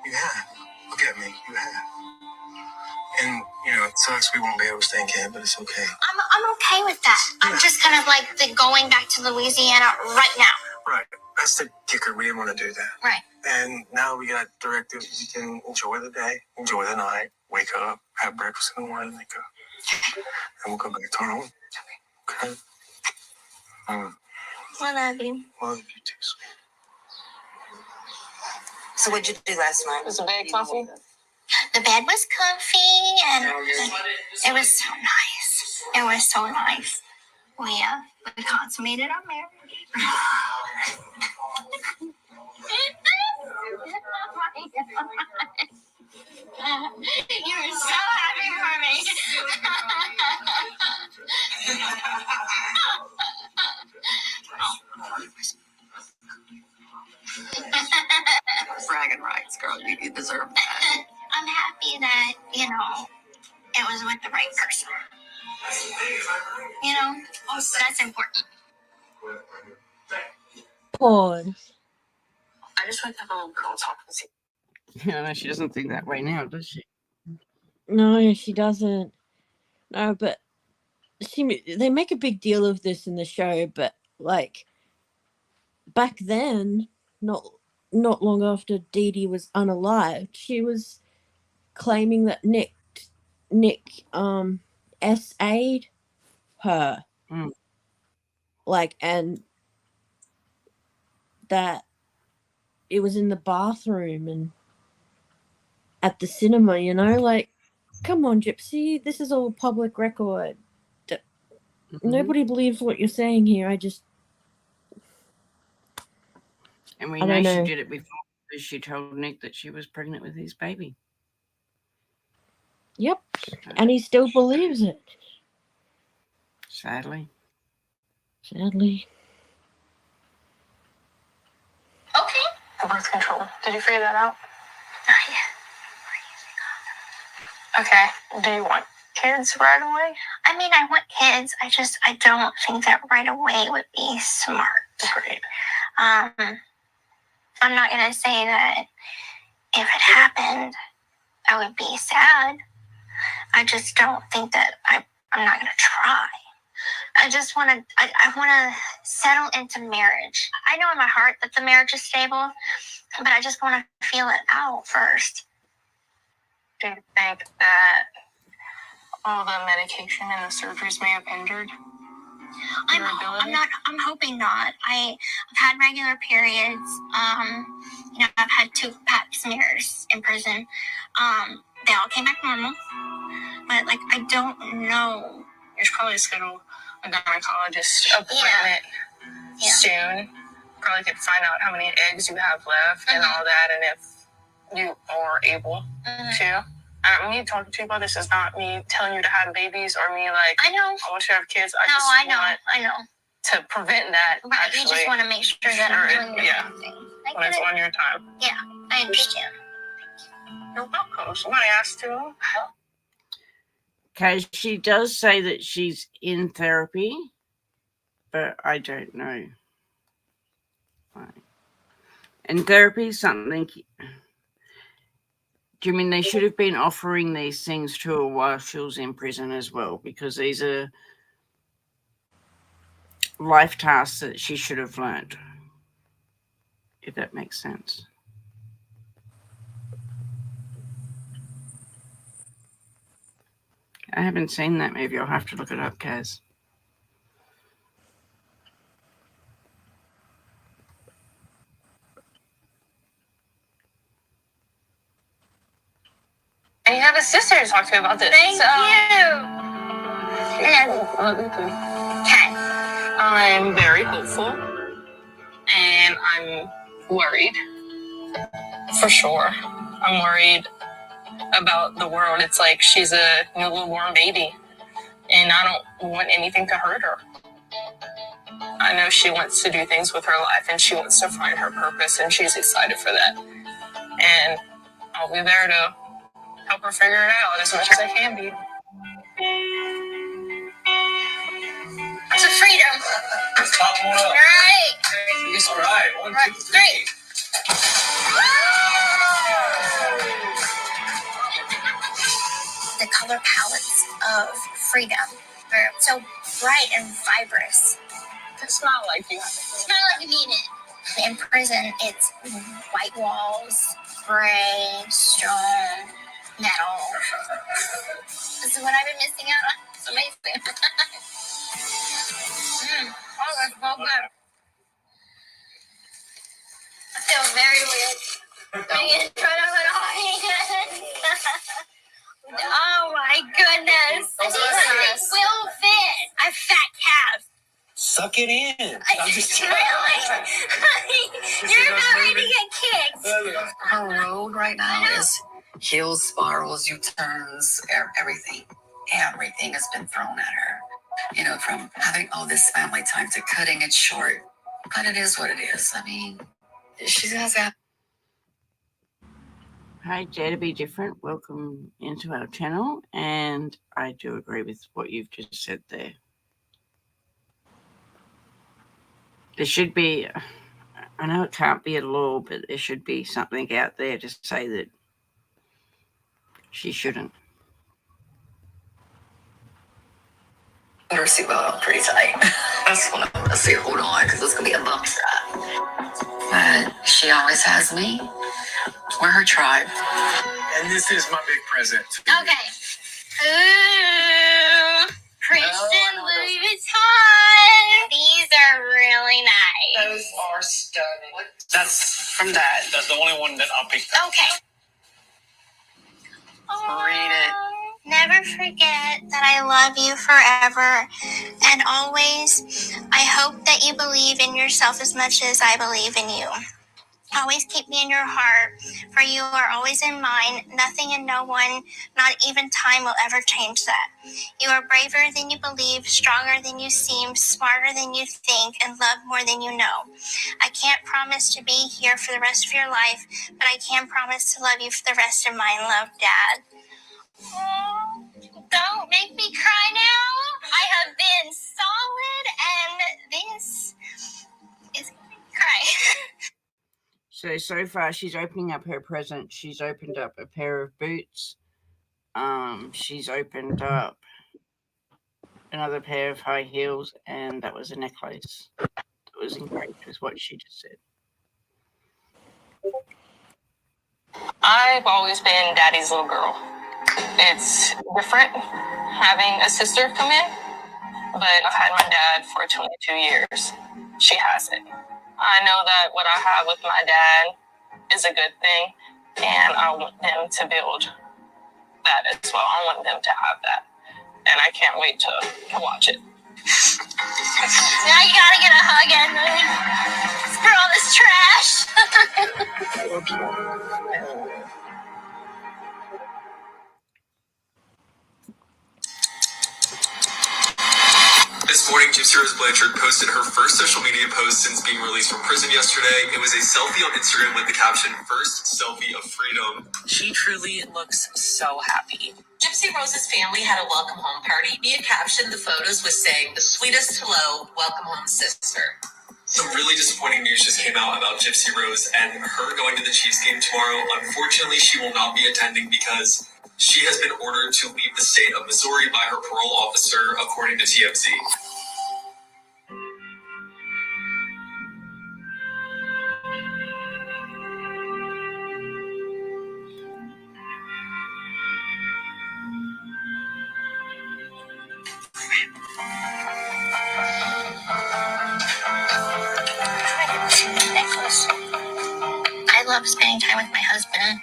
You have. Look at me. You have. And, it sucks we won't be able to stay in camp, but it's okay. I'm okay with that. Yeah. I'm just kind of the going back to Louisiana right now. Right. That's the kicker. We didn't want to do that. Right. And now we got directives. We can enjoy the day, enjoy the night, wake up, have breakfast in the morning, wake up. And we'll go back to our home. Okay? I love you. Love you too, sweet. So what'd you do last night? Was the bed comfy? The bed was comfy and it was so nice. It was so nice. We consummated our marriage. You were so happy for me. Bragging rights, girl. You deserve that. I'm happy that, it was with the right person. That's important. Pause. I just went to have a little girl talk with you. Yeah, no, she doesn't think that way now, does she? No, she doesn't. No, but they make a big deal of this in the show, but back then, not long after Dee Dee was unalived, she was claiming that Nick SA'd her. And that it was in the bathroom, and at the cinema, you know, like, come on, Gypsy, this is all public record. Nobody believes what you're saying here. And we I know don't she know. did it before because she told Nick that she was pregnant with his baby. Yep, and he still believes it. Sadly. Okay. Birth control. Did you figure that out? Okay. Do you want kids right away? I mean, I want kids. I don't think that right away would be smart. Great. I'm not going to say that if it happened, I would be sad. I just don't think that I'm not going to try. I just want to, I want to settle into marriage. I know in my heart that the marriage is stable, but I just want to feel it out first. Do you think that all the medication and the surgeries may have injured your ability? I'm hoping not. I've had regular periods. I've had 2 pap smears in prison. They all came back normal. But I don't know. You should probably schedule a gynecologist appointment soon. Probably could find out how many eggs you have left and all that, and if you are able to. Me talking to you about this is not me telling you to have babies or me I know. I want you to have kids. I know. To prevent that. Right, actually, you just want to make sure that I'm doing the right thing. When it's on your time. Yeah, I understand. You're welcome. Somebody asked to. Okay, she does say that she's in therapy, but I don't know. And therapy is something. Do you mean they should have been offering these things to her while she was in prison as well? Because these are life tasks that she should have learned, if that makes sense. I haven't seen that movie. I'll have to look it up, Kaz. And you have a sister to talk to about this. Thank you. Okay. I'm very hopeful. And I'm worried. For sure. I'm worried about the world. It's like she's a newborn baby. And I don't want anything to hurt her. I know she wants to do things with her life and she wants to find her purpose and she's excited for that. And I'll be there to help her figure it out as much as I can be. To freedom. Let's pop one up. All right. Yes, all right. 1, 2, 3. Great. The color palettes of freedom are so bright and vibrant. It's not like you have to. It's not like you need it. In prison, it's white walls, gray, stone, metal. This is what I've been missing out on. It's amazing. Oh, that's well good. I feel very weird. Being in front of an audience. Oh my goodness. These things will fit. I'm fat calf. Suck it in. I'm just Really? You're about ready to get kicked. Her road right now is hills, spirals, U-turns, everything. Everything has been thrown at her. From having all this family time to cutting it short. But it is what it is. I mean, she has that. Hi, Dare to Be Different. Welcome into our channel. And I do agree with what you've just said there. There should be, I know it can't be a law, but there should be something out there to say that she shouldn't. Put her seatbelt on pretty tight. Let's see, hold on, because it's going to be a bump strap. But she always has me. We're her tribe. And this is my big present. Okay. Ooh, Christian Louis Vuitton. These are really nice. Those are stunning. That's from Dad. That's the only one that I'll pick up. Okay. Read it. Never forget that I love you forever and always. I hope that you believe in yourself as much as I believe in you. Always keep me in your heart, for you are always in mine. Nothing and no one, not even time, will ever change that. You are braver than you believe, stronger than you seem, smarter than you think, and love more than you know. I can't promise to be here for the rest of your life, but I can promise to love you for the rest of mine. Love, Dad. Oh, don't make me cry now. I have been solid, and this is cry. So far she's opening up her present. She's opened up a pair of boots. She's opened up another pair of high heels, and that was a necklace. That was engraved with what she just said. I've always been daddy's little girl. It's different having a sister come in, but I've had my dad for 22 years. She hasn't. I know that what I have with my dad is a good thing, and I want them to build that as well. I want them to have that, and I can't wait to watch it. Now you gotta get a hug and screw all this trash. This morning, Gypsy Rose Blanchard posted her first social media post since being released from prison yesterday. It was a selfie on Instagram with the caption, "First selfie of freedom." She truly looks so happy. Gypsy Rose's family had a welcome home party. Mia captioned the photos with saying, "The sweetest hello, welcome home, sister." Some really disappointing news just came out about Gypsy Rose and her going to the Chiefs game tomorrow. Unfortunately, she will not be attending because she has been ordered to leave the state of Missouri by her parole officer, according to TMZ. I love spending time with my husband.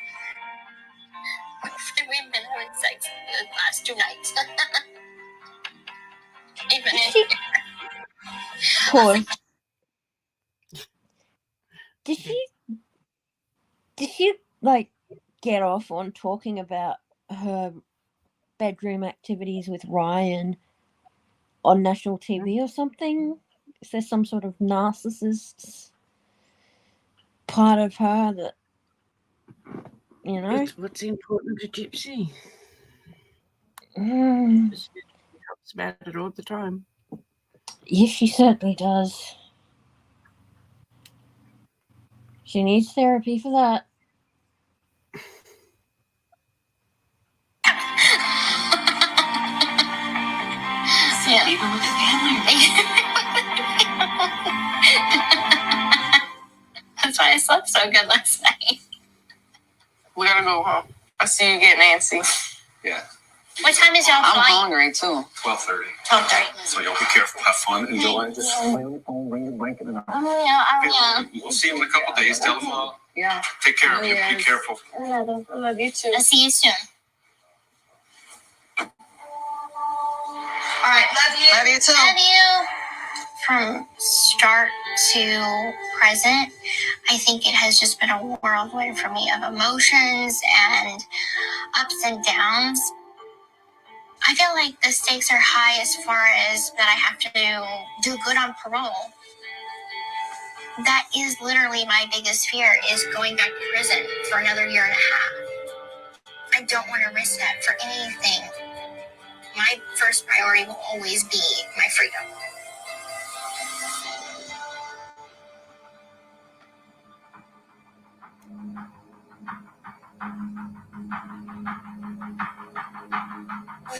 We've been having sex the last 2 nights. Even Pause. Did she like get off on talking about her bedroom activities with Ryan on national TV or something? Is there some sort of narcissist part of her that, you know? What's important to Gypsy? Mm. She talks about it all the time. Yes, she certainly does. She needs therapy for that. Yeah. Even with the family. That's why I slept so good last night. We gotta go home. I see you get Nancy. Yeah. What time is y'all I'm flight? hungry too. 12:30. 12:30. So y'all be careful, have fun, enjoy. Just bring your blanket and Yeah. we'll see you in a couple days. Tell them Yeah. take care of you. Be careful. I love you too. I'll see you soon. All right, love you. Love you too. Love you. From start to present, I think it has just been a whirlwind for me of emotions and ups and downs. I feel like the stakes are high as far as that I have to do good on parole. That is literally my biggest fear, is going back to prison for another year and a half. I don't want to risk that for anything. My first priority will always be my freedom.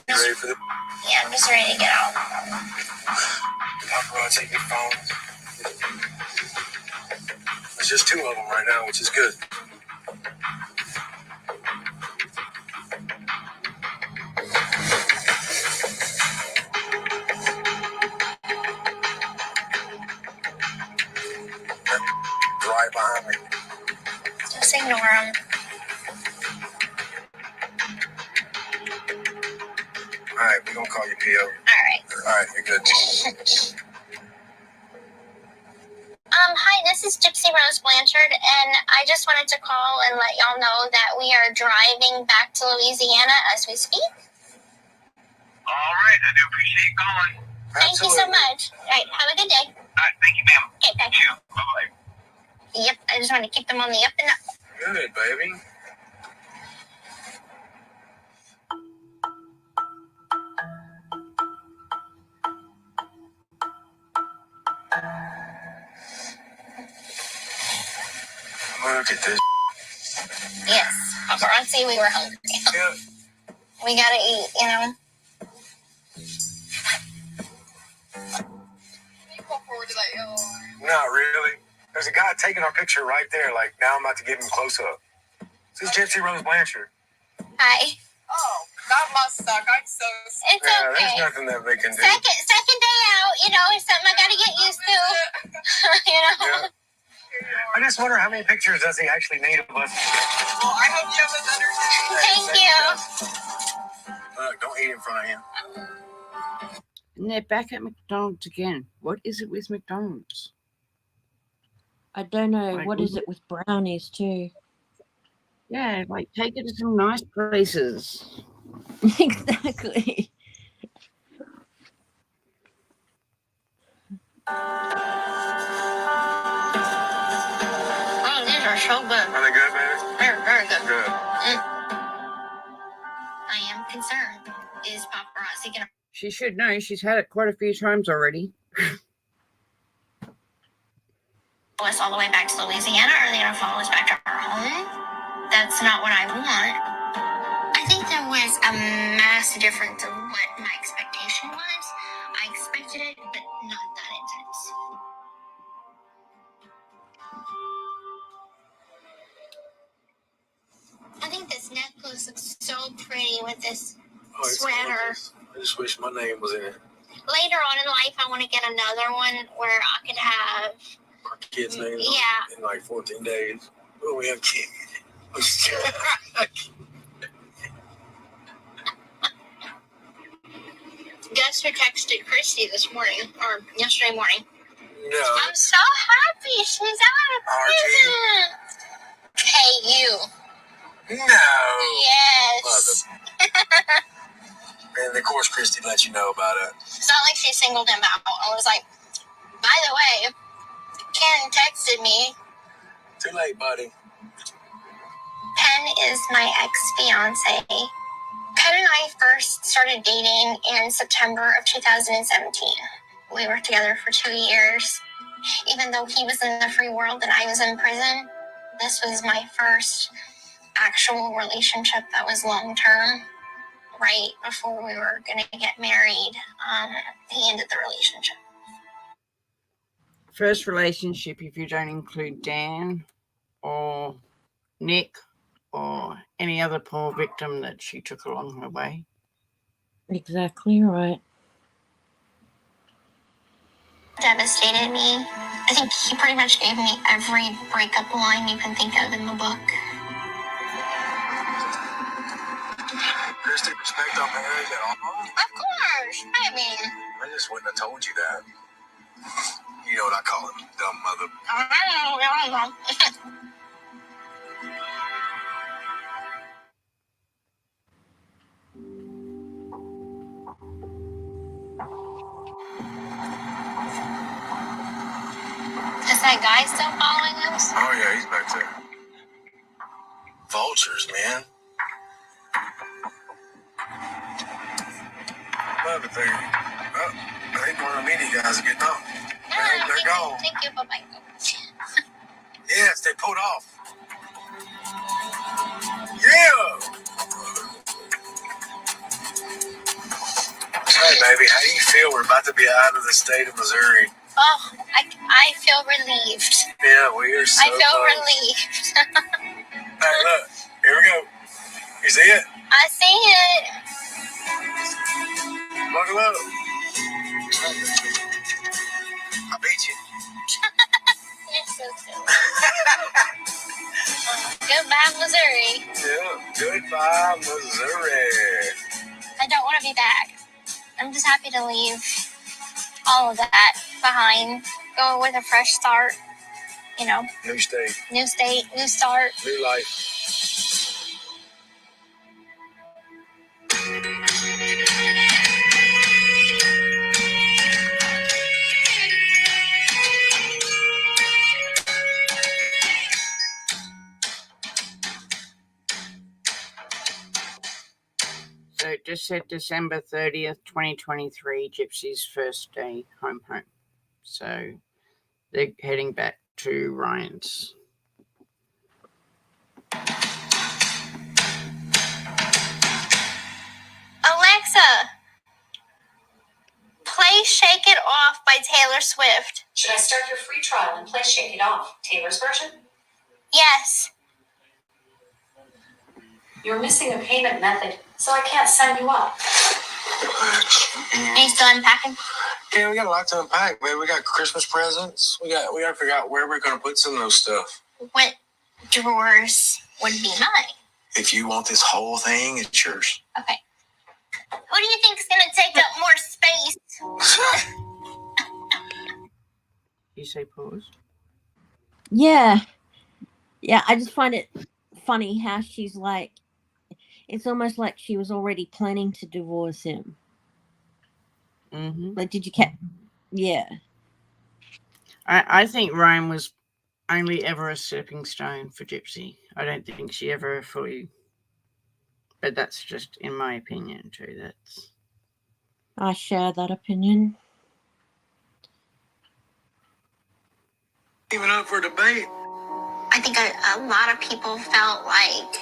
You ready for this? Yeah, I'm just ready to get out. Paparazzi, take your phone. There's just 2 of them right now, which is good. Right behind me. Just ignore them. right, we're gonna call you P.O. All right, you're good. Hi, this is Gypsy Rose Blanchard, and I just wanted to call and let y'all know that we are driving back to Louisiana as we speak. All right, I do appreciate you calling. Thank you so much. All right, have a good day. All right, thank you, ma'am. Okay, thank you. Bye-bye. Yep, I just want to keep them on the up and up. Good, baby. Look at this. Yes, paparazzi, we were hungry. Yeah. We gotta eat, you know. Not really. There's a guy taking our picture right there. Like, now I'm about to give him close up. This is Gypsy Rose Blanchard. Hi. Oh, that must suck. I'm so sorry. It's okay. There's nothing that they can do. Second day out, you know, it's something I gotta get used to. You know? Yeah. I just wonder how many pictures does he actually need of us? Well, I hope you have another day. Thank you. Look, don't eat in front of him. And they're back at McDonald's again. What is it with McDonald's? I don't know. Like, What is it with brownies too? Yeah, like take it to some nice places. Exactly. Oh, these are so good. Are they good, baby? They're very good. Good. I am concerned. Is paparazzi gonna... She should know. She's had it quite a few times already. follow us all the way back to Louisiana, or are they gonna follow us back to our home? That's not what I want. I think there was a massive difference of what my expectation was. I expected it, but not that intense. I think this necklace looks so pretty with this sweater. I just wish my name was in it. Later on in life, I want to get another one where I could have Our kids' names yeah. in like 14 days. Oh, we have kids. Guess who texted Christy this morning, or yesterday morning? No. I'm so happy she's out of prison. Hey, you. No. Yes. And of course, Christy let you know about it. It's not like she singled him out. I was like, by the way, Ken texted me. Too late, buddy. Ken is my ex-fiance. Ken and I first started dating in September of 2017. We were together for 2 years. Even though he was in the free world and I was in prison, this was my first actual relationship that was long-term. Right before we were going to get married, he ended the relationship. First relationship, if you don't include Dan or Nick or any other poor victim that she took along her way. Exactly right. Devastated me. I think he pretty much gave me every breakup line you can think of in the book. Christy, respect our marriage at all? Of course. I mean, I just wouldn't have told you that. You know what I call him, dumb mother. I don't know. Is that guy still following us? Oh, yeah, he's back there. Vultures, man. Another thing. Oh, I think one of the media guys are getting off. They're gone. Thank you. Bye-bye. Yes, they pulled off. Yeah! Hey, baby, how do you feel? We're about to be out of the state of Missouri. Oh, I feel relieved. Yeah, we are so I feel close. relieved. Hey, look. Here we go. You see it? I see it. Buckle up. I beat you. You're so silly. Goodbye, Missouri. Yeah, goodbye, Missouri. I don't want to be back. I'm just happy to leave all of that behind. Go with a fresh start. You know. New state. New state, new start. New life. So it just said December 30th, 2023, Gypsy's first day home. So they're heading back to Ryan's. Alexa, play Shake It Off by Taylor Swift. Should I start your free trial and play Shake It Off, Taylor's version? Yes. You're missing a payment method, so I can't sign you up. Are you still unpacking? Yeah, we got a lot to unpack, man. We got Christmas presents. We got to figure out where we're gonna put some of those stuff. What drawers would be mine? If you want this whole thing, it's yours. Okay. Who do you think's gonna take up more space? You say pause? Yeah. Yeah, I just find it funny how she's like, it's almost like she was already planning to divorce him. Mm-hmm. Like, did you catch? Yeah. I think Ryan was only ever a stepping stone for Gypsy. I don't think she ever fully... But that's just in my opinion too. I share that opinion. Even up for debate. I think a lot of people felt like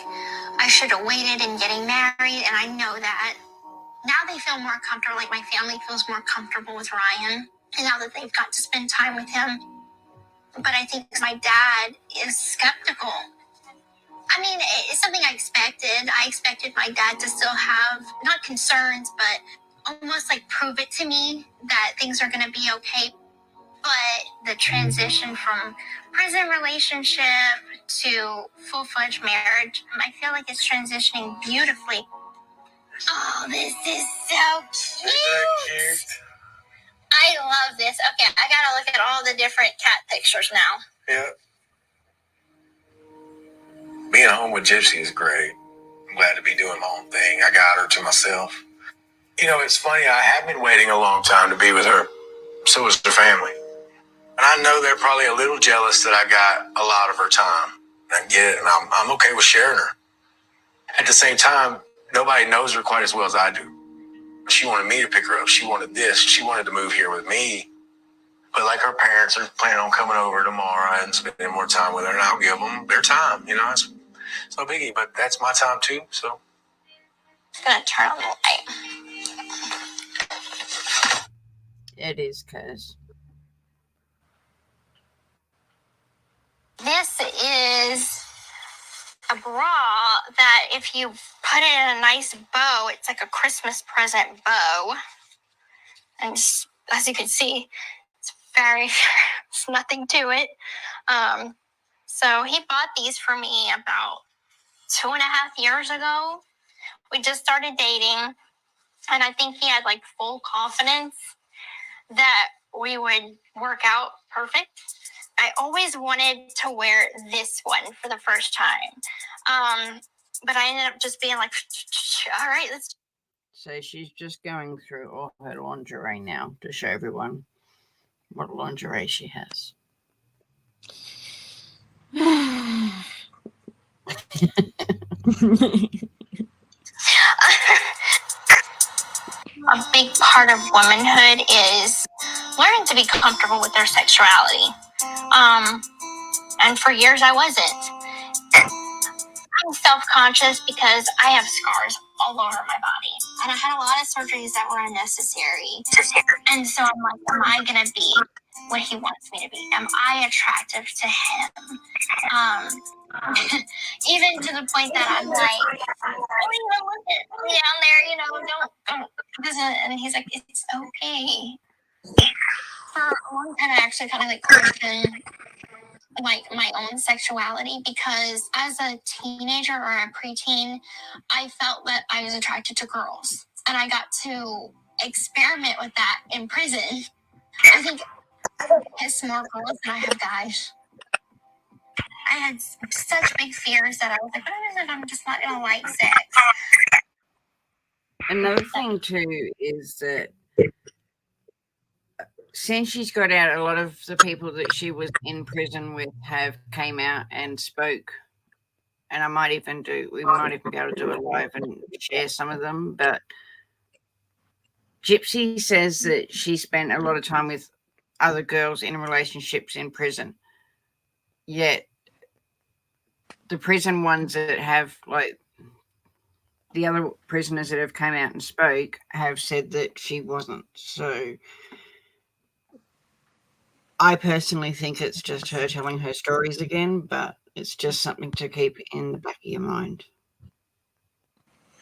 I should have waited in getting married, and I know that. Now they feel more comfortable, like my family feels more comfortable with Ryan, and now that they've got to spend time with him. But I think my dad is skeptical. I mean, it's something I expected. I expected my dad to still have, not concerns, but almost like prove it to me that things are going to be okay. But the transition from prison relationship to full-fledged marriage, I feel like it's transitioning beautifully. Oh, this is so cute. I love this. Okay, I gotta look at all the different cat pictures now. Yeah. Being home with Gypsy is great. I'm glad to be doing my own thing. I got her to myself. You know, it's funny. I have been waiting a long time to be with her. So is her family. And I know they're probably a little jealous that I got a lot of her time. I get it, and I'm okay with sharing her. At the same time, nobody knows her quite as well as I do. She wanted me to pick her up. She wanted this. She wanted to move here with me. But like her parents are planning on coming over tomorrow and spending more time with her, and I'll give them their time. You know, it's no biggie, but that's my time too, so. It's gonna turn on the light. It is, cuz. This is a bra that if you put it in a nice bow, it's like a Christmas present bow. And just, as you can see, it's there's nothing to it. So he bought these for me about 2.5 years ago. We just started dating, and I think he had like full confidence that we would work out perfect. I always wanted to wear this one for the first time. But I ended up just being like, all right, let's. So she's just going through all her lingerie now to show everyone what lingerie she has. A big part of womanhood is learning to be comfortable with their sexuality. And for years I wasn't. I'm self-conscious because I have scars all over my body. And I had a lot of surgeries that were unnecessary. And so I'm like, am I going to be what he wants me to be? Am I attractive to him? Even to the point that I'm like, don't even look at me down there, you know, don't. And he's like, it's okay. For a long time, I actually kind of like questioned like my own sexuality, because as a teenager or a preteen, I felt that I was attracted to girls, and I got to experiment with that in prison. I think it's more girls that I have guys. I had such big fears that I was like, what happens if I'm just not going to like sex? Another thing too is that since she's got out, a lot of the people that she was in prison with have came out and spoke. And we might even be able to do a live and share some of them. But Gypsy says that she spent a lot of time with other girls in relationships in prison. Yet the prison ones that have, like, the other prisoners that have come out and spoke have said that she wasn't. So I personally think it's just her telling her stories again, but it's just something to keep in the back of your mind.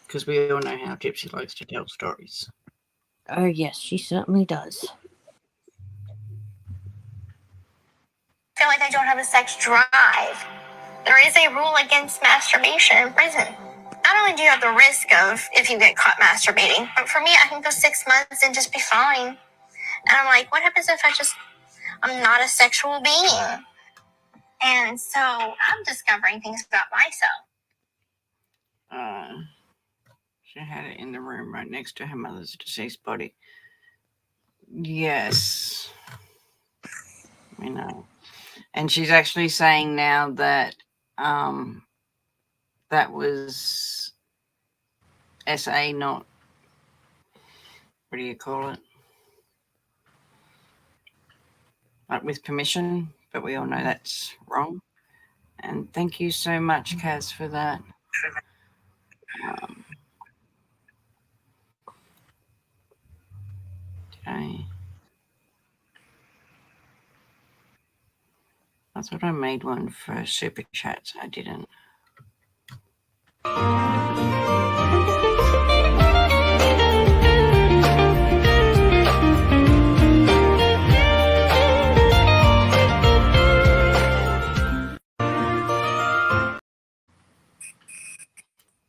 Because we all know how Gypsy likes to tell stories. Oh, yes, she certainly does. I feel like I don't have a sex drive. There is a rule against masturbation in prison. Not only do you have the risk of if you get caught masturbating, but for me, I can go 6 months and just be fine. And I'm like, what happens if I'm not a sexual being? And so I'm discovering things about myself. She had it in the room right next to her mother's deceased body. Yes. We know. And she's actually saying now that that was SA, not, what do you call it? Like with permission, but we all know that's wrong. And thank you so much, Kaz, for that. I thought I made one for super chats. I didn't.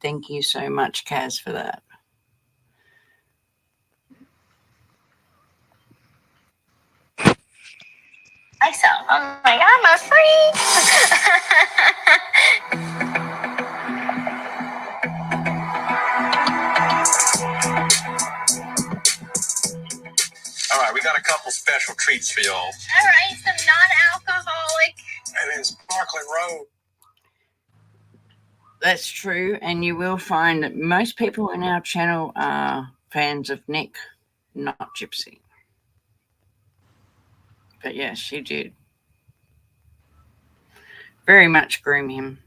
Thank you so much, Kaz, for that. Myself. I'm like, I'm a freak. All right, we got a couple special treats for y'all. All right, some non-alcoholic. And then Sparkling Road. That's true, and you will find that most people in our channel are fans of Nick, not Gypsy. But yes, she did very much groom him.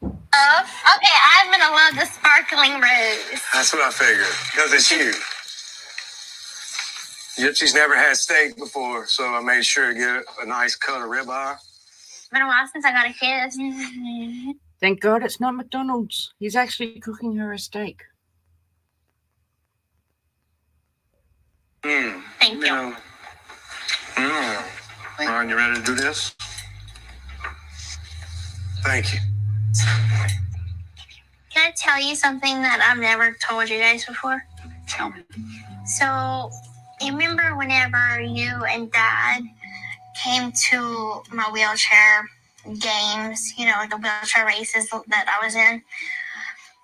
Okay, I'm gonna love the Sparkling Rose. That's what I figured, because it's you. Gypsy's never had steak before, so I made sure to get a nice cut of ribeye. It's been a while since I got a kiss. Thank God it's not McDonald's. He's actually cooking her a steak. Thank you. All right, you ready to do this? Thank you. Can I tell you something that I've never told you guys before? Tell me. So, you remember whenever you and Dad came to my wheelchair games, you know, the wheelchair races that I was in?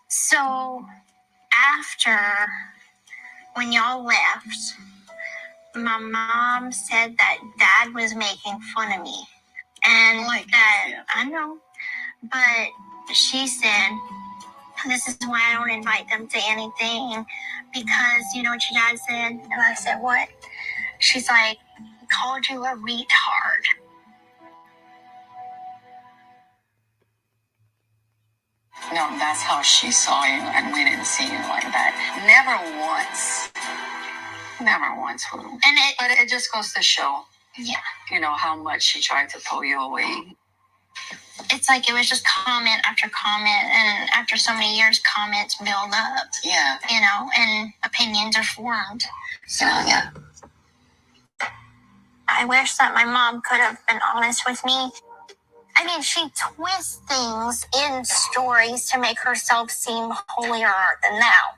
So, after, when y'all left, my mom said that Dad was making fun of me. And I know, but she said, this is why I don't invite them to anything, because you know what your dad said? And I said, what? She's like, he called you a retard. No, that's how she saw you, and we didn't see you like that. Never once. But it just goes to show, you know, how much she tried to pull you away. It's like it was just comment after comment, and after so many years, comments build up. Yeah. You know, and opinions are formed. So, yeah. I wish that my mom could have been honest with me. I mean, she twists things in stories to make herself seem holier than thou.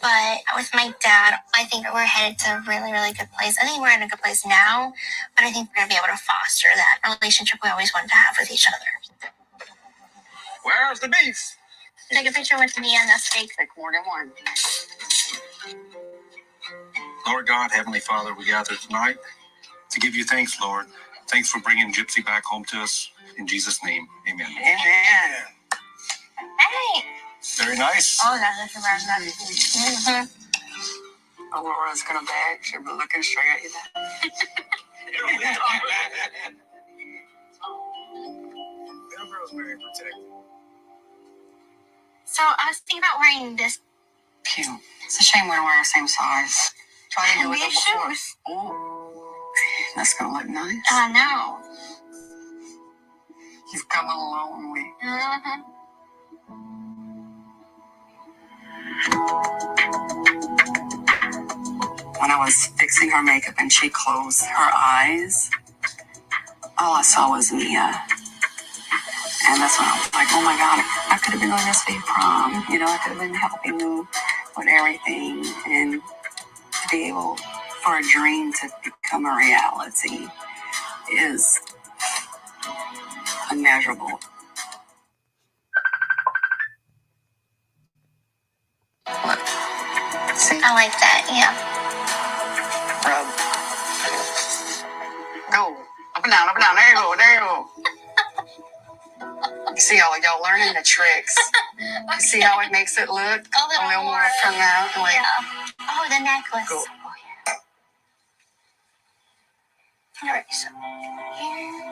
But with my dad, I think we're headed to a really, really good place. I think we're in a good place now, but I think we're going to be able to foster that relationship we always wanted to have with each other. Where's the beef? Take a picture with me and the steak. Take more than one. Lord God, Heavenly Father, we gather tonight to give you thanks, Lord. Thanks for bringing Gypsy back home to us. In Jesus' name, amen. Amen. Hey. Very nice. Oh, that's a very nice. Aurora's gonna beg. She'll be looking straight at you then. So I was thinking about wearing this. Cute. It's a shame we don't wear the same size. Try to do it before. Shoes. Oh, that's gonna look nice. I know. You've come a long way. Mm-hmm. When I was fixing her makeup and she closed her eyes, all I saw was Mia. And that's when I was like, oh my God, I could have been on this big prom. You know, I could have been helping you with everything. And to be able for a dream to become a reality is immeasurable. What? See? I like that, yeah. Rub. Go. Up and down, up and down. There you go, there you go. You see all of y'all learning the tricks. Okay. You see how it makes it look a little more pronounced. Like, yeah. Oh, the necklace. Go. Oh, yeah. All right, so here.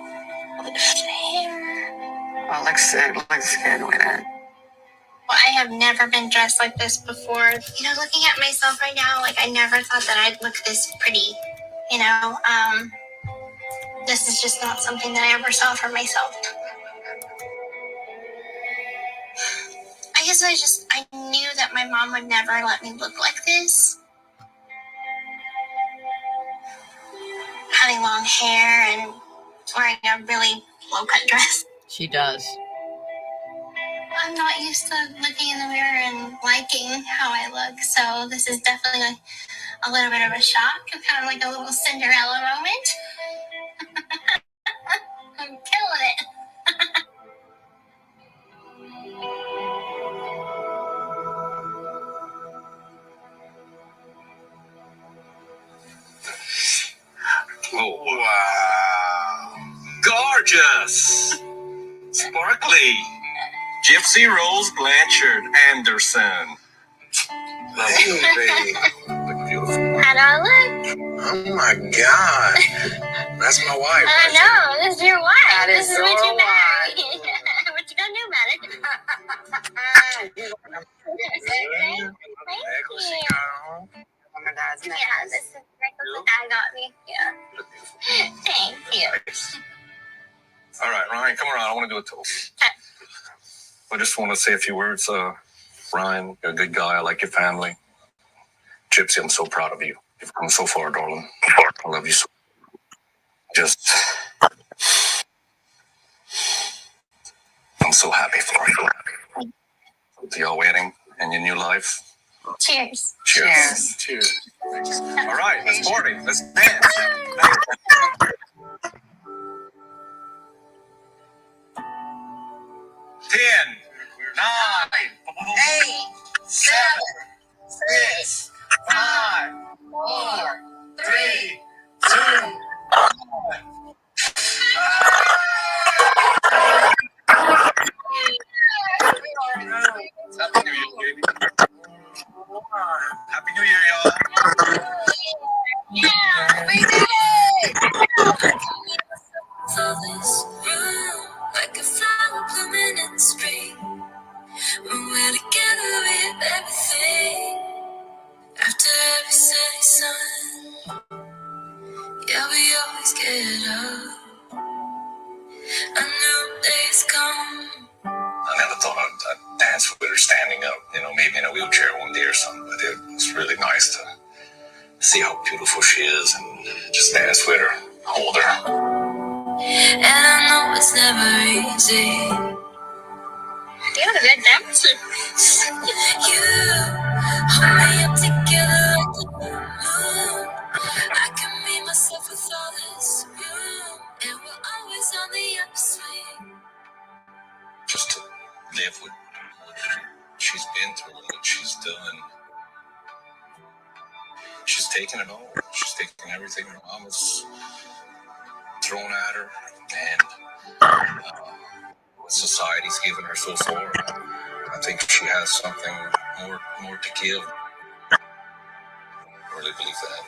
Lift here. Well, looks good with it. Well, I have never been dressed like this before. You know, looking at myself right now, like I never thought that I'd look this pretty. You know, this is just not something that I ever saw for myself. I guess I knew that my mom would never let me look like this. Having long hair and wearing a really low-cut dress. She does. I'm not used to looking in the mirror and liking how I look, so this is definitely a little bit of a shock, kind of like a little Cinderella moment. I'm killing it. Oh, wow. Gorgeous. Sparkly. Gypsy Rose Blanchard Anderson. Lovely, baby. Look beautiful. How do I look? Oh my God. That's my wife. I know. This is your wife. This is what you married. What you gonna do about it? Thank you. Yeah, this is the necklace that got me. Yeah. Thank you. All right, Ryan, come around. I want to do a toast. I just want to say a few words. Ryan, you're a good guy. I like your family. Gypsy, I'm so proud of you. You've come so far, darling. I love you so much. I'm so happy for you. To your wedding and your new life. Cheers. Cheers. Cheers. All right, let's party. Let's dance. 10, 9, 8, 7, 6, 5, 4, 3, 2, 1. Happy New Year, baby. Happy New Year, y'all. Yeah, we did it. Like a flower blooming in spring. When we're together with everything. After every setting sun, yeah, we always get up. A new day's come. I never thought I'd dance with her standing up, maybe in a wheelchair one day or something, but it was really nice to see how beautiful she is and just dance with her, hold her. And I know it's never easy. You're a good dancer. You hold me And we're always on the upswing. Just to live with what she's been through and what she's done. She's taken it all. She's taken everything her mom has thrown at her, and what society's given her so far. I think she has something more to give. I really believe that.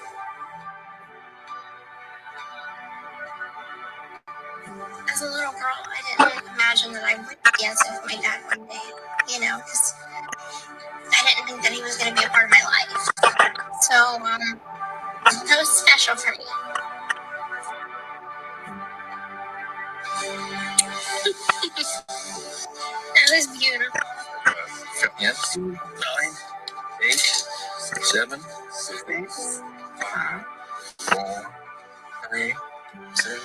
As a little girl, I didn't imagine that I would be as if my dad one day, you know, because I didn't think that he was going to be a part of my life. So, that was special for me. That was beautiful. Yes. 9, 8, 7, 6, 5, 4, 3, 2.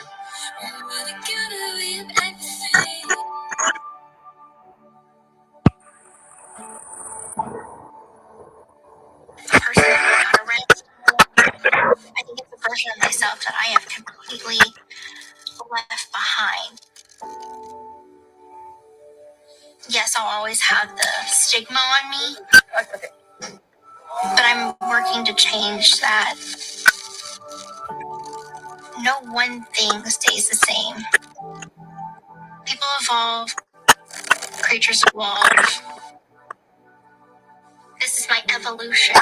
The person that I got around, I think it's a version of myself that I have completely left behind. Yes, I'll always have the stigma on me, but I'm working to change that. No one thing stays the same. People evolve, creatures evolve. This is my evolution.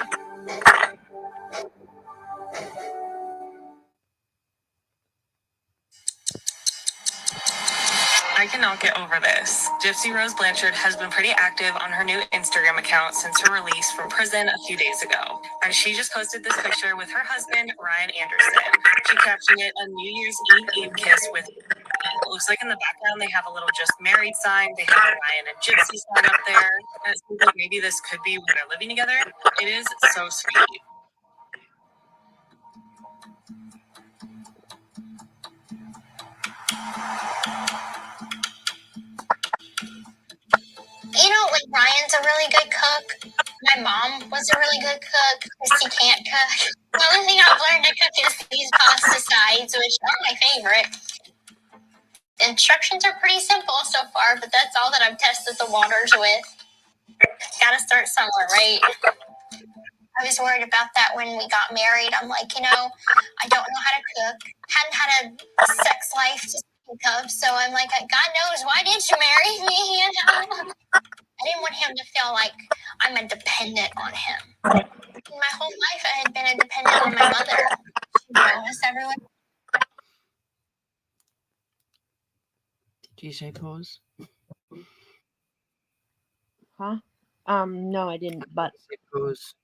I cannot get over this. Gypsy Rose Blanchard has been pretty active on her new Instagram account since her release from prison a few days ago. And she just posted this picture with her husband, Ryan Anderson. She captioned it a New Year's Eve kiss with. It looks like in the background they have a little just married sign. They have the Ryan and Gypsy sign up there. And it seems like maybe this could be when they're living together. It is so sweet. You know, like Ryan's a really good cook. My mom was a really good cook. Christy can't cook. The only thing I've learned to cook is these pasta sides, which are my favorite. Instructions are pretty simple so far, but that's all that I've tested the waters with. Gotta start somewhere, right? I was worried about that when we got married. I'm like, you know, I don't know how to cook. Hadn't had a sex life to speak of, so I'm like, God knows, why did you marry me? You know? I didn't want him to feel like I'm a dependent on him. My whole life I had been a dependent on my mother. She drove us everywhere. Did you say pause? Huh? No, I didn't, but Pause.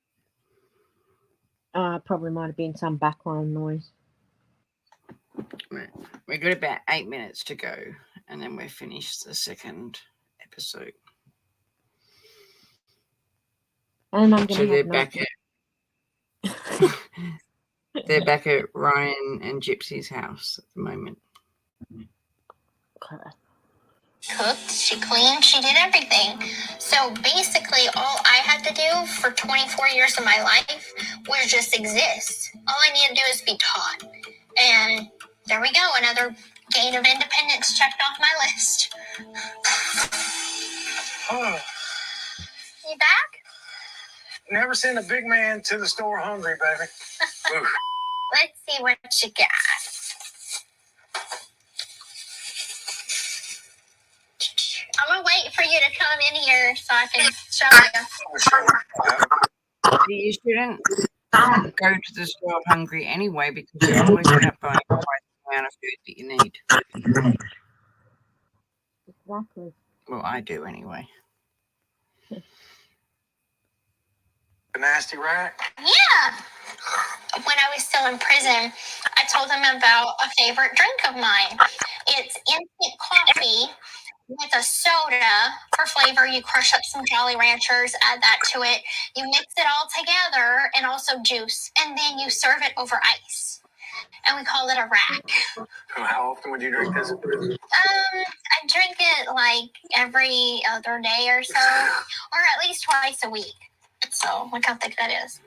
probably might have been some background noise. Right. We've got about 8 minutes to go, and then we're finished the second episode. And I'm So they're back at Ryan and Gypsy's house at the moment. Okay. Cooked, she cleaned, she did everything. So basically all I had to do for 24 years of my life was just exist. All I needed to do is be taught. And there we go, another gain of independence checked off my list. Oh, You back? never send a big man to the store hungry, baby. Oof. Let's see what you got. I'm gonna wait for you to come in here so I can show you. You shouldn't go to the store hungry anyway, because you always end up buying twice the amount of food that you need. Exactly. Well, I do anyway. A nasty rack? Yeah. When I was still in prison, I told them about a favorite drink of mine. It's instant coffee with a soda for flavor. You crush up some Jolly Ranchers, add that to it. You mix it all together, and also juice. And then you serve it over ice. And we call it a rack. How often would you drink this? I drink it like every other day or so, or at least twice a week. So look how thick that is.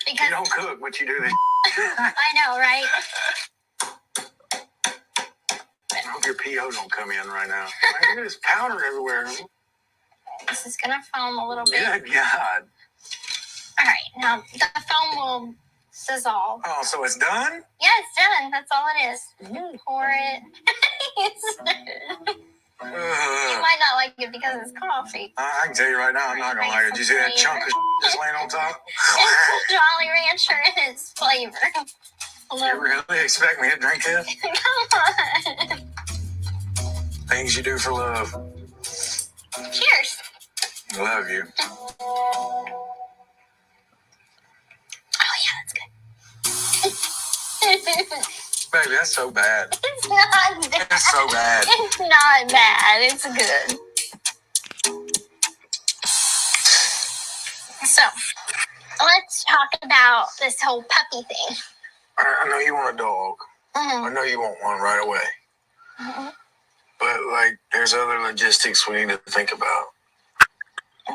Because You don't cook, but you do this. I know, right? hope your PO don't come in right now. Like, there's powder everywhere. This is gonna foam a little bit. Good God. All right, now the foam will dissolve. Oh, so it's done? Yeah, it's done. That's all it is. Pour it. You might not like it because it's coffee. I can tell you right now, I'm not gonna like it. Did you see that chunk of just laying on top? It's Jolly Rancher and its flavor. You really expect me to drink it? Come on. Things you do for love. Cheers. Love you. Oh, yeah, that's good. Baby, that's so bad. It's not bad. That's so bad. It's not bad. It's good. So, let's talk about this whole puppy thing. I know you want a dog. I know you want one right away. But, like, there's other logistics we need to think about.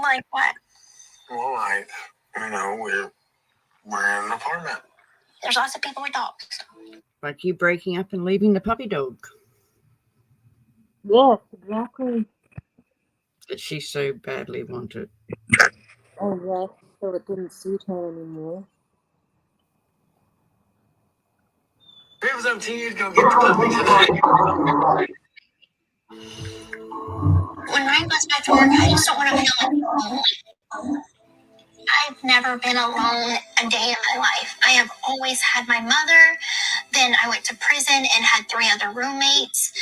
Like what? Well, like, you know, we're in an apartment. There's lots of people with dogs. Like you breaking up and leaving the puppy dog. Yes, exactly. That she so badly wanted. Oh, yes, so it didn't suit her anymore. It was up to you to go get the puppy today. When Ryan goes back to work, I just don't want to feel alone. I've never been alone a day in my life. I have always had my mother. Then I went to prison and had 3 other roommates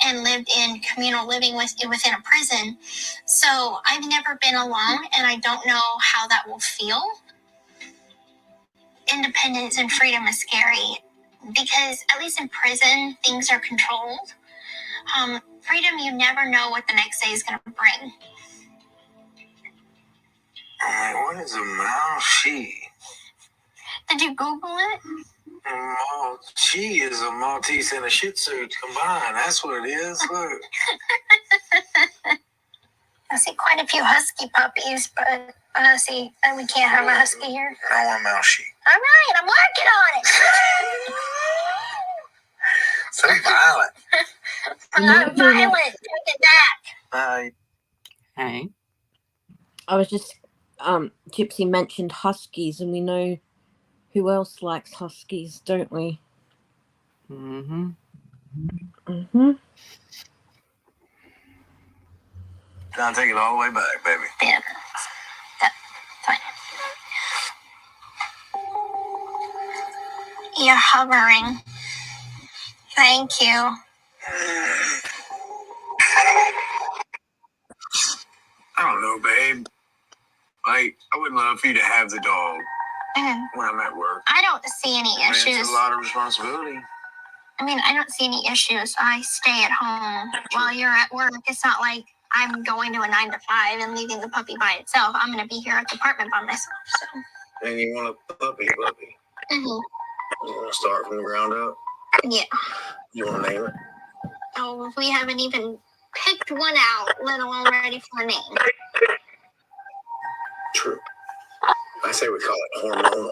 and lived in communal living within a prison. So I've never been alone, and I don't know how that will feel. Independence and freedom is scary because at least in prison, things are controlled. Freedom, you never know what the next day is going to bring. What is a Malchi? Did you Google it? Malchi is a Maltese and a Shih Tzu combined. That's what it is. Look. I see quite a few husky puppies, but I see that we can't have a husky here. I want a Malchi. All right, I'm working on it. So violent. I'm not violent. Take it back. Hey. I was just, Gypsy mentioned huskies, and we know who else likes huskies, don't we? Mm-hmm. Mm-hmm. I'll take it all the way back, baby. Yeah. That's fine. You're hovering. Thank you. I don't know, babe. Like, I would love for you to have the dog when I'm at work. I don't see any issues. It's a lot of responsibility. I mean, I don't see any issues. I stay at home while you're at work. It's not like I'm going to a 9 to 5 and leaving the puppy by itself. I'm going to be here at the apartment by myself. So. And you want a puppy. Mm-hmm. You want to start from the ground up? Yeah. You want to name it? Oh, we haven't even picked one out, let alone ready for a name. True. I say we call it hormonal.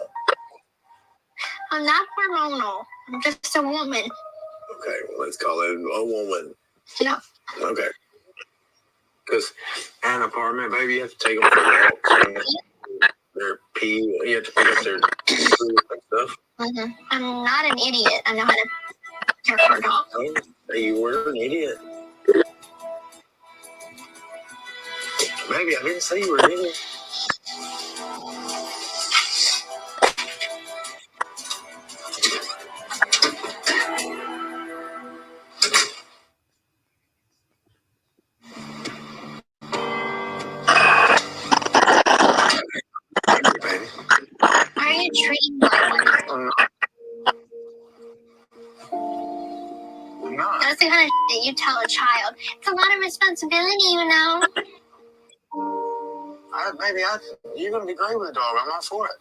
I'm not hormonal. I'm just a woman. Okay, well, let's call it a woman. No. Okay. Because at an apartment, baby, you have to take them for walks. Their pee, you have to pick up their food and stuff. Mm-hmm. I'm not an idiot. I know how to care for a dog. Oh, you were an idiot. Baby, I didn't say you were an idiot. Why are you treating me like one? That's the kind of that you tell a child. It's a lot of responsibility, you know. Baby, you're going to be great with a dog. I'm not for it.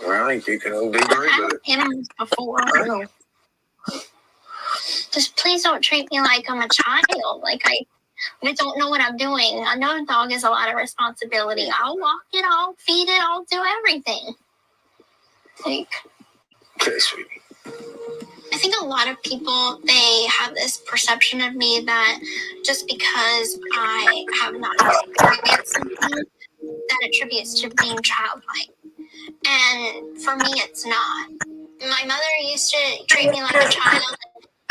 Well, I think you can be great with it. Animals before. I know. Just please don't treat me like I'm a child. Like I don't know what I'm doing. Another dog is a lot of responsibility. I'll walk it, I'll feed it, I'll do everything. Like, Okay, sweetie. I think a lot of people, they have this perception of me that just because I have not experienced something, that attributes to being childlike. And for me, it's not. My mother used to treat me like a child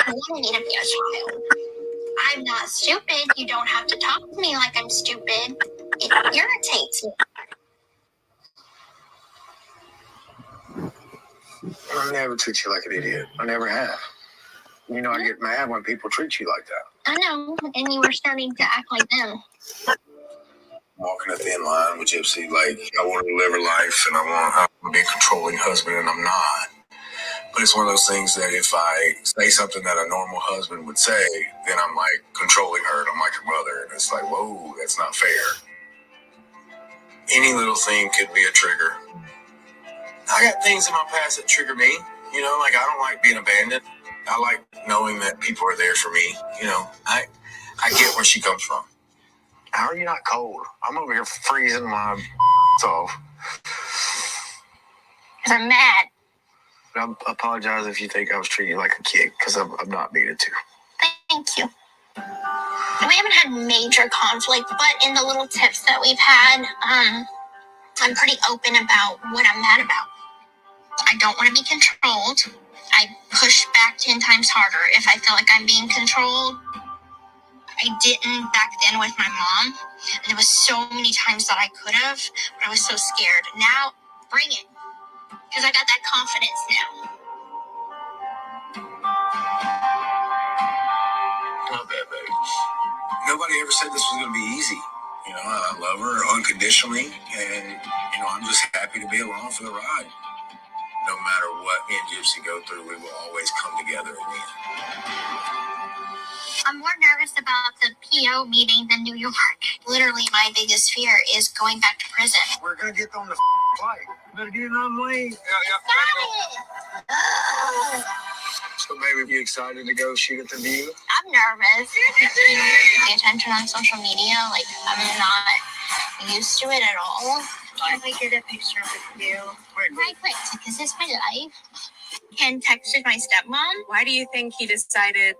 and wanted me to be a child. I'm not stupid. You don't have to talk to me like I'm stupid. It irritates me. I never treat you like an idiot. I never have. You know, I get mad when people treat you like that. I know, and you were starting to act like them. Walking a thin line with Gypsy, like, I want to live her life and I want to be a controlling husband, and I'm not. But it's one of those things that if I say something that a normal husband would say, then I'm like controlling her and I'm like her mother. And it's like, whoa, that's not fair. Any little thing could be a trigger. I got things in my past that trigger me. You know, like I don't like being abandoned. I like knowing that people are there for me. You know, I get where she comes from. How are you not cold? I'm over here freezing my off. Because I'm mad. I apologize if you think I was treating you like a kid, because I'm not needed to. Thank you. We haven't had major conflict, but in the little tips that we've had, I'm pretty open about what I'm mad about. I don't want to be controlled. I push back 10 times harder if I feel like I'm being controlled. I didn't back then with my mom. And there was so many times that I could have, but I was so scared. Now, bring it. Because I got that confidence now. Not bad, baby. Nobody ever said this was going to be easy. You know, I love her unconditionally, and, you know, I'm just happy to be along for the ride. No matter what me and Gypsy go through, we will always come together in the end. I'm more nervous about the PO meeting than New York. Literally, my biggest fear is going back to prison. We're going to get on the flight. Better get it on the way. So maybe be excited to go shoot at the view? I'm nervous. Pay attention on social media, like I'm not used to it at all. Can I get a picture with you? Right quick, because this is my life. Ken texted my stepmom. Why do you think he decided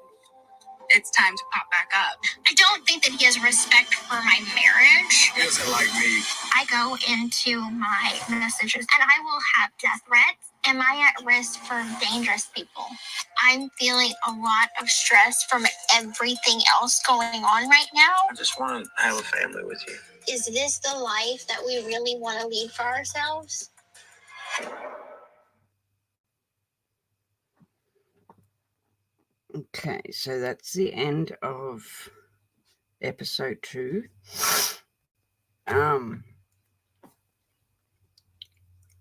it's time to pop back up? I don't think that he has respect for my marriage. He doesn't like me. I go into my messages and I will have death threats. Am I at risk for dangerous people? I'm feeling a lot of stress from everything else going on right now. I just want to have a family with you. Is this the life that we really want to lead for ourselves? Okay, so that's the end of episode 2.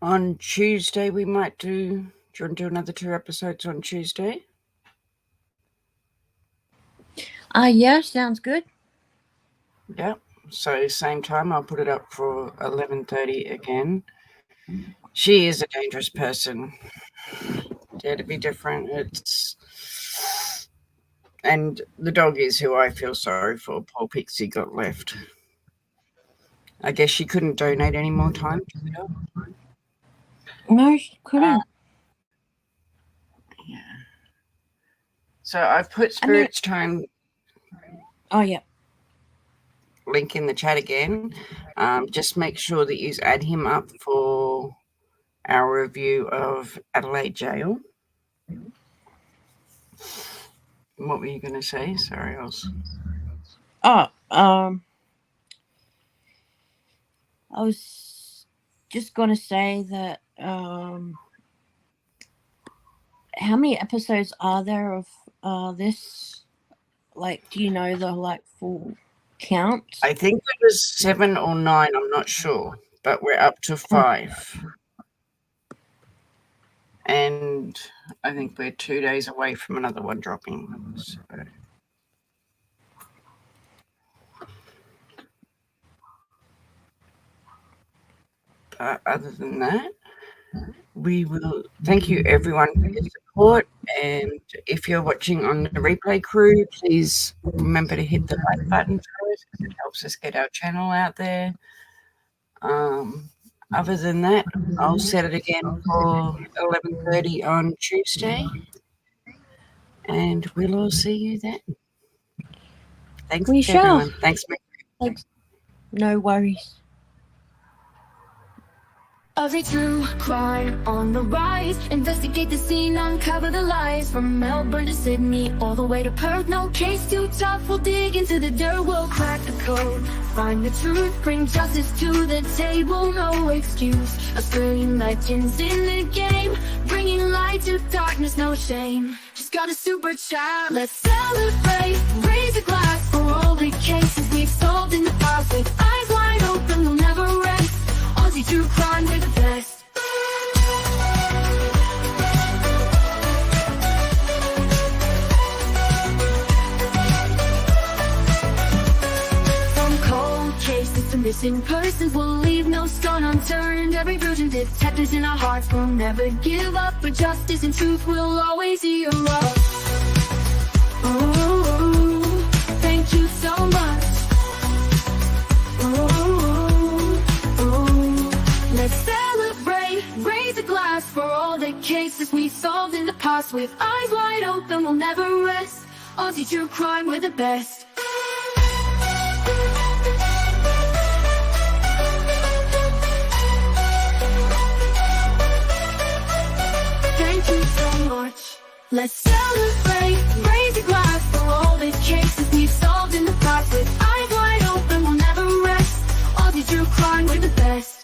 On Tuesday we might do you want to do another 2 episodes on Tuesday? Yeah, sounds good. Yeah. So same time, I'll put it up for 11:30 again. She is a dangerous person. Dare to be different. And the dog is who I feel sorry for. Poor Pixie got left. I guess she couldn't donate any more time to the dog. No, she couldn't. Yeah. So I've put Spirit's Time. Oh, yeah. Link in the chat again. Just make sure that you add him up for our review of Adelaide Jail. What were you going to say? Sorry, I was... I was just going to say that how many episodes are there of this? Like, do you know the full count? I think it was 7 or 9. I'm not sure, but we're up to 5. And I think we're 2 days away from another one dropping. So. Other than that, we will thank you everyone for your support, And if you're watching on the replay crew, please remember to hit the like button for us because it helps us get our channel out there. Other than that, I'll set it again for 11:30 on Tuesday. And we'll all see you then. Thanks, We shall. everyone. Thanks, Mick. Thanks. No worries. Every true crime on the rise. Investigate the scene, uncover the lies. From Melbourne to Sydney, all the way to Perth. No case too tough, we'll dig into the dirt. We'll crack the code, find the truth, bring justice to the table. No excuse, Australian legends in the game, bringing light to darkness, no shame. Just got a super chat, let's celebrate. Raise a glass for all the cases we've solved in the past. With eyes wide open, we'll never rest. Aussie true crime, we're the best. From cold cases to missing persons, we'll leave no stone unturned. Every virgin detectives in our hearts will never give up. But justice and truth will always hear us. Ooh, thank you so much. Let's celebrate, raise a glass for all the cases we solved in the past. With eyes wide open, we'll never rest. Aussie true crime, we're the best. Thank you so much. Let's celebrate, raise a glass for all the cases we've solved in the past. With eyes wide open, we'll never rest. Aussie true crime, we're the best.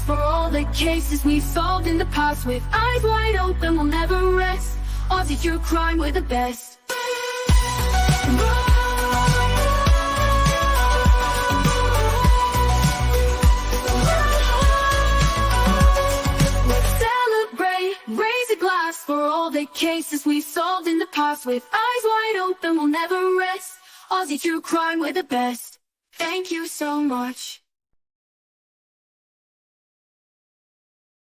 For all the cases we've solved in the past. With eyes wide open, we'll never rest. Aussie true crime, we're the best. Let's celebrate, raise a glass for all the cases we've solved in the past. With eyes wide open, we'll never rest. Aussie true crime, we're the best. Thank you so much.